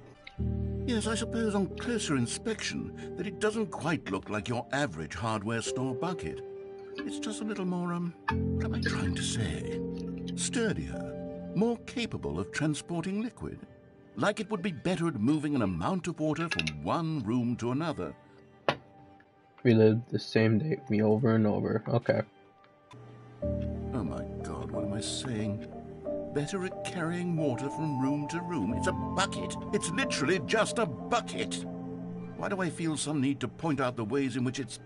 Yes, I suppose on closer inspection that it doesn't quite look like your average hardware store bucket. It's just a little more, what am I trying to say? Sturdier, more capable of transporting liquid. Like it would be better at moving an amount of water from one room to another. Relive the same day with me over and over. Okay. Oh my God, what am I saying? Better at carrying water from room to room. It's a bucket. It's literally just a bucket. Why do I feel some need to point out the ways in which it's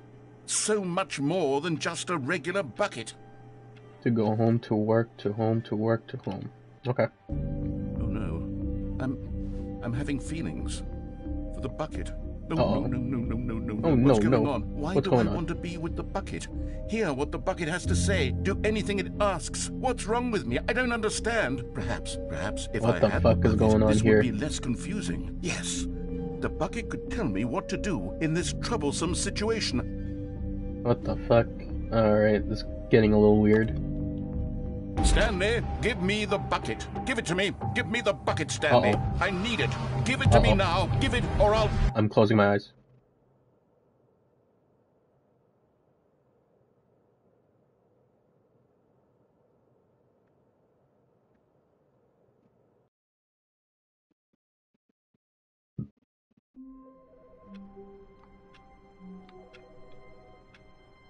so much more than just a regular bucket? To go home to work, to home, to work, to home. Okay. Oh no. I'm having feelings for the bucket. No, Uh-oh. no. Oh, What's no, going no. on? Why What's do I going on? want to be with the bucket? Hear what the bucket has to say. Do anything it asks. What's wrong with me? I don't understand. Perhaps, if What I the had fuck the is bucket, going on this here? would be less confusing. Yes. The bucket could tell me what to do in this troublesome situation. What the fuck? Alright, this is getting a little weird. Stanley, give me the bucket. Give it to me. Give me the bucket, Stanley. Uh-oh. I need it. Give it to me now. Give it, or I'll... I'm closing my eyes.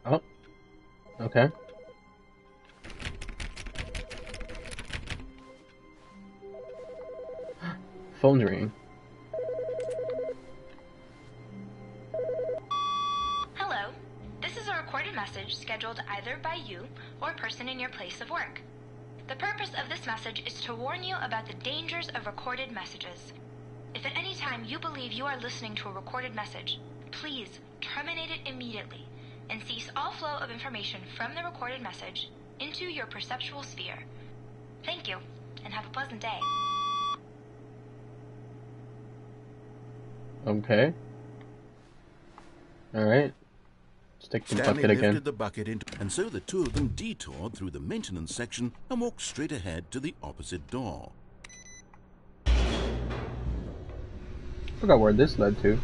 Oh. Okay. Phone's ringing. Hello. This is a recorded message scheduled either by you or a person in your place of work. The purpose of this message is to warn you about the dangers of recorded messages. If at any time you believe you are listening to a recorded message, please terminate it immediately and cease all flow of information from the recorded message into your perceptual sphere. Thank you, and have a pleasant day. Okay. Alright. Stick the Stanley bucket again. lifted the bucket into, and so the two of them detoured through the maintenance section and walked straight ahead to the opposite door. Forgot where this led to.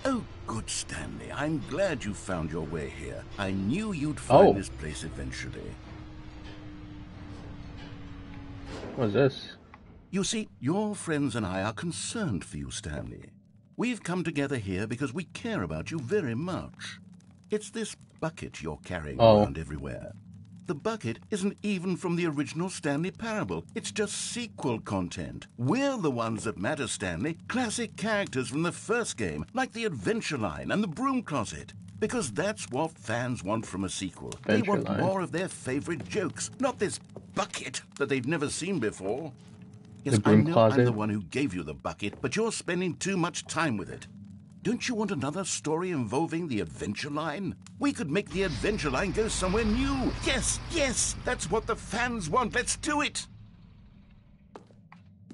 Oh, good, Stanley. I'm glad you found your way here. I knew you'd find this place eventually. What's this? You see, your friends and I are concerned for you, Stanley. We've come together here because we care about you very much. It's this bucket you're carrying around everywhere. The bucket isn't even from the original Stanley Parable. It's just sequel content. We're the ones that matter, Stanley. Classic characters from the first game, like the Adventure Line and the Broom Closet. Because that's what fans want from a sequel. They want more of their favorite jokes, not this bucket that they've never seen before. Yes, I know I'm the one who gave you the bucket, but you're spending too much time with it. Don't you want another story involving the Adventure Line? We could make the Adventure Line go somewhere new. Yes, yes, that's what the fans want. Let's do it.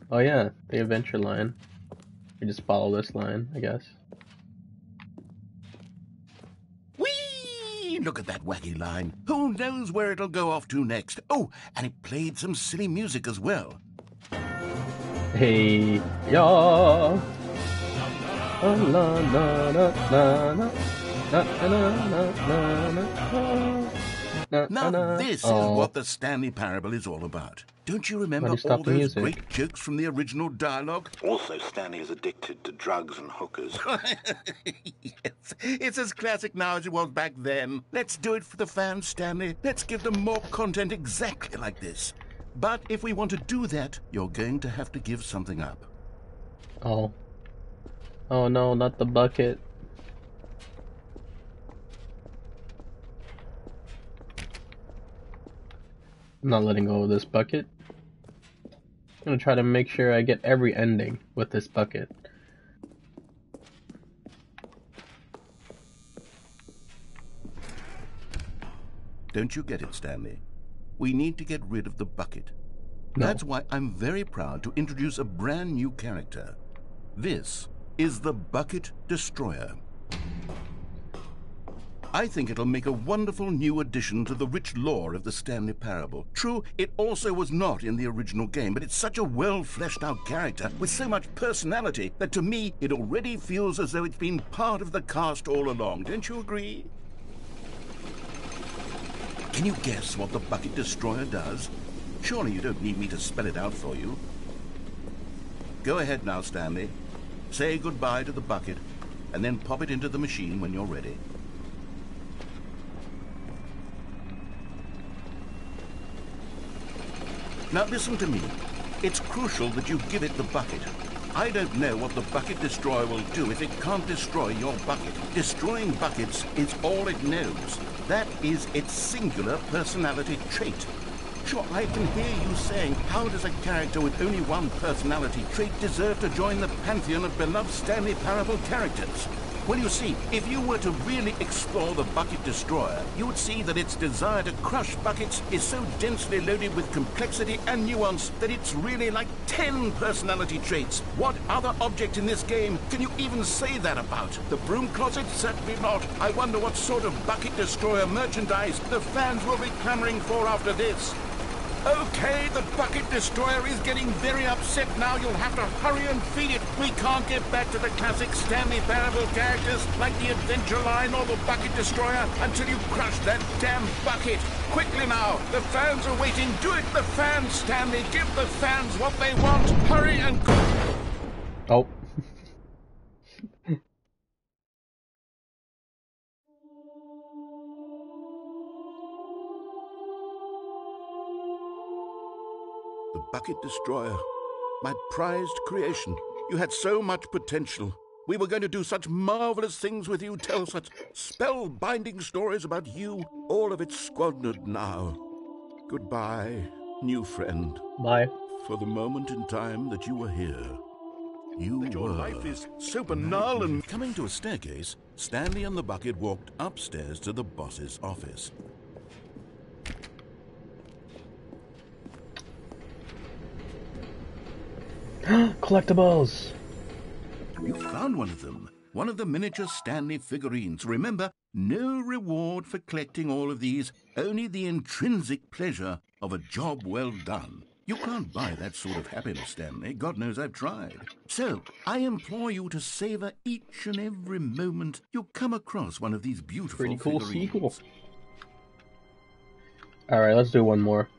Oh yeah, the Adventure Line. We just follow this line, I guess. Whee! Look at that wacky line. Who knows where it'll go off to next? Oh, and it played some silly music as well. Hey, yeah. Now this is what the Stanley Parable is all about. Don't you remember all those great jokes from the original dialogue? Also, Stanley is addicted to drugs and hookers. Yes, it's as classic now as it was back then. Let's do it for the fans, Stanley. Let's give them more content exactly like this. But if we want to do that, you're going to have to give something up. Oh. Oh no, not the bucket. I'm not letting go of this bucket. I'm gonna try to make sure I get every ending with this bucket. Don't you get it, Stanley? We need to get rid of the bucket. No. That's why I'm very proud to introduce a brand new character. This is the Bucket Destroyer. I think it'll make a wonderful new addition to the rich lore of the Stanley Parable. True, it also was not in the original game, but it's such a well-fleshed-out character with so much personality that to me it already feels as though it's been part of the cast all along. Don't you agree? Can you guess what the Bucket Destroyer does? Surely you don't need me to spell it out for you. Go ahead now, Stanley. Say goodbye to the bucket, and then pop it into the machine when you're ready. Now listen to me. It's crucial that you give it the bucket. I don't know what the Bucket Destroyer will do if it can't destroy your bucket. Destroying buckets is all it knows. That is its singular personality trait. Sure, I can hear you saying, how does a character with only one personality trait deserve to join the pantheon of beloved Stanley Parable characters? Well, you see, if you were to really explore the Bucket Destroyer, you would see that its desire to crush buckets is so densely loaded with complexity and nuance that it's really like 10 personality traits. What other object in this game can you even say that about? The Broom Closet? Certainly not. I wonder what sort of Bucket Destroyer merchandise the fans will be clamoring for after this. Okay, the Bucket Destroyer is getting very upset now. You'll have to hurry and feed it. We can't get back to the classic Stanley Parable characters like the Adventure Line or the Bucket Destroyer until you crush that damn bucket. Quickly now, the fans are waiting. Do it, the fans, Stanley. Give the fans what they want. Hurry and... Oh. The Bucket Destroyer, my prized creation. You had so much potential. We were going to do such marvelous things with you, tell such spellbinding stories about you. All of it squandered now. Goodbye, new friend. Bye. For the moment in time that you were here, you were. Your life is so banal and... Coming to a staircase, Stanley and the bucket walked upstairs to the boss's office. Collectibles! You found one of them. One of the miniature Stanley figurines. Remember, no reward for collecting all of these, only the intrinsic pleasure of a job well done. You can't buy that sort of happiness, Stanley. God knows I've tried. So, I implore you to savor each and every moment you come across one of these beautiful Pretty cool figurines. sequel. Alright, let's do one more.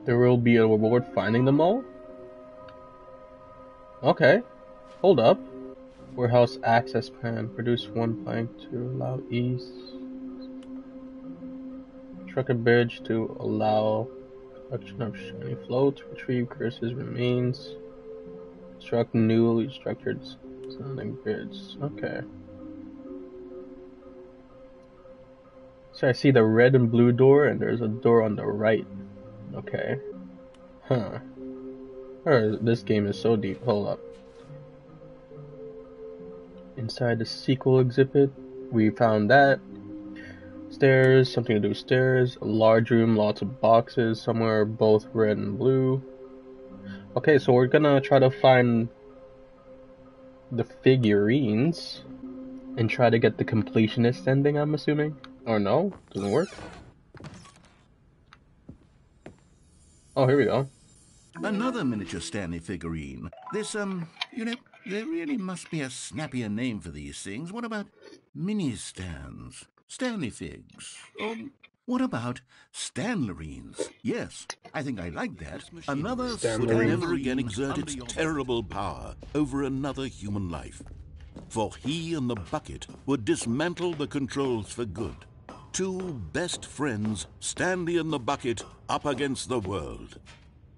There will be a reward finding them all? Okay. Hold up. Warehouse access plan. Produce one plank to allow ease. Truck a bridge to allow collection of shiny floats. Retrieve curses remains. Construct newly structured sounding bridge. Okay. So I see the red and blue door, and there's a door on the right. Okay. Huh. This game is so deep. Hold up. Inside the sequel exhibit, we found that. Stairs, something to do with stairs. A large room, lots of boxes, somewhere both red and blue. Okay, so we're gonna try to find the figurines and try to get the completionist ending, I'm assuming. Or no? Doesn't work? Oh, here we go. Another miniature Stanley figurine. This, you know, there really must be a snappier name for these things. What about mini-stands? Stanley figs? Or what about Stanlerines? Yes, I think I like that. Another Would never again exert its terrible power over another human life. For he and the bucket would dismantle the controls for good. Two best friends, Stanley and the bucket, up against the world.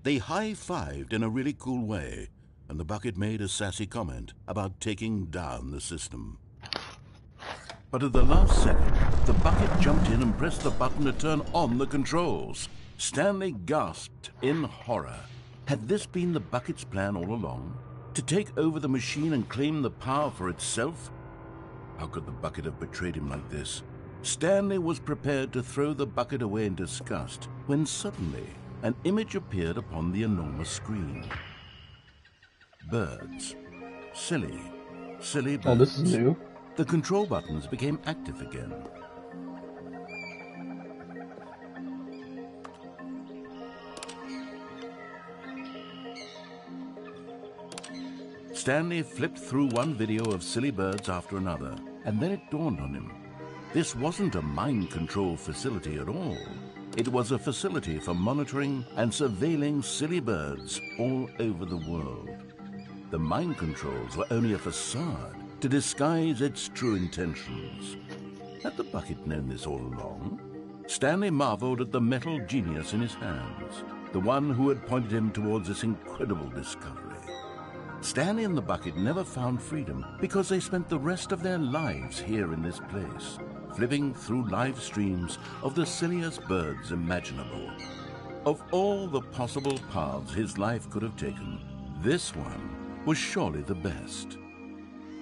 They high-fived in a really cool way, and the bucket made a sassy comment about taking down the system. But at the last second, the bucket jumped in and pressed the button to turn on the controls. Stanley gasped in horror. Had this been the bucket's plan all along? To take over the machine and claim the power for itself? How could the bucket have betrayed him like this? Stanley was prepared to throw the bucket away in disgust when suddenly an image appeared upon the enormous screen. Birds. Silly birds. Oh, this is new. The control buttons became active again. Stanley flipped through one video of silly birds after another, and then it dawned on him. This wasn't a mind control facility at all. It was a facility for monitoring and surveilling silly birds all over the world. The mind controls were only a facade to disguise its true intentions. Had the bucket known this all along? Stanley marveled at the metal genius in his hands, the one who had pointed him towards this incredible discovery. Stanley and the bucket never found freedom because they spent the rest of their lives here in this place, flipping through live streams of the silliest birds imaginable. Of all the possible paths his life could have taken, this one was surely the best.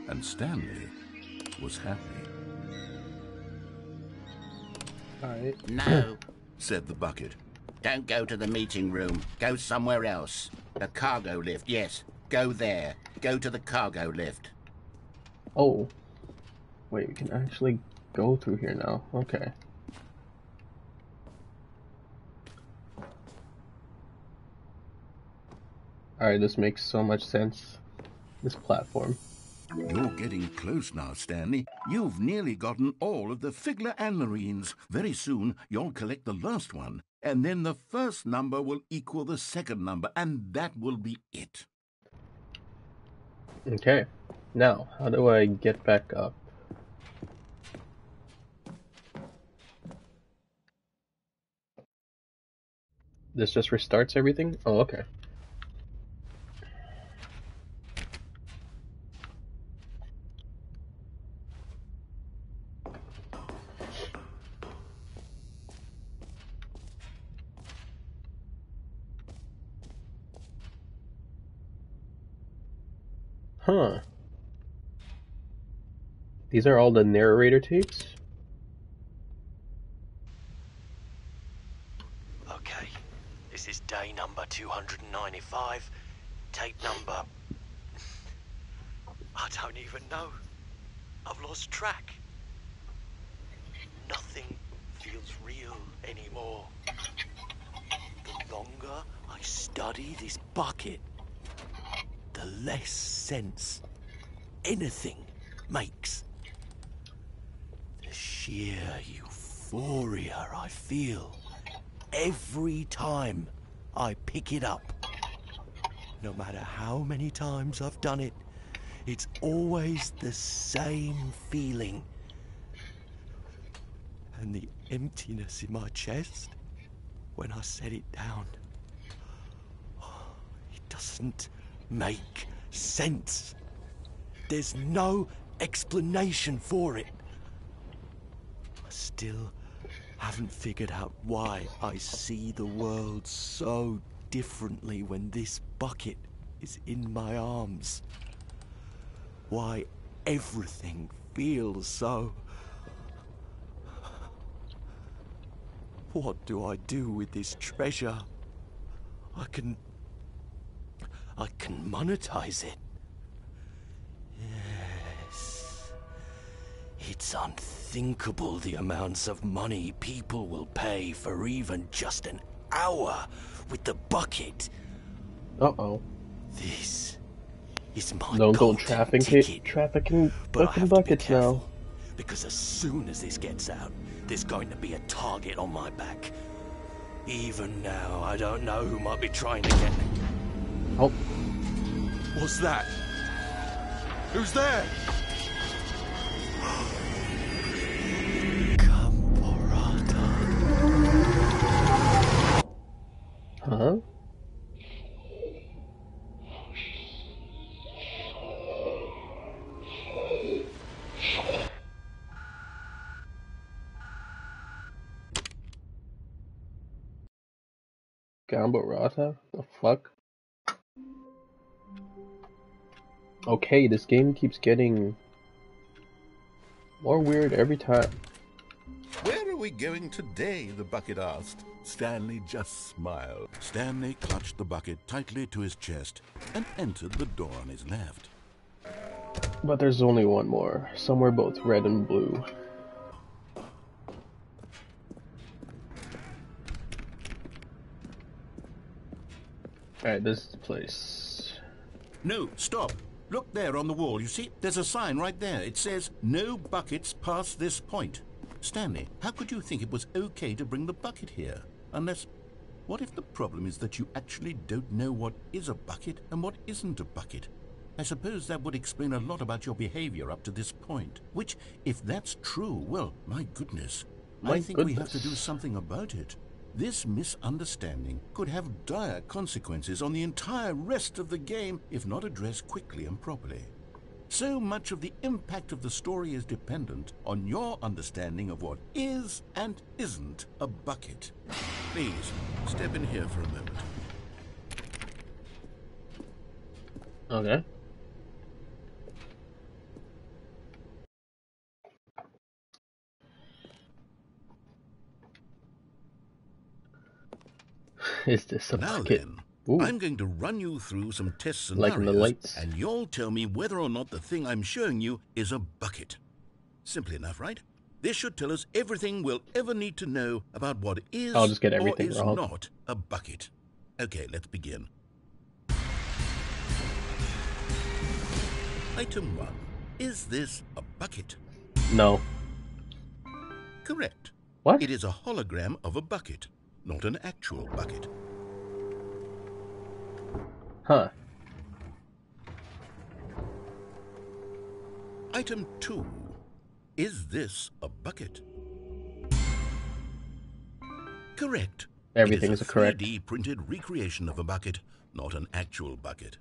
And Stanley was happy. Alright. No, Said the bucket. don't go to the meeting room. Go somewhere else. The cargo lift, yes. Go there. Go to the cargo lift. Oh. Wait, we can actually go through here now. Okay. Alright, this makes so much sense. This platform. You're getting close now, Stanley. You've nearly gotten all of the Figler Anmarines. Very soon, you'll collect the last one, and then the first number will equal the second number, and that will be it. Okay. Now, how do I get back up? This just restarts everything? Oh, okay. Huh. These are all the narrator tapes? Okay, this is day number 295, tape number... I don't even know. I've lost track. Nothing feels real anymore. The longer I study this bucket, the less sense anything makes. The sheer euphoria I feel every time I pick it up. No matter how many times I've done it, it's always the same feeling. And the emptiness in my chest when I set it down. It doesn't make sense. There's no explanation for it. I still haven't figured out why I see the world so differently when this bucket is in my arms. Why everything feels so... What do I do with this treasure? I can monetize it. Yes. It's unthinkable the amounts of money people will pay for even just an hour with the bucket. Uh-oh. This is my Don't go golden trafficking but I have to be buckets careful, now. because as soon as this gets out, there's going to be a target on my back. Even now, I don't know who might be trying to get me. Oh. What's that? Who's there? Huh? Gambarata? The fuck? Okay, this game keeps getting more weird every time. Where are we going today? The bucket asked. Stanley just smiled. Stanley clutched the bucket tightly to his chest and entered the door on his left. But there's only one more, somewhere both red and blue. Alright, this is the place. No, stop. Look there on the wall. You see, there's a sign right there. It says, no buckets past this point. Stanley, how could you think it was okay to bring the bucket here? Unless, what if the problem is that you actually don't know what is a bucket and what isn't a bucket? I suppose that would explain a lot about your behavior up to this point. Which, if that's true, well, my goodness. I think we have to do something about it. This misunderstanding could have dire consequences on the entire rest of the game if not addressed quickly and properly. So much of the impact of the story is dependent on your understanding of what is and isn't a bucket. Please, step in here for a moment. Okay. Is this a bucket? Now then, Ooh. I'm going to run you through some test Like in the scenarios, lights. and you'll tell me whether or not the thing I'm showing you is a bucket. Simple enough, right? This should tell us everything we'll ever need to know about what is I'll just get or everything is wrong. not a bucket. Okay, let's begin. Item 1. Is this a bucket? No. Correct. What? It is a hologram of a bucket, not an actual bucket. Huh. Item 2. Is this a bucket? Correct. Everything it is is a correct. 3D printed recreation of a bucket, not an actual bucket.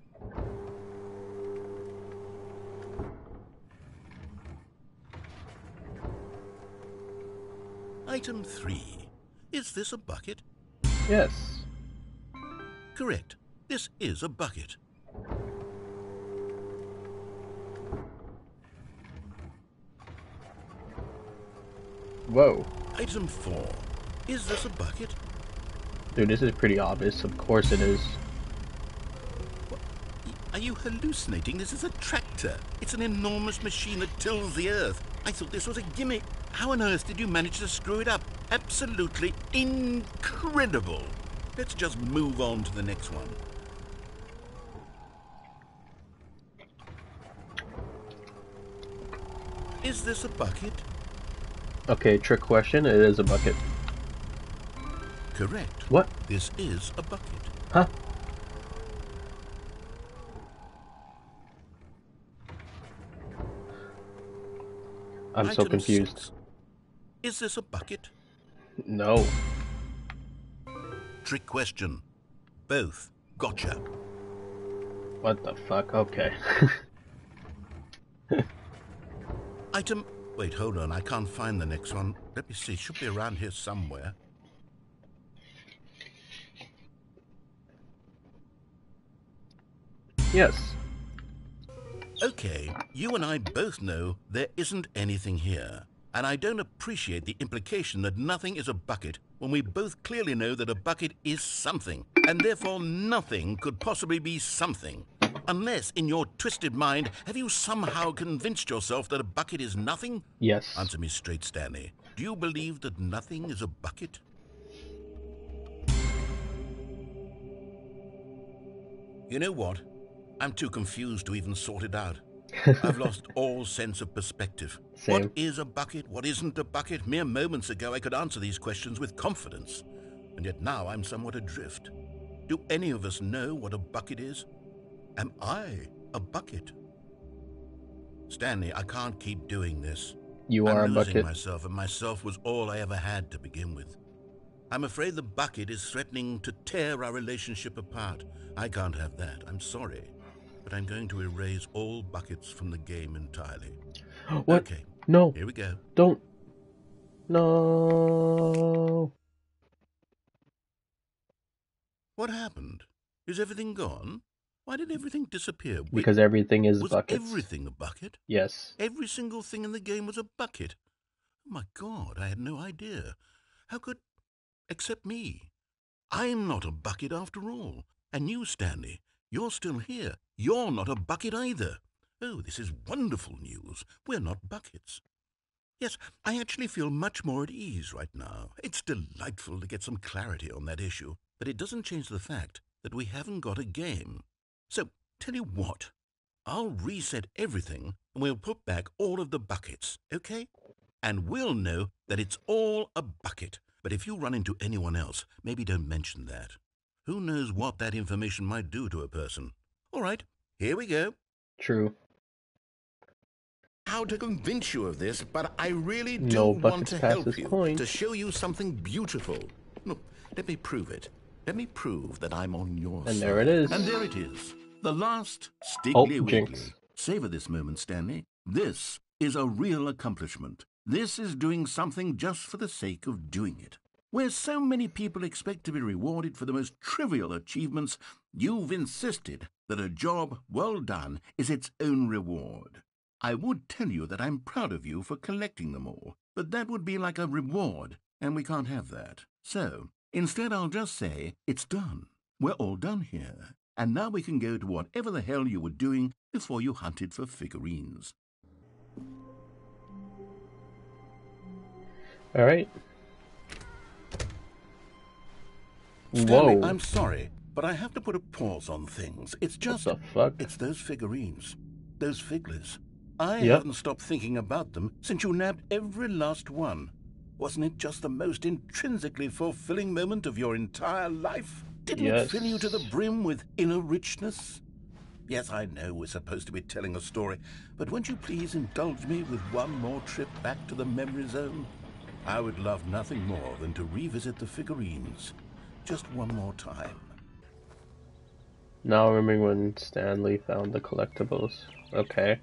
Item 3. Is this a bucket? Yes. Correct. This is a bucket. Whoa. Item 4. Is this a bucket? Dude, this is pretty obvious. Of course it is. What? Are you hallucinating? This is a tractor. It's an enormous machine that tills the earth. I thought this was a gimmick. How on earth did you manage to screw it up? Absolutely incredible. Let's just move on to the next one. Is this a bucket? Okay, trick question. It is a bucket. Correct. What? This is a bucket. Huh? I'm so Item confused. 6. Is this a bucket? No. Trick question. Both. Gotcha. What the fuck? Okay. Item... Wait, hold on. I can't find the next one. Let me see. Should be around here somewhere. Yes. Okay, you and I both know there isn't anything here. And I don't appreciate the implication that nothing is a bucket when we both clearly know that a bucket is something, and therefore nothing could possibly be something. Unless, in your twisted mind, have you somehow convinced yourself that a bucket is nothing? Yes. Answer me straight, Stanley. Do you believe that nothing is a bucket? You know what? I'm too confused to even sort it out. I've lost all sense of perspective. Same. What is a bucket? What isn't a bucket? Mere moments ago I could answer these questions with confidence. And yet now I'm somewhat adrift. Do any of us know what a bucket is? Am I a bucket? Stanley, I can't keep doing this. You are a I'm losing bucket. myself, and myself was all I ever had to begin with. I'm afraid the bucket is threatening to tear our relationship apart. I can't have that. I'm sorry. But I'm going to erase all buckets from the game entirely. What? Okay. No. Here we go. Don't. No. What happened? Is everything gone? Why did everything disappear? Wait, Because everything is was buckets. everything a bucket? Yes. Every single thing in the game was a bucket. Oh my God, I had no idea. How could... Except me. I'm not a bucket after all. And you, Stanley, you're still here. You're not a bucket either. Oh, this is wonderful news. We're not buckets. Yes, I actually feel much more at ease right now. It's delightful to get some clarity on that issue, but it doesn't change the fact that we haven't got a game. So, tell you what, I'll reset everything and we'll put back all of the buckets, okay? And we'll know that it's all a bucket. But if you run into anyone else, maybe don't mention that. Who knows what that information might do to a person? All right, here we go. True. How to convince you of this, but I really do No want buckets to past help this you, point. to show you something beautiful. Look, let me prove it. Let me prove that I'm on your side. And there it is. And there it is. The last Oh, Stiggly Wiggly. jinx. Savor this moment, Stanley. This is a real accomplishment. This is doing something just for the sake of doing it. Where so many people expect to be rewarded for the most trivial achievements, you've insisted that a job well done is its own reward. I would tell you that I'm proud of you for collecting them all, but that would be like a reward, and we can't have that. So, instead I'll just say, it's done. We're all done here. And now we can go to whatever the hell you were doing before you hunted for figurines. All right. Stanley, Whoa. I'm sorry, but I have to put a pause on things. It's just... What the fuck? It's those figurines. Those figglers. I Yep. haven't stopped thinking about them since you nabbed every last one. Wasn't it just the most intrinsically fulfilling moment of your entire life? Didn't it fill you to the brim with inner richness? Yes, I know we're supposed to be telling a story, but won't you please indulge me with one more trip back to the memory zone? I would love nothing more than to revisit the figurines. just one more time. Now remembering when Stanley found the collectibles. Okay.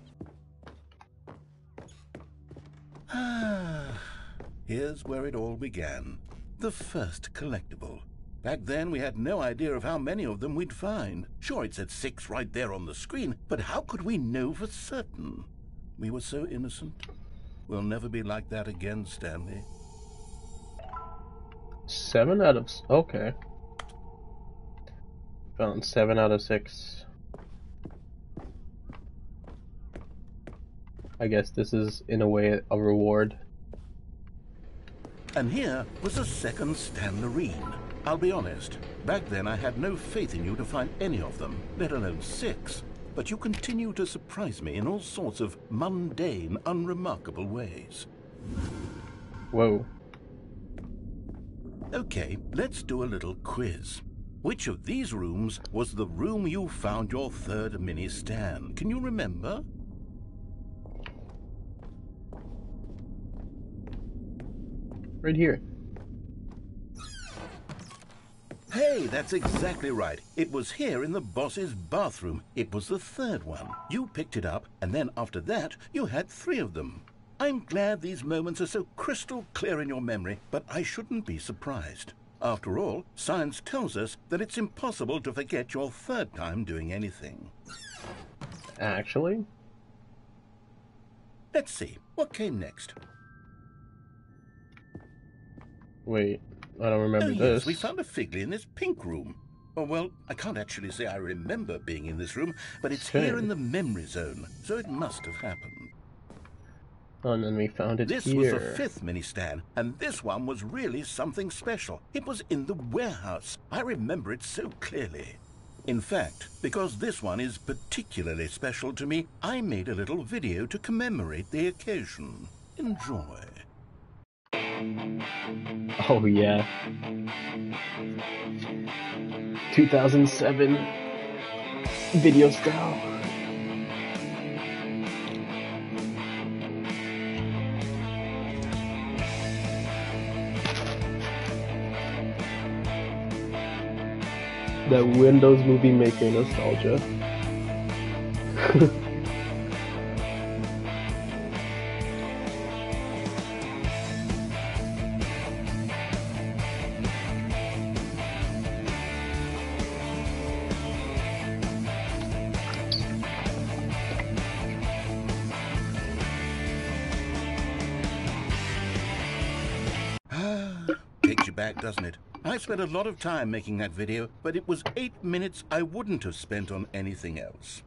Here's where it all began. The first collectible. Back then, we had no idea of how many of them we'd find. Sure, it said 6 right there on the screen, but how could we know for certain? We were so innocent. We'll never be like that again, Stanley. 7 out of... Okay. Found 7 out of 6. I guess this is, in a way, a reward. And here was a second Stanlerine. I'll be honest, back then I had no faith in you to find any of them, let alone 6. But you continue to surprise me in all sorts of mundane, unremarkable ways. Whoa. Okay, let's do a little quiz. Which of these rooms was the room you found your third mini Stan? Can you remember? Right here. Hey, that's exactly right. It was here in the boss's bathroom. It was the third one. You picked it up, and then after that, you had 3 of them. I'm glad these moments are so crystal clear in your memory, but I shouldn't be surprised. After all, science tells us that it's impossible to forget your third time doing anything. Actually? Let's see, what came next? Wait, I don't remember yes, this. We found a Figley in this pink room. Oh, well, I can't actually say I remember being in this room, but it's here in the memory zone, so it must have happened. Oh, and then we found it This here. was the 5th mini-Stan, and this one was really something special. It was in the warehouse. I remember it so clearly. In fact, because this one is particularly special to me, I made a little video to commemorate the occasion. Enjoy. Oh, yeah. 2007 video style. That Windows Movie Maker nostalgia. Takes you back, doesn't it? I spent a lot of time making that video, but it was 8 minutes I wouldn't have spent on anything else.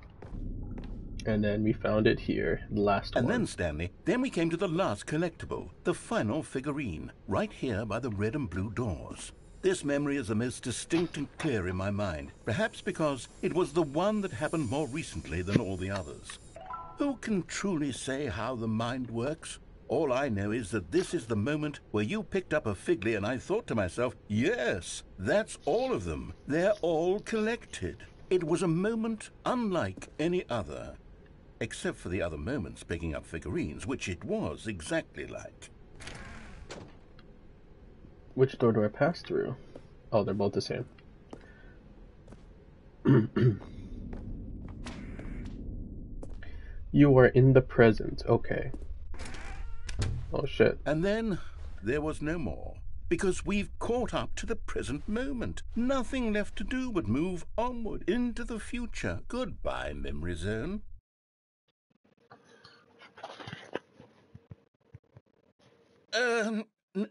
And then we found it here, the last one. And then, Stanley, then we came to the last collectible, the final figurine, right here by the red and blue doors. This memory is the most distinct and clear in my mind, perhaps because it was the one that happened more recently than all the others. Who can truly say how the mind works? All I know is that this is the moment where you picked up a Figley and I thought to myself, yes, that's all of them. They're all collected. It was a moment unlike any other. Except for the other moments picking up figurines, which it was exactly like. Which door do I pass through? Oh, they're both the same. You are in the present. Okay. Oh, shit. And then there was no more. Because we've caught up to the present moment. Nothing left to do but move onward into the future. Goodbye, memory zone.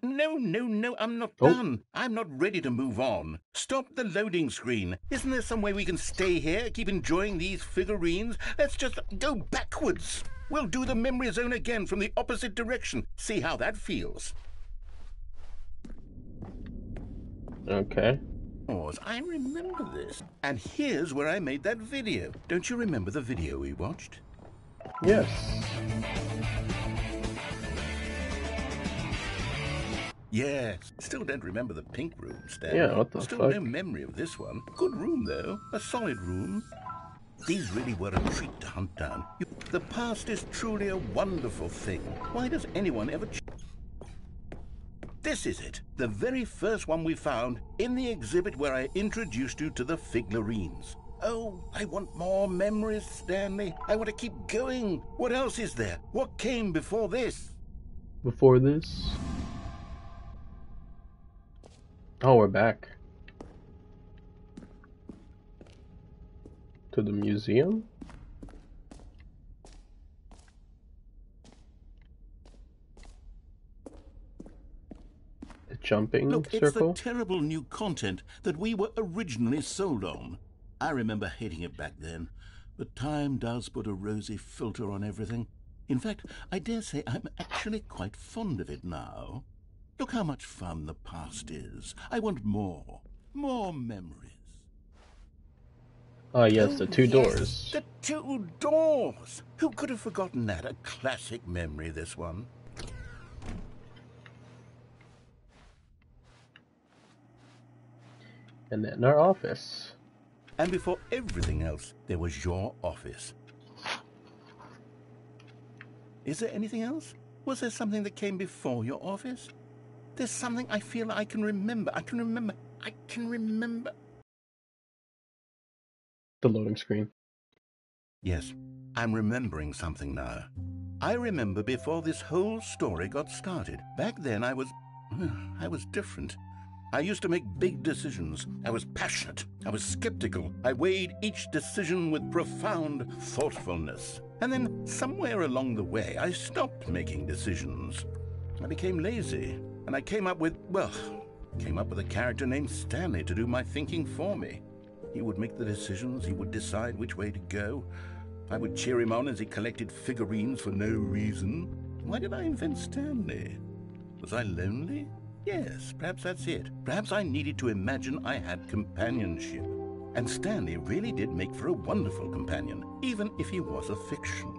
No, I'm not done. I'm not ready to move on. Stop the loading screen. Isn't there some way we can stay here, keep enjoying these figurines? Let's just go backwards. We'll do the memory zone again from the opposite direction. See how that feels. Okay. I remember this. And here's where I made that video. Don't you remember the video we watched? Yes. Yes. Still don't remember the pink room, Stan. Yeah, what the Still fuck? no memory of this one. Good room, though. A solid room. These really were a treat to hunt down. The past is truly a wonderful thing. Why does anyone ever... This is it. The very first one we found in the exhibit where I introduced you to the figurines. Oh, I want more memories, Stanley. I want to keep going. What else is there? What came before this? Before this? Oh, we're back. To the museum? The jumping Look, circle? it's the terrible new content that we were originally sold on. I remember hating it back then, but time does put a rosy filter on everything. In fact, I dare say I'm actually quite fond of it now. Look how much fun the past is. I want more. More memories. Ah, yes, the two yes, doors. The two doors! Who could have forgotten that? A classic memory, this one. And then our office. And before everything else, there was your office. Is there anything else? Was there something that came before your office? There's something I feel I can remember. I can remember. The loading screen. Yes, I'm remembering something now. I remember before this whole story got started. Back then I was different. I used to make big decisions. I was passionate. I was skeptical. I weighed each decision with profound thoughtfulness. And then somewhere along the way, I stopped making decisions. I became lazy, and I came up with a character named Stanley to do my thinking for me. He would make the decisions. He would decide which way to go. I would cheer him on as he collected figurines for no reason. Why did I invent Stanley? Was I lonely? Yes, perhaps that's it. Perhaps I needed to imagine I had companionship. And Stanley really did make for a wonderful companion, even if he was a fiction.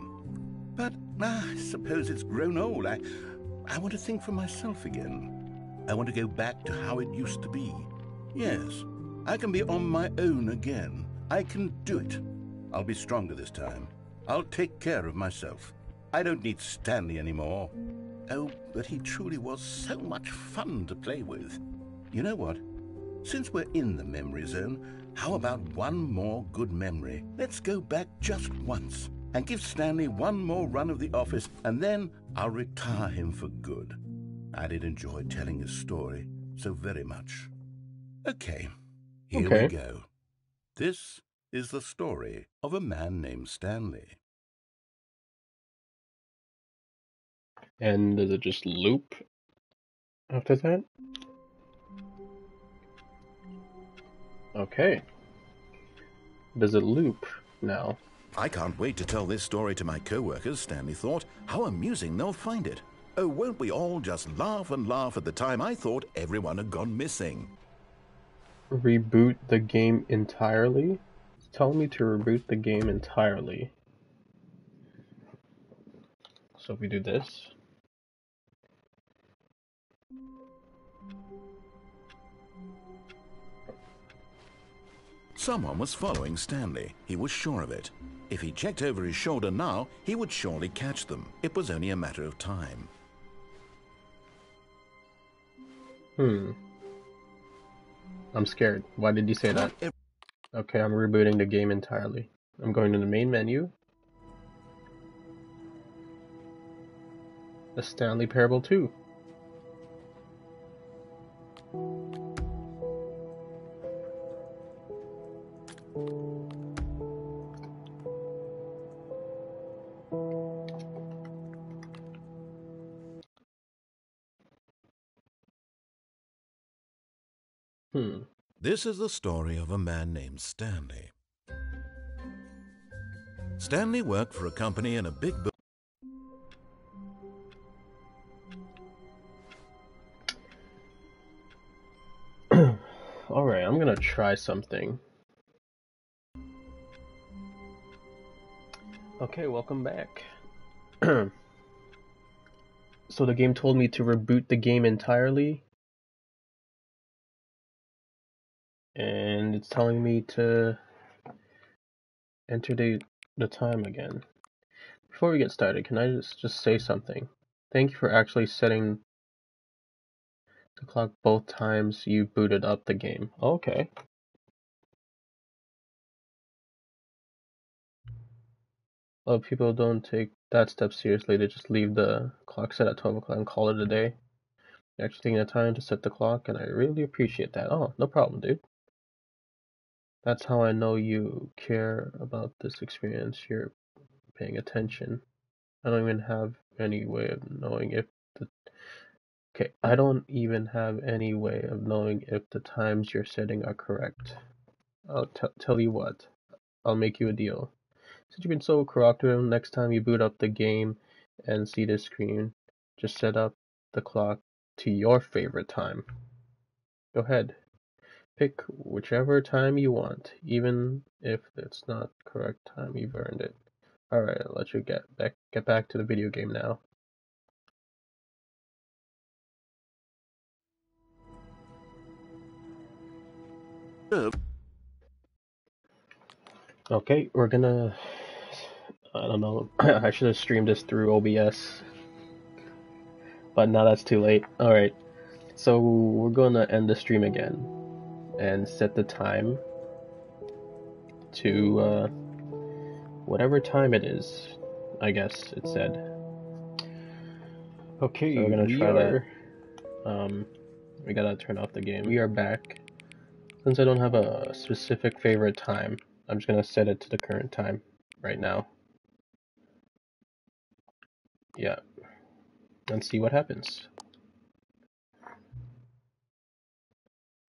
But I suppose it's grown old. I want to think for myself again. I want to go back to how it used to be. Yes, I can be on my own again. I can do it. I'll be stronger this time. I'll take care of myself. I don't need Stanley anymore. Oh, but he truly was so much fun to play with. You know what? Since we're in the memory zone, how about one more good memory? Let's go back just once and give Stanley one more run of the office, and then I'll retire him for good. I did enjoy telling his story so very much. Okay, here we go. This is the story of a man named Stanley. And does it just loop after that? Okay. Does it loop now? I can't wait to tell this story to my co-workers, Stanley thought. How amusing they'll find it. Oh, won't we all just laugh and laugh at the time I thought everyone had gone missing. Reboot the game entirely? It's telling me to reboot the game entirely. So if we do this. Someone was following Stanley. He was sure of it. If he checked over his shoulder now, he would surely catch them. It was only a matter of time. I'm scared. Why did you say that? Okay, I'm rebooting the game entirely. I'm going to the main menu. The Stanley Parable 2. This is the story of a man named Stanley. Stanley worked for a company in a big building. Alright, I'm gonna try something. Okay, welcome back. So the game told me to reboot the game entirely. And it's telling me to enter the time again. Before we get started, can I just say something? Thank you for actually setting the clock both times you booted up the game. Okay. A lot of people don't take that step seriously. They just leave the clock set at 12 o'clock and call it a day. You're actually taking the time to set the clock, and I really appreciate that. Oh, no problem, dude. That's how I know you care about this experience. You're paying attention. I don't even have any way of knowing if the I don't even have any way of knowing if the times you're setting are correct. I'll tell you what. I'll make you a deal. Since you've been so cooperative, next time you boot up the game and see this screen, just set up the clock to your favorite time. Go ahead. Pick whichever time you want, even if it's not correct time. You've earned it. Alright, I'll let you get back to the video game now. Okay, we're gonna... I don't know. I should have streamed this through OBS. But now that's too late. Alright, so we're gonna end the stream again. And set the time to whatever time it is, I guess it said. Okay, so we're gonna try that. We gotta turn off the game. We are back. Since I don't have a specific favorite time, I'm just gonna set it to the current time right now. Yeah. And see what happens.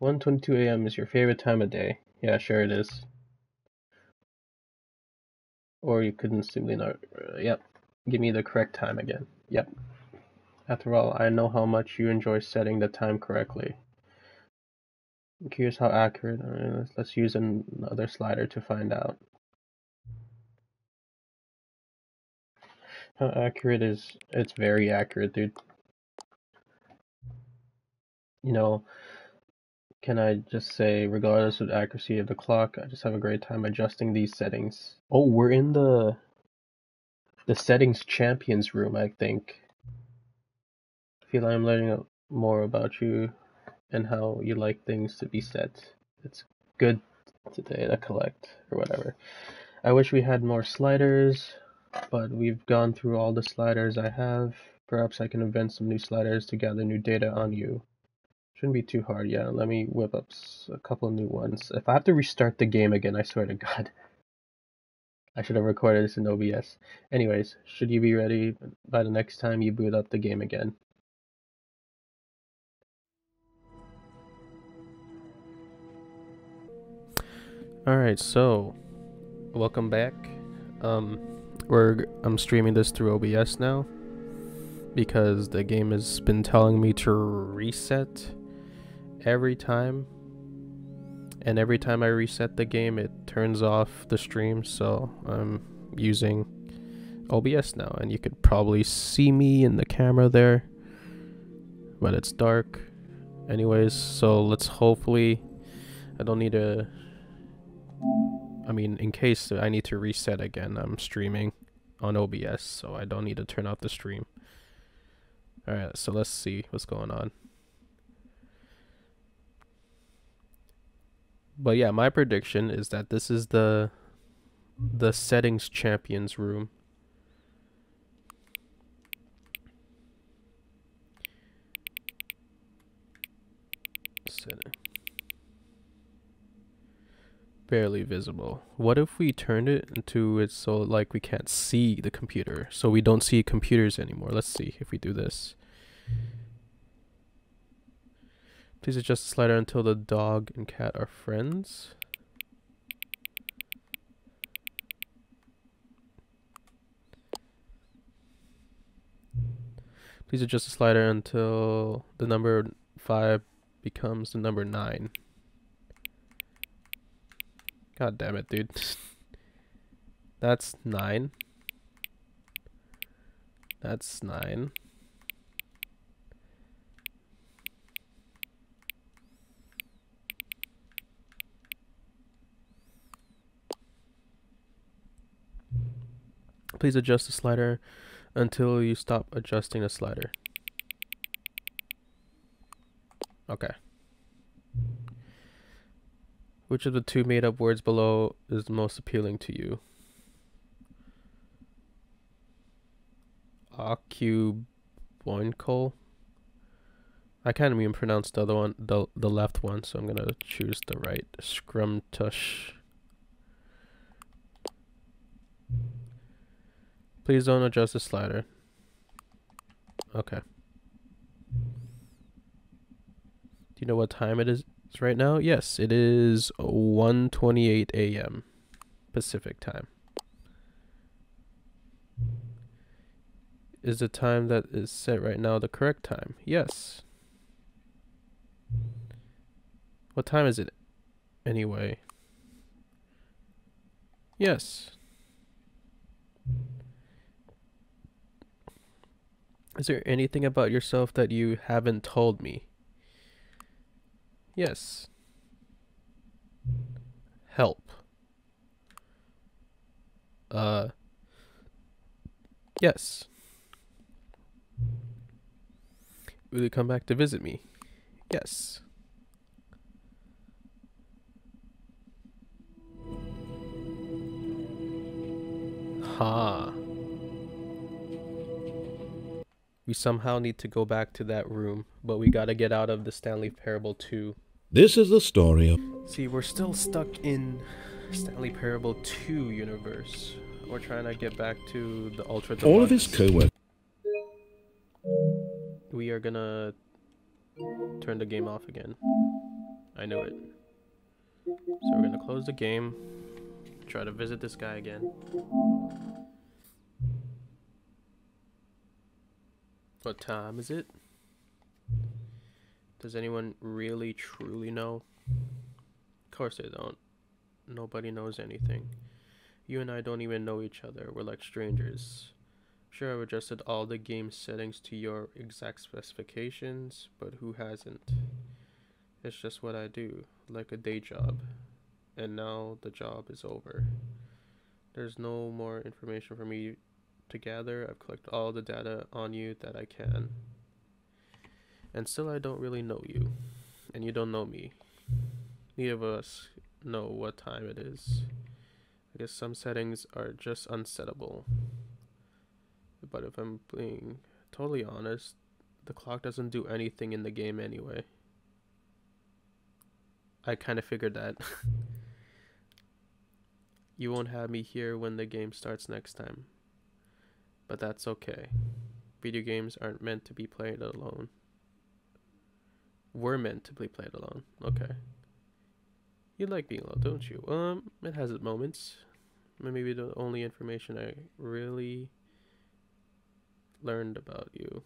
1:22 a.m. is your favorite time of day. Yeah, sure it is. Or you couldn't simply not. Yep. Give me the correct time again. Yep. After all, I know how much you enjoy setting the time correctly. I'm curious how accurate. Let's use another slider to find out. How accurate is... It's very accurate, dude. You know, can I just say, regardless of the accuracy of the clock, I just have a great time adjusting these settings. Oh, we're in the settings champions room, I think. I feel I'm learning more about you and how you like things to be set. It's good today to collect, or whatever. I wish we had more sliders, but we've gone through all the sliders I have. Perhaps I can invent some new sliders to gather new data on you. Shouldn't be too hard. Yeah, let me whip up a couple new ones. If I have to restart the game again, I swear to God. I should have recorded this in OBS. Anyways, should you be ready by the next time you boot up the game again? Alright, so welcome back. I'm streaming this through OBS now because the game has been telling me to reset every time, and every time I reset the game it turns off the stream, so I'm using OBS now, and you could probably see me in the camera there, but it's dark. Anyways, so let's hopefully I don't need to... I mean, in case I need to reset again, I'm streaming on OBS, so I don't need to turn off the stream. Alright, so let's see what's going on. But yeah, my prediction is that this is the settings champions room. Setting. Barely visible. What if we turned it into it so like we can't see the computer, so we don't see computers anymore? Let's see if we do this. Please adjust the slider until the dog and cat are friends. Please adjust the slider until the number 5 becomes the number 9. God damn it, dude. That's 9. That's 9. Please adjust the slider until you stop adjusting the slider. Okay. Which of the two made-up words below is the most appealing to you? Ocuboincal? I can't even pronounce the other one, the left one, so I'm gonna choose the right. Scrumtush. Please don't adjust the slider. Okay. Do you know what time it is right now? Yes, it is 1:28 a.m. Pacific time. Is the time that is set right now the correct time? Yes. What time is it anyway? Yes. Is there anything about yourself that you haven't told me? Yes. Help. Yes. Will you come back to visit me? Yes. Ha. We somehow need to go back to that room, but we gotta get out of the Stanley Parable 2. This is the story of... See, we're still stuck in Stanley Parable 2 universe. We're trying to get back to the Ultra Deluxe. All of his co-workers. We are gonna turn the game off again. I knew it. So we're gonna close the game, try to visit this guy again. What time is it? Does anyone really truly know? Of course they don't. Nobody knows anything. You and I don't even know each other. We're like strangers. Sure, I've adjusted all the game settings to your exact specifications, but who hasn't? It's just what I do, like a day job. And now the job is over. There's no more information for me to gather. I've collected all the data on you that I can. And still I don't really know you. And you don't know me. Neither of us know what time it is. I guess some settings are just unsettable. But if I'm being totally honest, the clock doesn't do anything in the game anyway. I kind of figured that. You won't have me here when the game starts next time. But that's okay. Video games aren't meant to be played alone. We're meant to be played alone. Okay. You like being alone, don't you? It has its moments. Maybe the only information I really learned about you.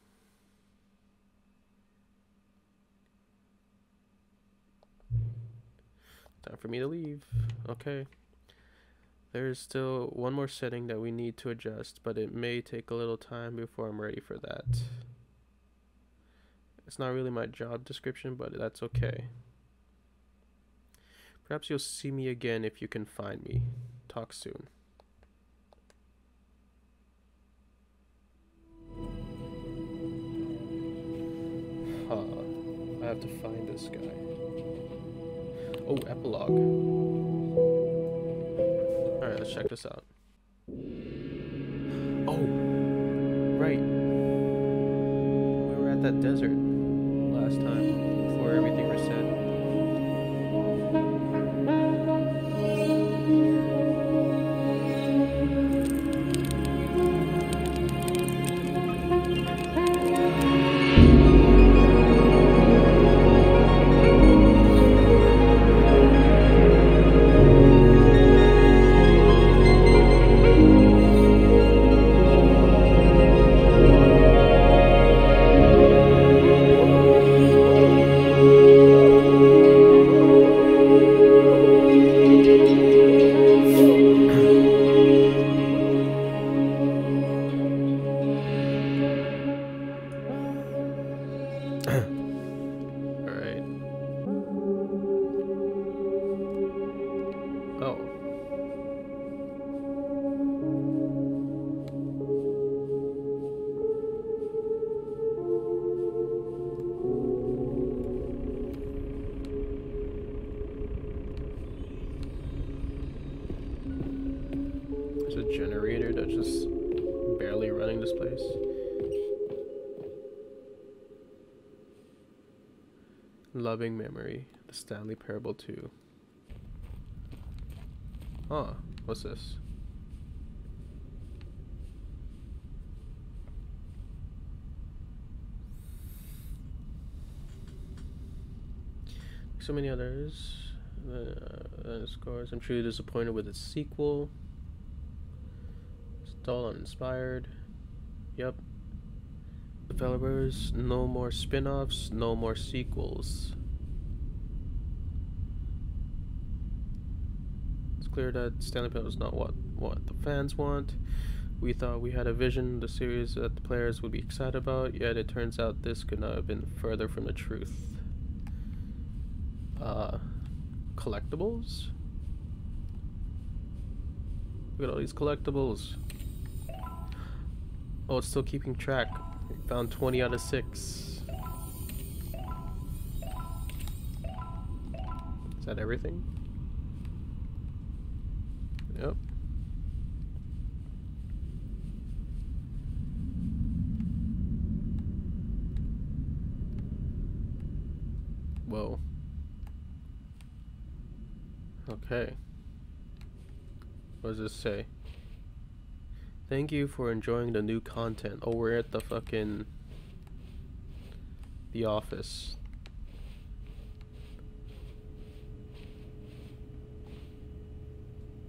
Time for me to leave. Okay. There's still one more setting that we need to adjust, but it may take a little time before I'm ready for that. It's not really my job description, but that's okay. Perhaps you'll see me again if you can find me. Talk soon. I have to find this guy. Oh, epilogue. Alright, let's check this out. Oh, right. We were at that desert last time, before everything reset. nice. Loving Memory, the Stanley Parable 2. Huh, what's this? So many others. Scores. I'm truly disappointed with its sequel. It's dull, uninspired. Yep. Developers, no more spin-offs, no more sequels. It's clear that Stanley Parable is not what the fans want. We thought we had a vision, the series that the players would be excited about, yet it turns out this could not have been further from the truth. Collectibles? Look at all these collectibles. Oh, it's still keeping track. We found 20 out of 6. Is that everything? Yep. Whoa. Okay. What does this say? Thank you for enjoying the new content. Oh, we're at the fucking... the office.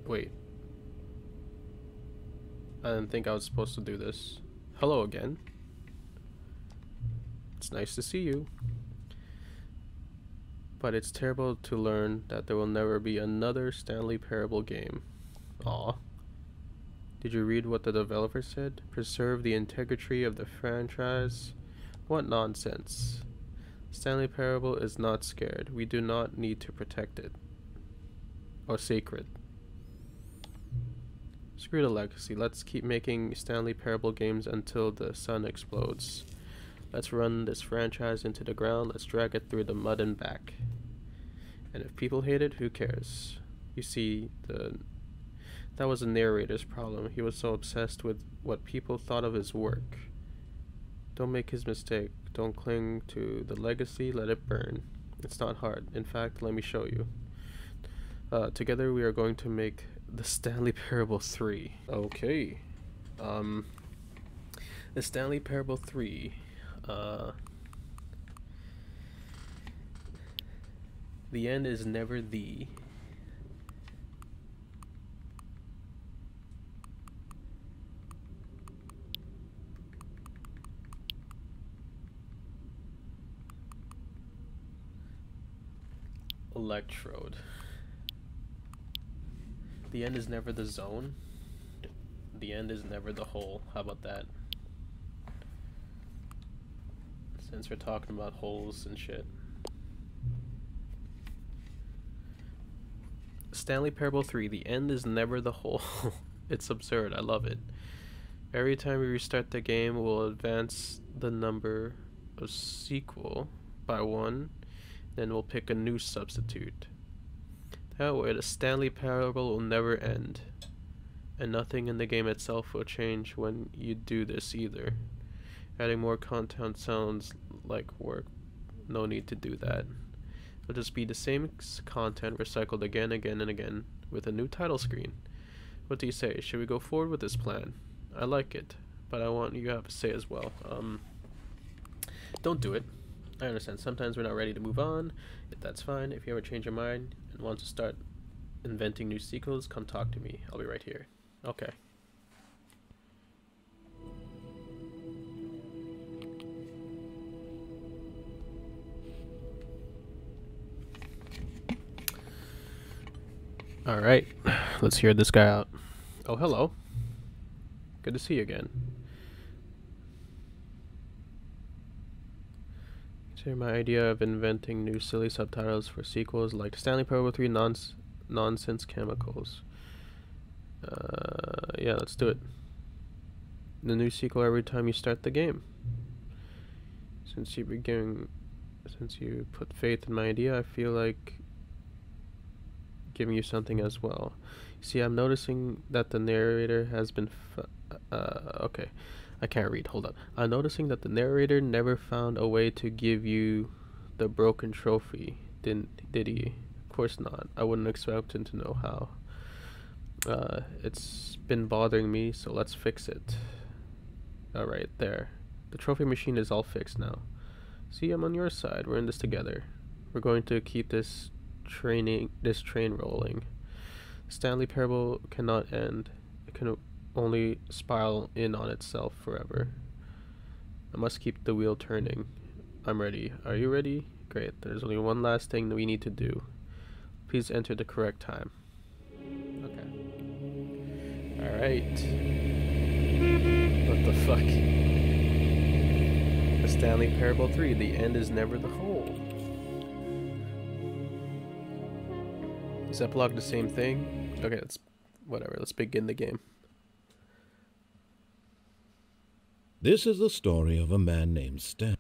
Wait. I didn't think I was supposed to do this. Hello again. It's nice to see you. But it's terrible to learn that there will never be another Stanley Parable game. Aw. Did you read what the developer said? Preserve the integrity of the franchise? What nonsense. Stanley Parable is not scared. We do not need to protect it. Or sacred. Screw the legacy. Let's keep making Stanley Parable games until the sun explodes. Let's run this franchise into the ground. Let's drag it through the mud and back. And if people hate it, who cares? You see, that was the narrator's problem. He was so obsessed with what people thought of his work. Don't make his mistake. Don't cling to the legacy. Let it burn. It's not hard. In fact, let me show you. Together we are going to make the Stanley Parable 3. Okay. The Stanley Parable 3. The end is never the. Electrode. The end is never the zone. The end is never the whole. How about that? Since we're talking about holes and shit. Stanley Parable 3, the end is never the whole. It's absurd, I love it. Every time we restart the game, we'll advance the number of sequel by 1, then we'll pick a new substitute. That way the Stanley Parable will never end. And nothing in the game itself will change when you do this either. Adding more content sounds like work. No need to do that. It'll just be the same content recycled again, again, and again with a new title screen. What do you say? Should we go forward with this plan? I like it, but I want you to have a say as well. Don't do it. I understand. Sometimes we're not ready to move on. That's fine. If you ever change your mind and want to start inventing new sequels, come talk to me. I'll be right here. Okay. Alright, let's hear this guy out. Oh, hello. Good to see you again. Consider my idea of inventing new silly subtitles for sequels like Stanley Parable 3 Nonsense Chemicals. Yeah, let's do it. The new sequel every time you start the game. Since you put faith in my idea, I feel like giving you something as well. See, I'm noticing that the narrator has been okay. I can't read. Hold on. I'm noticing that the narrator never found a way to give you the broken trophy. Did he? Of course not. I wouldn't expect him to know how. It's been bothering me, so let's fix it. Alright, there. The trophy machine is all fixed now. See, I'm on your side. We're in this together. We're going to keep this train rolling. Stanley Parable cannot end. It can only spiral in on itself forever. I must keep the wheel turning. I'm ready. Are you ready? Great. There's only one last thing that we need to do. Please enter the correct time. Okay. Alright. What the fuck? The Stanley Parable 3. The end is never the whole. Is epilogue the same thing? Okay, whatever. Let's begin the game. This is the story of a man named Stan.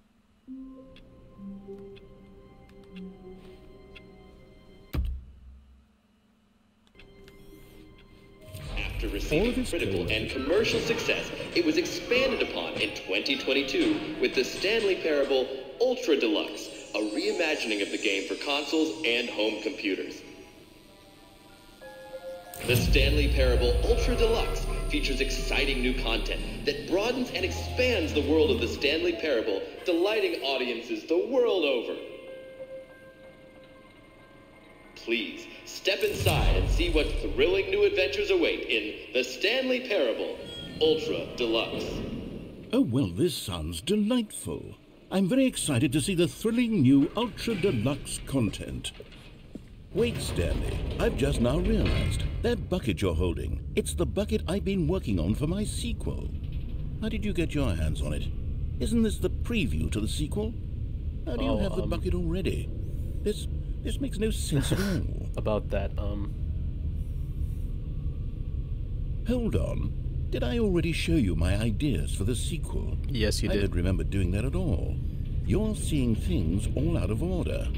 After receiving critical and commercial success, it was expanded upon in 2022 with the Stanley Parable Ultra Deluxe, a reimagining of the game for consoles and home computers. The Stanley Parable Ultra Deluxe features exciting new content that broadens and expands the world of the Stanley Parable, delighting audiences the world over. Please, step inside and see what thrilling new adventures await in the Stanley Parable Ultra Deluxe. Oh, well, this sounds delightful. I'm very excited to see the thrilling new Ultra Deluxe content. Wait, Stanley, I've just now realized that bucket you're holding, it's the bucket I've been working on for my sequel. How did you get your hands on it? Isn't this the preview to the sequel? How do you have the bucket already? This makes no sense at all. About that, Hold on. Did I already show you my ideas for the sequel? Yes, you did. I don't remember doing that at all. You're seeing things all out of order.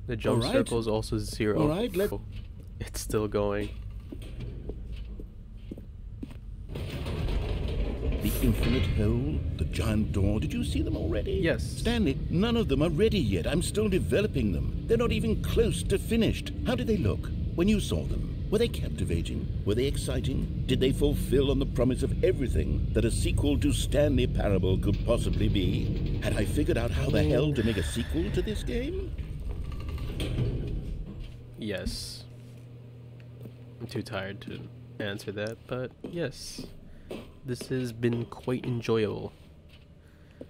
The jump circle is also 0. All right, it's still going. The infinite hole, the giant door, did you see them already? Yes. Stanley, none of them are ready yet. I'm still developing them. They're not even close to finished. How did they look when you saw them? Were they captivating? Were they exciting? Did they fulfill on the promise of everything that a sequel to Stanley Parable could possibly be? Had I figured out how the hell to make a sequel to this game? Yes. I'm too tired to answer that, but yes. This has been quite enjoyable.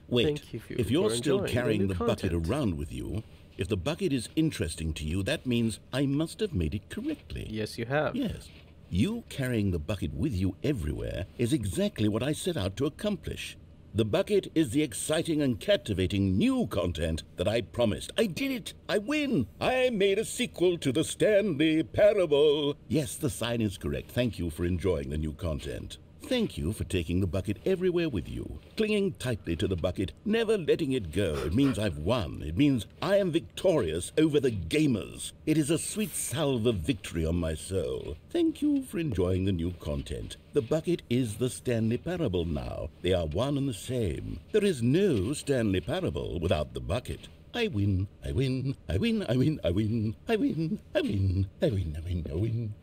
Wait, Thank you if you're still enjoying carrying the bucket content. around with you, if the bucket is interesting to you, that means I must have made it correctly. Yes, you have. Yes. You carrying the bucket with you everywhere is exactly what I set out to accomplish. The bucket is the exciting and captivating new content that I promised. I did it! I win! I made a sequel to the Stanley Parable! Yes, the sign is correct. Thank you for enjoying the new content. Thank you for taking the bucket everywhere with you, clinging tightly to the bucket, never letting it go. It means I've won. It means I am victorious over the gamers. It is a sweet salve of victory on my soul. Thank you for enjoying the new content. The bucket is the Stanley Parable now. They are one and the same. There is no Stanley Parable without the bucket. I win, I win, I win, I win, I win, I win, I win, I win, I win, I win.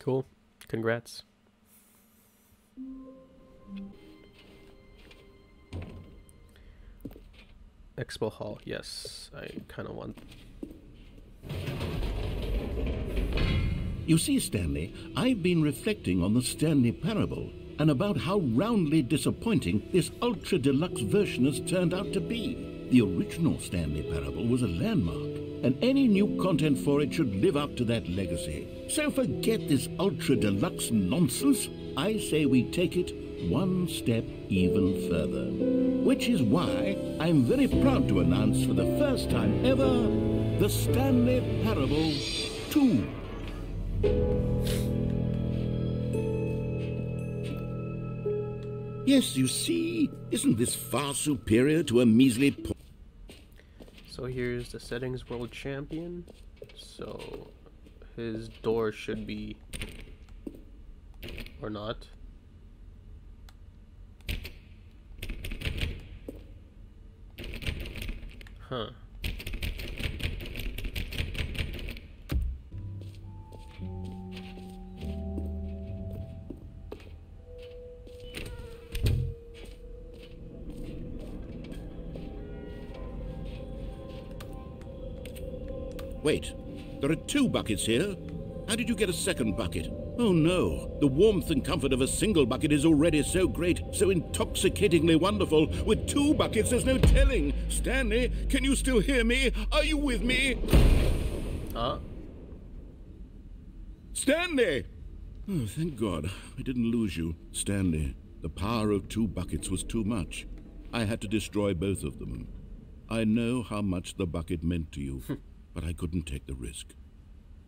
Cool. Congrats. Expo Hall. Yes, I kind of want. You see, Stanley, I've been reflecting on the Stanley Parable and about how roundly disappointing this ultra deluxe version has turned out to be. The original Stanley Parable was a landmark, and any new content for it should live up to that legacy. So forget this ultra deluxe nonsense. I say we take it one step even further. Which is why I'm very proud to announce for the first time ever, the Stanley Parable 2. Yes, you see, isn't this far superior to a measly... So here's the settings world champion. So his door should be, or not. Huh. Wait, there are 2 buckets here. How did you get a second bucket? Oh no, the warmth and comfort of a single bucket is already so great, so intoxicatingly wonderful. With 2 buckets, there's no telling. Stanley, can you still hear me? Are you with me? Stanley! Oh, thank God, I didn't lose you. Stanley, the power of 2 buckets was too much. I had to destroy both of them. I know how much the bucket meant to you, but I couldn't take the risk.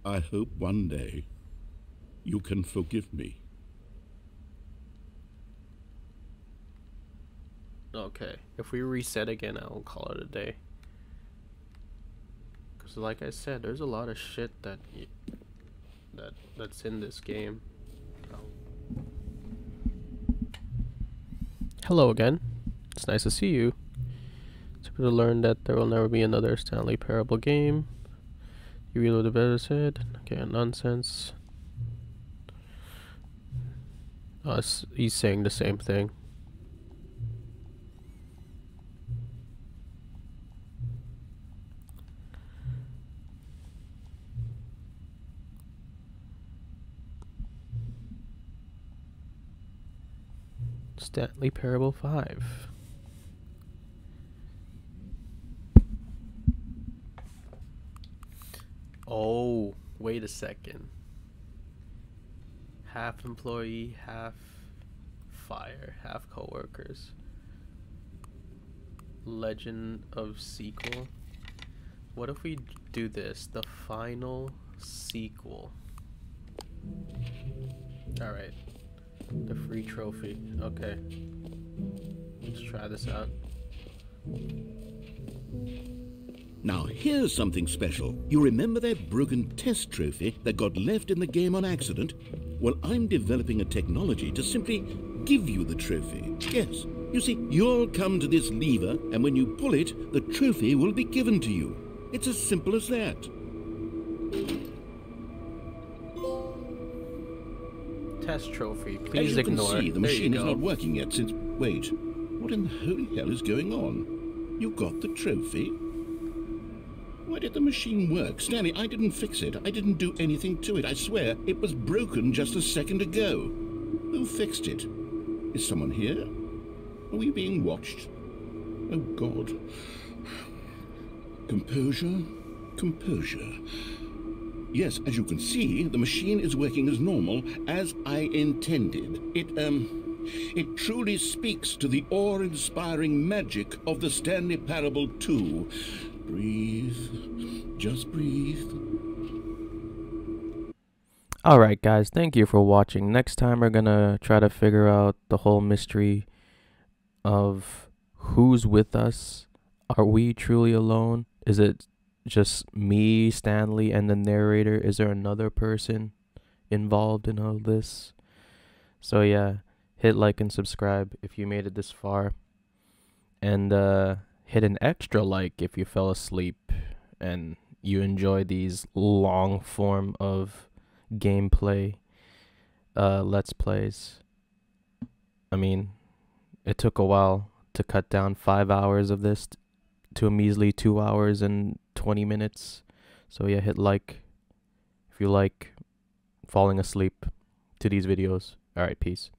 I hope one day you can forgive me. Okay, if we reset again, I'll call it a day. Cause like I said, there's a lot of shit that's in this game. Hello again. It's nice to see you. It's good to learn that there will never be another Stanley Parable game. You reload the better said. Okay, nonsense. He's saying the same thing. Stanley Parable 5. Oh, wait a second. Half employee, half fire, half co-workers. Legend of sequel. What if we do this? The final sequel. Alright. The free trophy. Okay. Let's try this out. Now, here's something special. You remember that broken test trophy that got left in the game on accident? Well, I'm developing a technology to simply give you the trophy. Yes. You see, you'll come to this lever, and when you pull it, the trophy will be given to you. It's as simple as that. Test trophy. Please as you ignore. can see, the machine is not working yet since... Wait. What in the holy hell is going on? You got the trophy? Why did the machine work? Stanley, I didn't fix it. I didn't do anything to it. I swear, it was broken just a second ago. Who fixed it? Is someone here? Are we being watched? Oh, God. Composure. Composure. Yes, as you can see, the machine is working as normal, as I intended. It truly speaks to the awe-inspiring magic of the Stanley Parable 2. Breathe. Just breathe. Alright guys, thank you for watching. Next time we're gonna try to figure out the whole mystery of who's with us. Are we truly alone? Is it just me, Stanley, and the narrator? Is there another person involved in all this? So yeah, hit like and subscribe if you made it this far. And hit an extra like if you fell asleep and you enjoy these long form of gameplay let's plays. I mean, it took a while to cut down 5 hours of this to a measly 2 hours and 20 minutes. So yeah, hit like if you like falling asleep to these videos. Alright, peace.